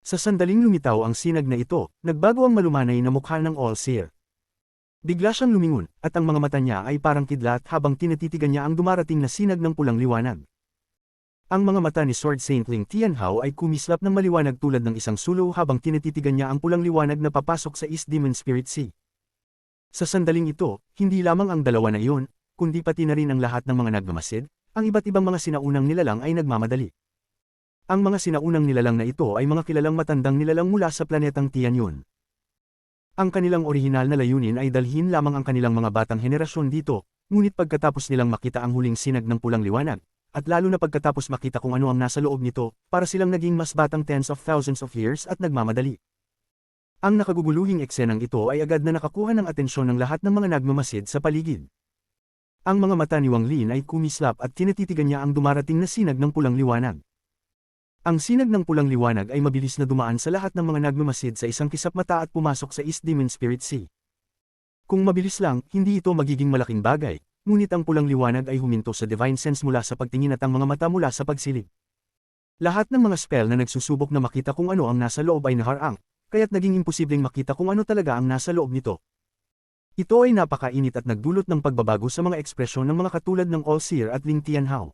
Sa sandaling lumitaw ang sinag na ito, nagbago ang malumanay na mukha ng All-Seer. Bigla siyang lumingon, at ang mga mata niya ay parang kidlat habang tinititigan niya ang dumarating na sinag ng pulang liwanag. Ang mga mata ni Sword Saintling Tianhao ay kumislap ng maliwanag tulad ng isang sulo habang tinititigan niya ang pulang liwanag na papasok sa East Demon Spirit Sea. Sa sandaling ito, hindi lamang ang dalawa na iyon, kundi pati na rin ang lahat ng mga nagmamasid, ang iba't ibang mga sinaunang nilalang ay nagmamadali. Ang mga sinaunang nilalang na ito ay mga kilalang matandang nilalang mula sa planetang Tianyun. Ang kanilang orihinal na layunin ay dalhin lamang ang kanilang mga batang henerasyon dito, ngunit pagkatapos nilang makita ang huling sinag ng pulang liwanag, at lalo na pagkatapos makita kung ano ang nasa loob nito, para silang naging mas batang tens of thousands of years at nagmamadali. Ang nakaguguluhing eksenang ito ay agad na nakakuha ng atensyon ng lahat ng mga nagmamasid sa paligid. Ang mga mata ni Wang Lin ay kumislap at tinititigan niya ang dumarating na sinag ng pulang liwanag. Ang sinag ng pulang liwanag ay mabilis na dumaan sa lahat ng mga nagmamasid sa isang kisap mata at pumasok sa East Demon Spirit Sea. Kung mabilis lang, hindi ito magiging malaking bagay, ngunit ang pulang liwanag ay huminto sa Divine Sense mula sa pagtingin at ang mga mata mula sa pagsilip. Lahat ng mga spell na nagsusubok na makita kung ano ang nasa loob ay naharang, kaya't naging imposibleng makita kung ano talaga ang nasa loob nito. Ito ay napakainit at nagdulot ng pagbabago sa mga ekspresyon ng mga katulad ng All-Seer at Ling Tianhao.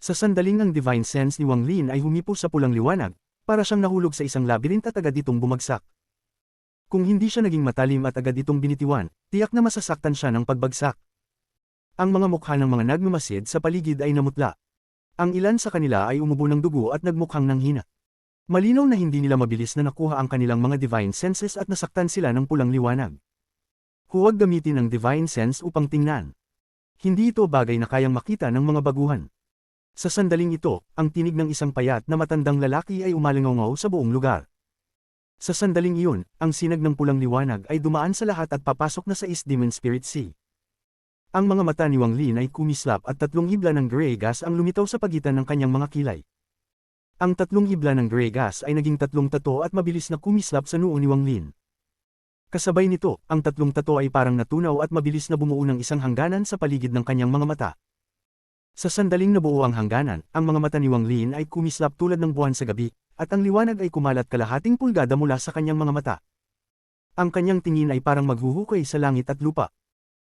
Sa sandaling ang Divine Sense ni Wang Lin ay humipo sa pulang liwanag, para siyang nahulog sa isang labirint at agad itong bumagsak. Kung hindi siya naging matalim at agad itong binitiwan, tiyak na masasaktan siya ng pagbagsak. Ang mga mukha ng mga nagmamasid sa paligid ay namutla. Ang ilan sa kanila ay umubo ng dugo at nagmukhang nanghina. Malinaw na hindi nila mabilis na nakuha ang kanilang mga Divine Senses at nasaktan sila ng pulang liwanag. Huwag gamitin ang Divine Sense upang tingnan. Hindi ito bagay na kayang makita ng mga baguhan. Sa sandaling ito, ang tinig ng isang payat na matandang lalaki ay umalingaw sa buong lugar. Sa sandaling iyon, ang sinag ng pulang liwanag ay dumaan sa lahat at papasok na sa East Demon Spirit Sea. Ang mga mata ni Wang Lin ay kumislap at tatlong hibla ng gray gas ang lumitaw sa pagitan ng kanyang mga kilay. Ang tatlong hibla ng gray gas ay naging tatlong tato at mabilis na kumislap sa noo ni Wang Lin. Kasabay nito, ang tatlong tato ay parang natunaw at mabilis na bumuo ng isang hangganan sa paligid ng kanyang mga mata. Sa sandaling nabuo ang hangganan, ang mga mata ni Wang Lin ay kumislap tulad ng buwan sa gabi, at ang liwanag ay kumalat kalahating pulgada mula sa kanyang mga mata. Ang kanyang tingin ay parang maghuhukay sa langit at lupa.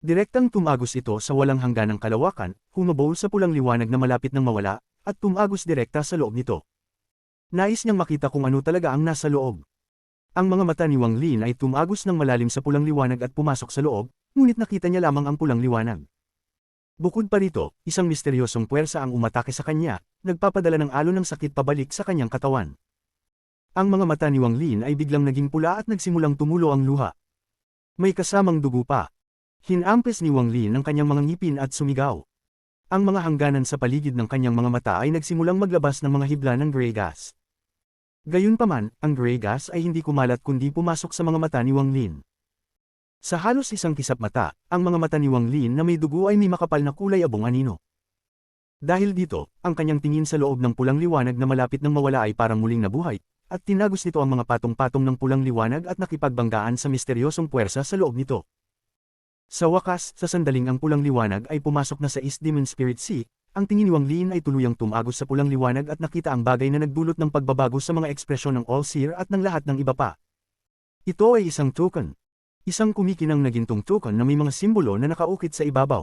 Direktang tumagos ito sa walang hangganang kalawakan, humabol sa pulang liwanag na malapit nang mawala, at tumagos direkta sa loob nito. Nais niyang makita kung ano talaga ang nasa loob. Ang mga mata ni Wang Lin ay tumagos ng malalim sa pulang liwanag at pumasok sa loob, ngunit nakita niya lamang ang pulang liwanag. Bukod pa rito, isang misteryosong puwersa ang umatake sa kanya, nagpapadala ng alon ng sakit pabalik sa kanyang katawan. Ang mga mata ni Wang Lin ay biglang naging pula at nagsimulang tumulo ang luha. May kasamang dugo pa. Hinampes ni Wang Lin ang kanyang mga ngipin at sumigaw. Ang mga hangganan sa paligid ng kanyang mga mata ay nagsimulang maglabas ng mga hibla ng gray gas. Gayunpaman, ang gray gas ay hindi kumalat kundi pumasok sa mga mata ni Wang Lin. Sa halos isang kisap mata, ang mga mata ni Wang Lin na may dugo ay may makapal na kulay abong anino. Dahil dito, ang kanyang tingin sa loob ng pulang liwanag na malapit nang mawala ay parang muling nabuhay, at tinagos nito ang mga patong-patong ng pulang liwanag at nakipagbanggaan sa misteryosong puwersa sa loob nito. Sa wakas, sa sandaling ang pulang liwanag ay pumasok na sa East Demon Spirit Sea, ang tingin ni Wang Lin ay tuluyang tumagos sa pulang liwanag at nakita ang bagay na nagdulot ng pagbabago sa mga ekspresyon ng All-Seer at ng lahat ng iba pa. Ito ay isang token. Isang kumikinang na gintong token na may mga simbolo na nakaukit sa ibabaw.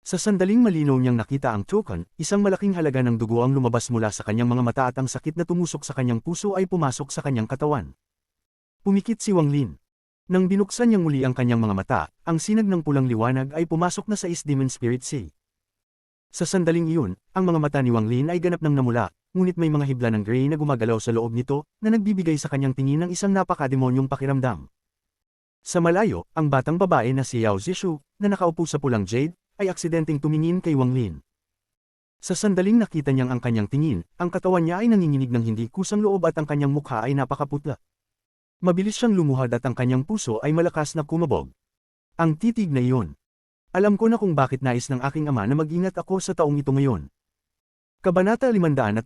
Sa sandaling malinaw niyang nakita ang token, isang malaking halaga ng dugo ang lumabas mula sa kanyang mga mata at ang sakit na tumusok sa kanyang puso ay pumasok sa kanyang katawan. Pumikit si Wang Lin. Nang binuksan niyang muli ang kanyang mga mata, ang sinag ng pulang liwanag ay pumasok na sa East Demon Spirit Sea. Sa sandaling iyon, ang mga mata ni Wang Lin ay ganap nang namula, ngunit may mga hibla ng gray na gumagalaw sa loob nito, na nagbibigay sa kanyang tingin ng isang napakademonyong pakiramdam. Sa malayo, ang batang babae na si Yao Zishu, na nakaupo sa pulang jade, ay aksidenteng tumingin kay Wang Lin. Sa sandaling nakita niyang ang kanyang tingin, ang katawan niya ay nanginginig ng hindi kusang loob at ang kanyang mukha ay napakaputla. Mabilis siyang lumuhad at ang kanyang puso ay malakas na kumabog. Ang titig na iyon. Alam ko na kung bakit nais ng aking ama na mag-ingat ako sa taong ito ngayon. Kabanata 520.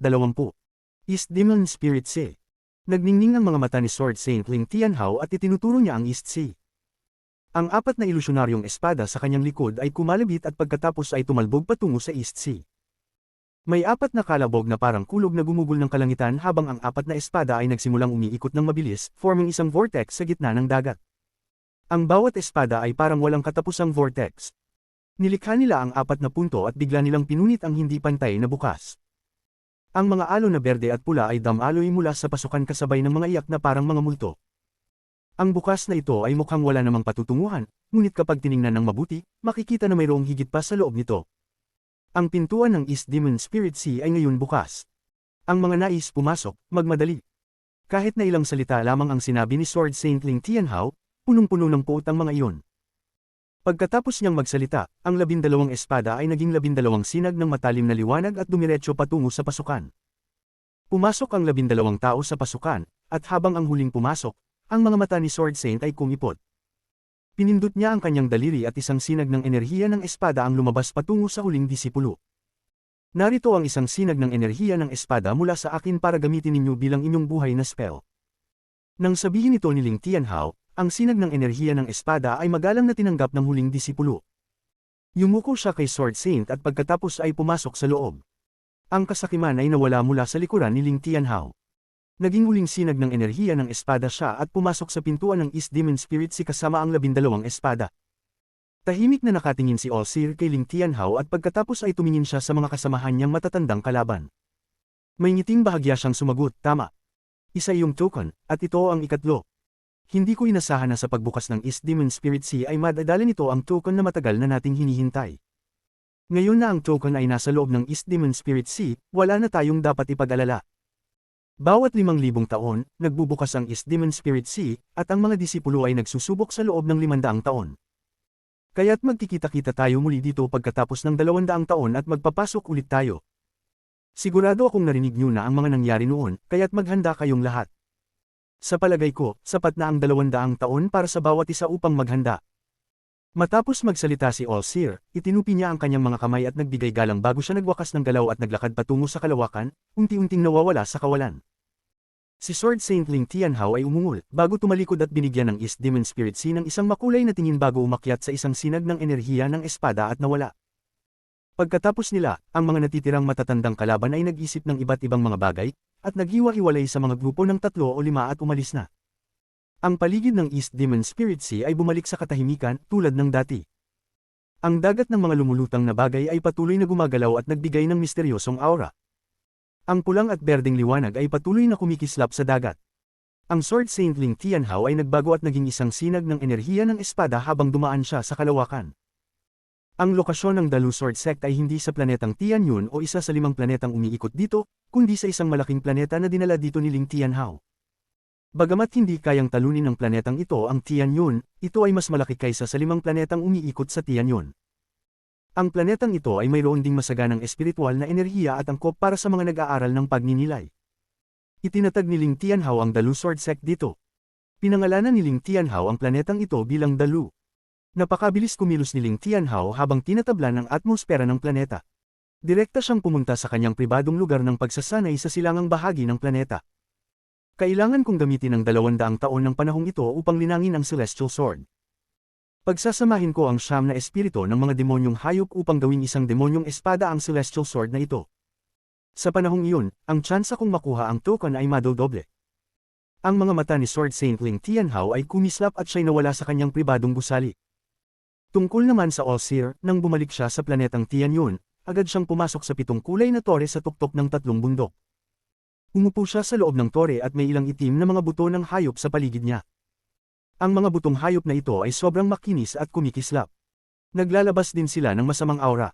East Demon Spirit Sea. Nagningning ang mga mata ni Sword Saint Ling Tianhao at itinuturo niya ang East Sea. Ang apat na ilusyonaryong espada sa kanyang likod ay kumalabit at pagkatapos ay tumalbog patungo sa East Sea. May apat na kalabog na parang kulog na gumugol ng kalangitan habang ang apat na espada ay nagsimulang umiikot ng mabilis, forming isang vortex sa gitna ng dagat. Ang bawat espada ay parang walang katapusang vortex. Nilikha nila ang apat na punto at bigla nilang pinunit ang hindi pantay na bukas. Ang mga alon na berde at pula ay damaloy mula sa pasukan kasabay ng mga iyak na parang mga multo. Ang bukas na ito ay mukhang wala namang patutunguhan, ngunit kapag tiningnan ng mabuti, makikita na mayroong higit pa sa loob nito. Ang pintuan ng East Demon Spirit Sea ay ngayon bukas. Ang mga nais pumasok, magmadali. Kahit na ilang salita lamang ang sinabi ni Sword Saint Ling Tianhao, punong-puno ng puot ang mga iyon. Pagkatapos niyang magsalita, ang 12 espada ay naging 12 sinag ng matalim na liwanag at dumiretso patungo sa pasukan. Pumasok ang 12 tao sa pasukan, at habang ang huling pumasok, ang mga mata ni Sword Saint ay kumipot. Pinindot niya ang kanyang daliri at isang sinag ng enerhiya ng espada ang lumabas patungo sa huling disipulo. Narito ang isang sinag ng enerhiya ng espada mula sa akin para gamitin ninyo bilang inyong buhay na spell. Nang sabihin ito ni Ling Tianhao, ang sinag ng enerhiya ng espada ay magalang na tinanggap ng huling disipulo. Yumuko siya kay Sword Saint at pagkatapos ay pumasok sa loob. Ang kasakiman ay nawala mula sa likuran ni Ling Tianhao. Naging huling sinag ng enerhiya ng espada siya at pumasok sa pintuan ng East Demon Spirit Sea kasama ang 12 espada. Tahimik na nakatingin si Allseer kay Ling Tianhao at pagkatapos ay tumingin siya sa mga kasamahan niyang matatandang kalaban. May ngiting bahagya siyang sumagot, tama. Isa iyong token, at ito ang ikatlo. Hindi ko inasahan na sa pagbukas ng East Demon Spirit Sea ay madadala nito ang token na matagal na nating hinihintay. Ngayon na ang token ay nasa loob ng East Demon Spirit Sea, wala na tayong dapat ipag-alala. Bawat 5,000 taon, nagbubukas ang East Demon Spirit Sea, at ang mga disipulo ay nagsusubok sa loob ng 500 taon. Kaya't magkikita-kita tayo muli dito pagkatapos ng 200 taon at magpapasok ulit tayo. Sigurado akong narinig niyo na ang mga nangyari noon, kaya't maghanda kayong lahat. Sa palagay ko, sapat na ang 200 taon para sa bawat isa upang maghanda. Matapos magsalita si Allseer, itinupi niya ang kanyang mga kamay at nagbigay galang bago siya nagwakas ng galaw at naglakad patungo sa kalawakan, unti-unting nawawala sa kawalan. Si Sword Saint Ling Tianhao ay umungol, bago tumalikod at binigyan ng East Demon Spirit Sea ng isang makulay na tingin bago umakyat sa isang sinag ng enerhiya ng espada at nawala. Pagkatapos nila, ang mga natitirang matatandang kalaban ay nag-isip ng iba't ibang mga bagay, at naghiwa-hiwalay sa mga grupo ng 3 o 5 at umalis na. Ang paligid ng East Demon Spirit Sea ay bumalik sa katahimikan, tulad ng dati. Ang dagat ng mga lumulutang na bagay ay patuloy na gumagalaw at nagbigay ng misteryosong aura. Ang pulang at berdeng liwanag ay patuloy na kumikislap sa dagat. Ang Sword Saint Ling Tianhao ay nagbago at naging isang sinag ng enerhiya ng espada habang dumaan siya sa kalawakan. Ang lokasyon ng Dalu Sword Sect ay hindi sa planetang Tianyun o isa sa 5 planetang umiikot dito, kundi sa isang malaking planeta na dinala dito ni Ling Tianhao. Bagamat hindi kayang talunin ng planetang ito ang Tianyun, ito ay mas malaki kaysa sa 5 planetang umiikot sa Tianyun. Ang planetang ito ay mayroon ding masaganang espiritual na enerhiya at angkop para sa mga nag-aaral ng pagninilay. Itinatag ni Ling Tianhao ang Dalu Sword Sect dito. Pinangalanan ni Ling Tianhao ang planetang ito bilang Dalu. Napakabilis kumilos ni Ling Tianhao habang tinatablan ang atmosfera ng planeta. Direkta siyang pumunta sa kanyang pribadong lugar ng pagsasanay sa silangang bahagi ng planeta. Kailangan kong gamitin ang 200 taon ng panahong ito upang linangin ang Celestial Sword. Pagsasamahin ko ang 9 na espiritu ng mga demonyong hayop upang gawing isang demonyong espada ang Celestial Sword na ito. Sa panahong iyon, ang tsansa kong makuha ang token ay madodoble. Ang mga mata ni Sword Saint Ling Tianhao ay kumislap at siya'y nawala sa kanyang pribadong gusali. Tungkol naman sa Allseer, nang bumalik siya sa planetang Tianyun, agad siyang pumasok sa 7 kulay na tore sa tuktok ng 3 bundok. Umupo siya sa loob ng tore at may ilang itim na mga buto ng hayop sa paligid niya. Ang mga butong hayop na ito ay sobrang makinis at kumikislap. Naglalabas din sila ng masamang aura.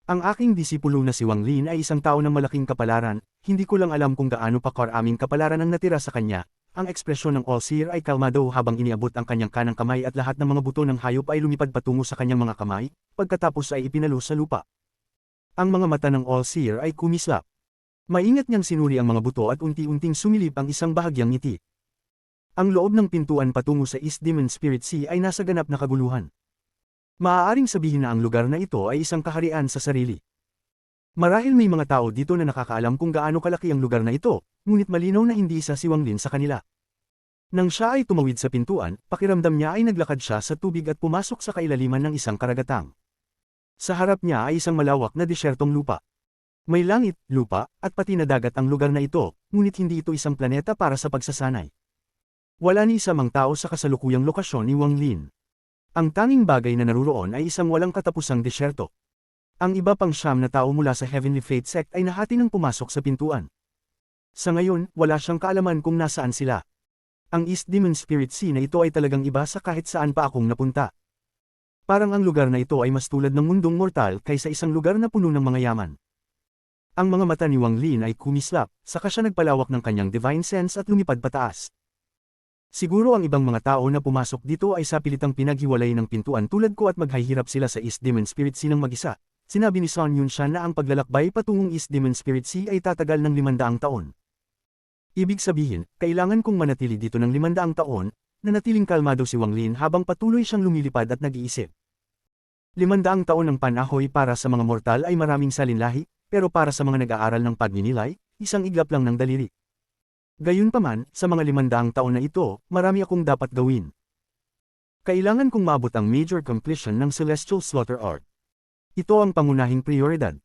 Ang aking disipulo na si Wang Lin ay isang tao ng malaking kapalaran, hindi ko lang alam kung gaano pa karaming kapalaran ang natira sa kanya. Ang ekspresyon ng All-Seer ay kalmado habang iniabot ang kanyang kanang kamay at lahat ng mga buto ng hayop ay lumipad patungo sa kanyang mga kamay, pagkatapos ay ipinalo sa lupa. Ang mga mata ng All-Seer ay kumislap. Maingat niyang sinuri ang mga buto at unti-unting sumilip ang isang bahagyang ngiti. Ang loob ng pintuan patungo sa East Demon Spirit Sea ay nasa ganap na kaguluhan. Maaaring sabihin na ang lugar na ito ay isang kaharian sa sarili. Marahil may mga tao dito na nakakaalam kung gaano kalaki ang lugar na ito, ngunit malinaw na hindi isa si Wang Lin sa kanila. Nang siya ay tumawid sa pintuan, pakiramdam niya ay naglakad siya sa tubig at pumasok sa kailaliman ng isang karagatang. Sa harap niya ay isang malawak na desyertong lupa. May langit, lupa, at pati na dagat ang lugar na ito, ngunit hindi ito isang planeta para sa pagsasanay. Wala ni isa mang tao sa kasalukuyang lokasyon ni Wang Lin. Ang tanging bagay na naruroon ay isang walang katapusang desyerto. Ang iba pang 9 na tao mula sa Heavenly Fate Sect ay nahati nang pumasok sa pintuan. Sa ngayon, wala siyang kaalaman kung nasaan sila. Ang East Demon Spirit Sea na ito ay talagang iba sa kahit saan pa akong napunta. Parang ang lugar na ito ay mas tulad ng mundong mortal kaysa isang lugar na puno ng mga yaman. Ang mga mata ni Wang Lin ay kumislap, saka siya nagpalawak ng kanyang divine sense at lumipad pataas. Siguro ang ibang mga tao na pumasok dito ay sa pilitang pinaghiwalay ng pintuan tulad ko at maghahirap sila sa East Demon Spirit Sea ng mag-isa. Sinabi ni Sun Yunshan na ang paglalakbay patungong East Demon Spirit Sea ay tatagal ng 500 taon. Ibig sabihin, kailangan kong manatili dito ng 500 taon, nanatiling kalmado si Wang Lin habang patuloy siyang lumilipad at nag-iisip. 500 taon ng panahoy para sa mga mortal ay maraming salinlahi, pero para sa mga nag-aaral ng pagninilay, isang iglap lang ng daliri. Gayunpaman, sa mga 500 taon na ito, marami akong dapat gawin. Kailangan kong maabot ang major completion ng Celestial Slaughter Art. Ito ang pangunahing prioridad.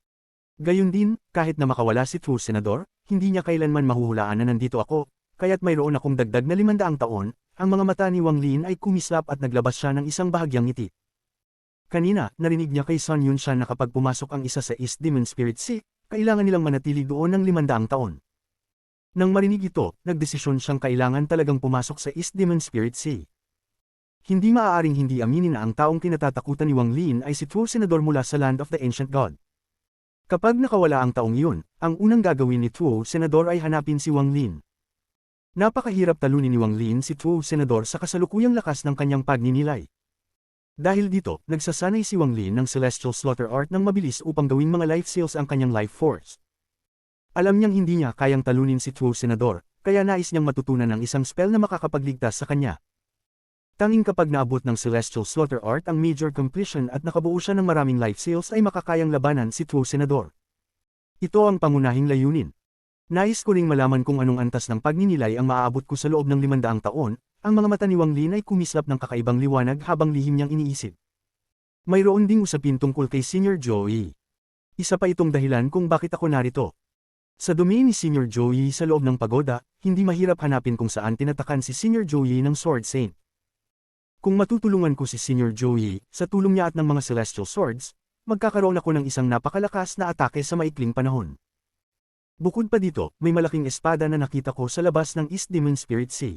Gayun din, kahit na makawala si True Senador, hindi niya kailanman mahuhulaan na nandito ako, kaya't mayroon akong dagdag na 500 taon, ang mga mata ni Wang Lin ay kumislap at naglabas siya ng isang bahagyang ngiti. Kanina, narinig niya kay Sun Yunshan na kapag pumasok ang isa sa East Demon Spirit Sea, kailangan nilang manatili doon ng 500 taon. Nang marinig ito, nagdesisyon siyang kailangan talagang pumasok sa East Demon Spirit Sea. Hindi maaaring hindi aminin na ang taong kinatatakutan ni Wang Lin ay si True Senador mula sa Land of the Ancient God. Kapag nakawala ang taong iyon, ang unang gagawin ni True Senador ay hanapin si Wang Lin. Napakahirap talunin ni Wang Lin si True Senador sa kasalukuyang lakas ng kanyang pagninilay. Dahil dito, nagsasanay si Wang Lin ng Celestial Slaughter Art ng mabilis upang gawing mga life seals ang kanyang life force. Alam niyang hindi niya kayang talunin si True Senador, kaya nais niyang matutunan ng isang spell na makakapagligtas sa kanya. Tanging kapag naabot ng Celestial Slaughter Art ang major completion at nakabuo siya ng maraming life seals ay makakayang labanan si True Senador. Ito ang pangunahing layunin. Nais ko ring malaman kung anong antas ng pagninilay ang maaabot ko sa loob ng 500 taon, ang mga mata ni Wang Lin ay kumislap ng kakaibang liwanag habang lihim niyang iniisip. Mayroon ding usapin tungkol kay Senior Joey. Isa pa itong dahilan kung bakit ako narito. Sa domain ni Senior Joey sa loob ng pagoda, hindi mahirap hanapin kung saan tinatakan si Senior Joey ng Sword Saint. Kung matutulungan ko si Senior Joey, sa tulong niya at ng mga Celestial Swords, magkakaroon ako ng isang napakalakas na atake sa maikling panahon. Bukod pa dito, may malaking espada na nakita ko sa labas ng East Demon Spirit Sea.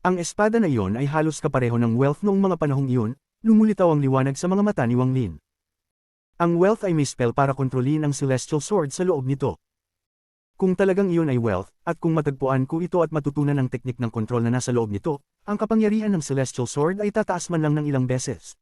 Ang espada na iyon ay halos kapareho ng wealth noong mga panahong iyon, lumulitaw ang liwanag sa mga mata ni Wang Lin. Ang wealth ay may spell para kontrolin ang Celestial Sword sa loob nito. Kung talagang iyon ay wealth, at kung matagpuan ko ito at matutunan ang teknik ng kontrol na nasa loob nito, ang kapangyarihan ng Celestial Sword ay tataas man lang ng ilang beses.